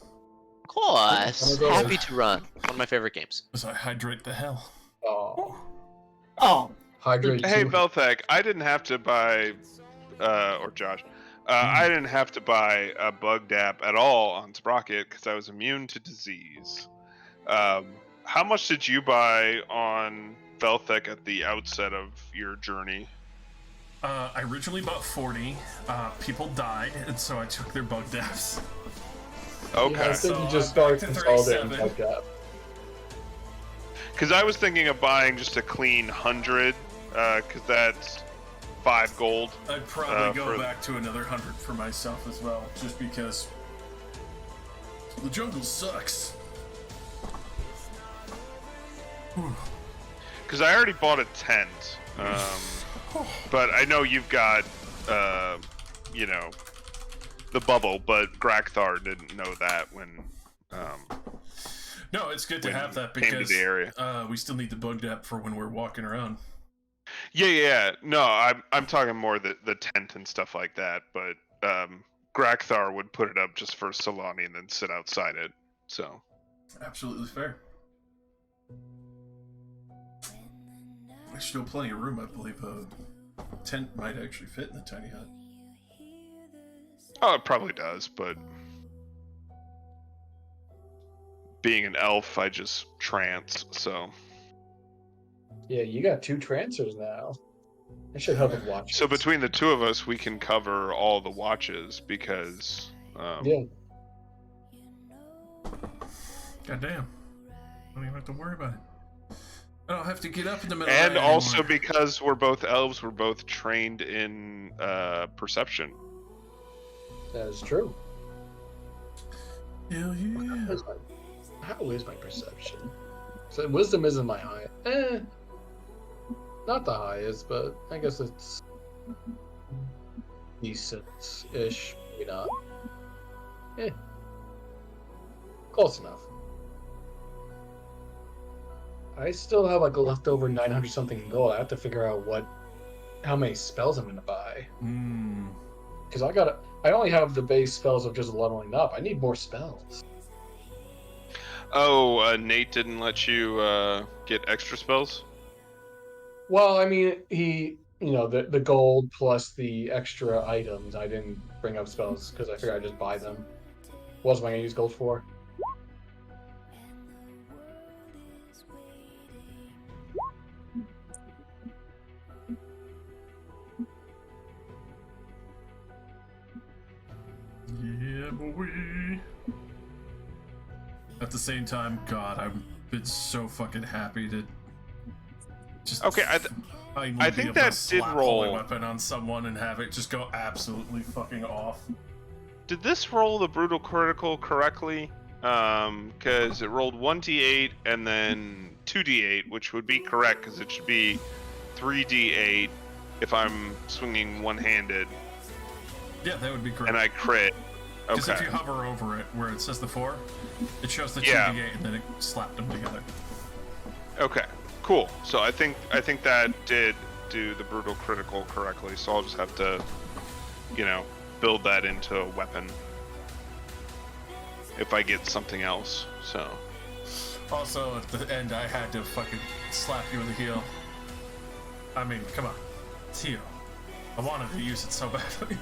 Of course, Yeah, happy to run. One of my favorite games. As I hydrate the hell. Oh, Oh, hydrate Hey, too. Velthek, I didn't have to buy, or Josh, I didn't have to buy a Bug Dap at all on Sprocket because I was immune to disease. How much did you buy on Velthek at the outset of your journey? I originally bought 40. People died, and so I took their bug deaths. Okay. Yeah, I think So you just I'm start back to consolidating 37. like that. Because I was thinking of buying just a clean 100, because that's 5 gold. I'd probably go for- back to another 100 for myself as well, just because the jungle sucks. Because I already bought a tent. But I know you've got, you know, the bubble, but Grakthar didn't know that when. No, it's good to When have that you came to because the area. we still need the bug dap for when we're walking around. Yeah. No, I'm talking more the tent and stuff like that. But Grakthar would put it up just for Solani and then sit outside it. So. Absolutely fair. There's still plenty of room, I believe. A tent might actually fit in the tiny hut. Oh, it probably does, but being an elf, I just trance. So. Yeah, you got 2 transfers now. That should help with watches. So between the two of us, we can cover all the watches because. Yeah. Goddamn. I don't even have to worry about it. I don't have to get up in the middle And of the night also anymore. because we're both elves, we're both trained in perception. That is true. Hell yeah. How is my perception? So wisdom isn't my high. Not the highest, but I guess it's decent-ish. Maybe not. Close enough. I still have like a leftover 900 something gold. I have to figure out how many spells I'm gonna buy. Because I only have the base spells of just leveling up. I need more spells. Oh, Nate didn't let you get extra spells? Well, I mean, the gold plus the extra items. I didn't bring up spells because I figured I'd just buy them. What am I gonna use gold for? Yeah, boy. same time, God, I've been so fucking happy to just Okay, finally I be think able to that did slap roll. holy weapon on someone and have it just go absolutely fucking off. Did this roll the brutal critical correctly? Because it rolled 1d8 and then 2d8, which would be correct because it should be 3d8 if I'm swinging one-handed, Yeah, that would be correct. and I crit. Because Okay. if you hover over it where it says the 4, it shows the 2d8 Yeah. and then it slapped them together. Okay. Cool. So I think that did do the brutal critical correctly. So I'll just have to, build that into a weapon if I get something else. So. Also, at the end, I had to fucking slap you in the heel. I mean, come on. It's heel. I wanted to use it so badly.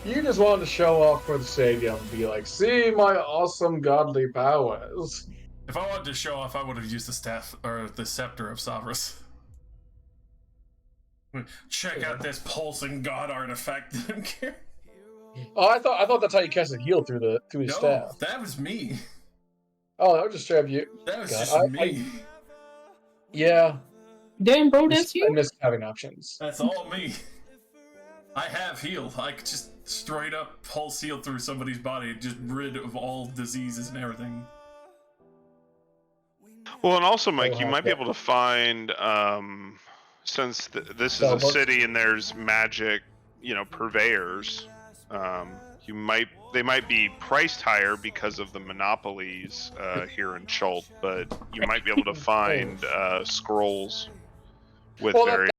You just wanted to show off for the stadium and be like, see my awesome godly powers. If I wanted to show off, I would have used the staff, or the scepter of Savras. Check out this pulsing god artifact. Oh, I thought that's how you cast a heal through his No, staff. that was me. Oh, that was just straight up you. That was God, just me. Yeah, Damn, bro, that's I you. miss having options. That's all me. I have heal. I could just straight up pulse heal through somebody's body, just rid of all diseases and everything. Well, and also, Mike, you have might be to- able to find, since this is a Spellbooks? city and there's magic, purveyors. They might be priced higher because of the monopolies here in Chult, but you might be able to find scrolls with Well, various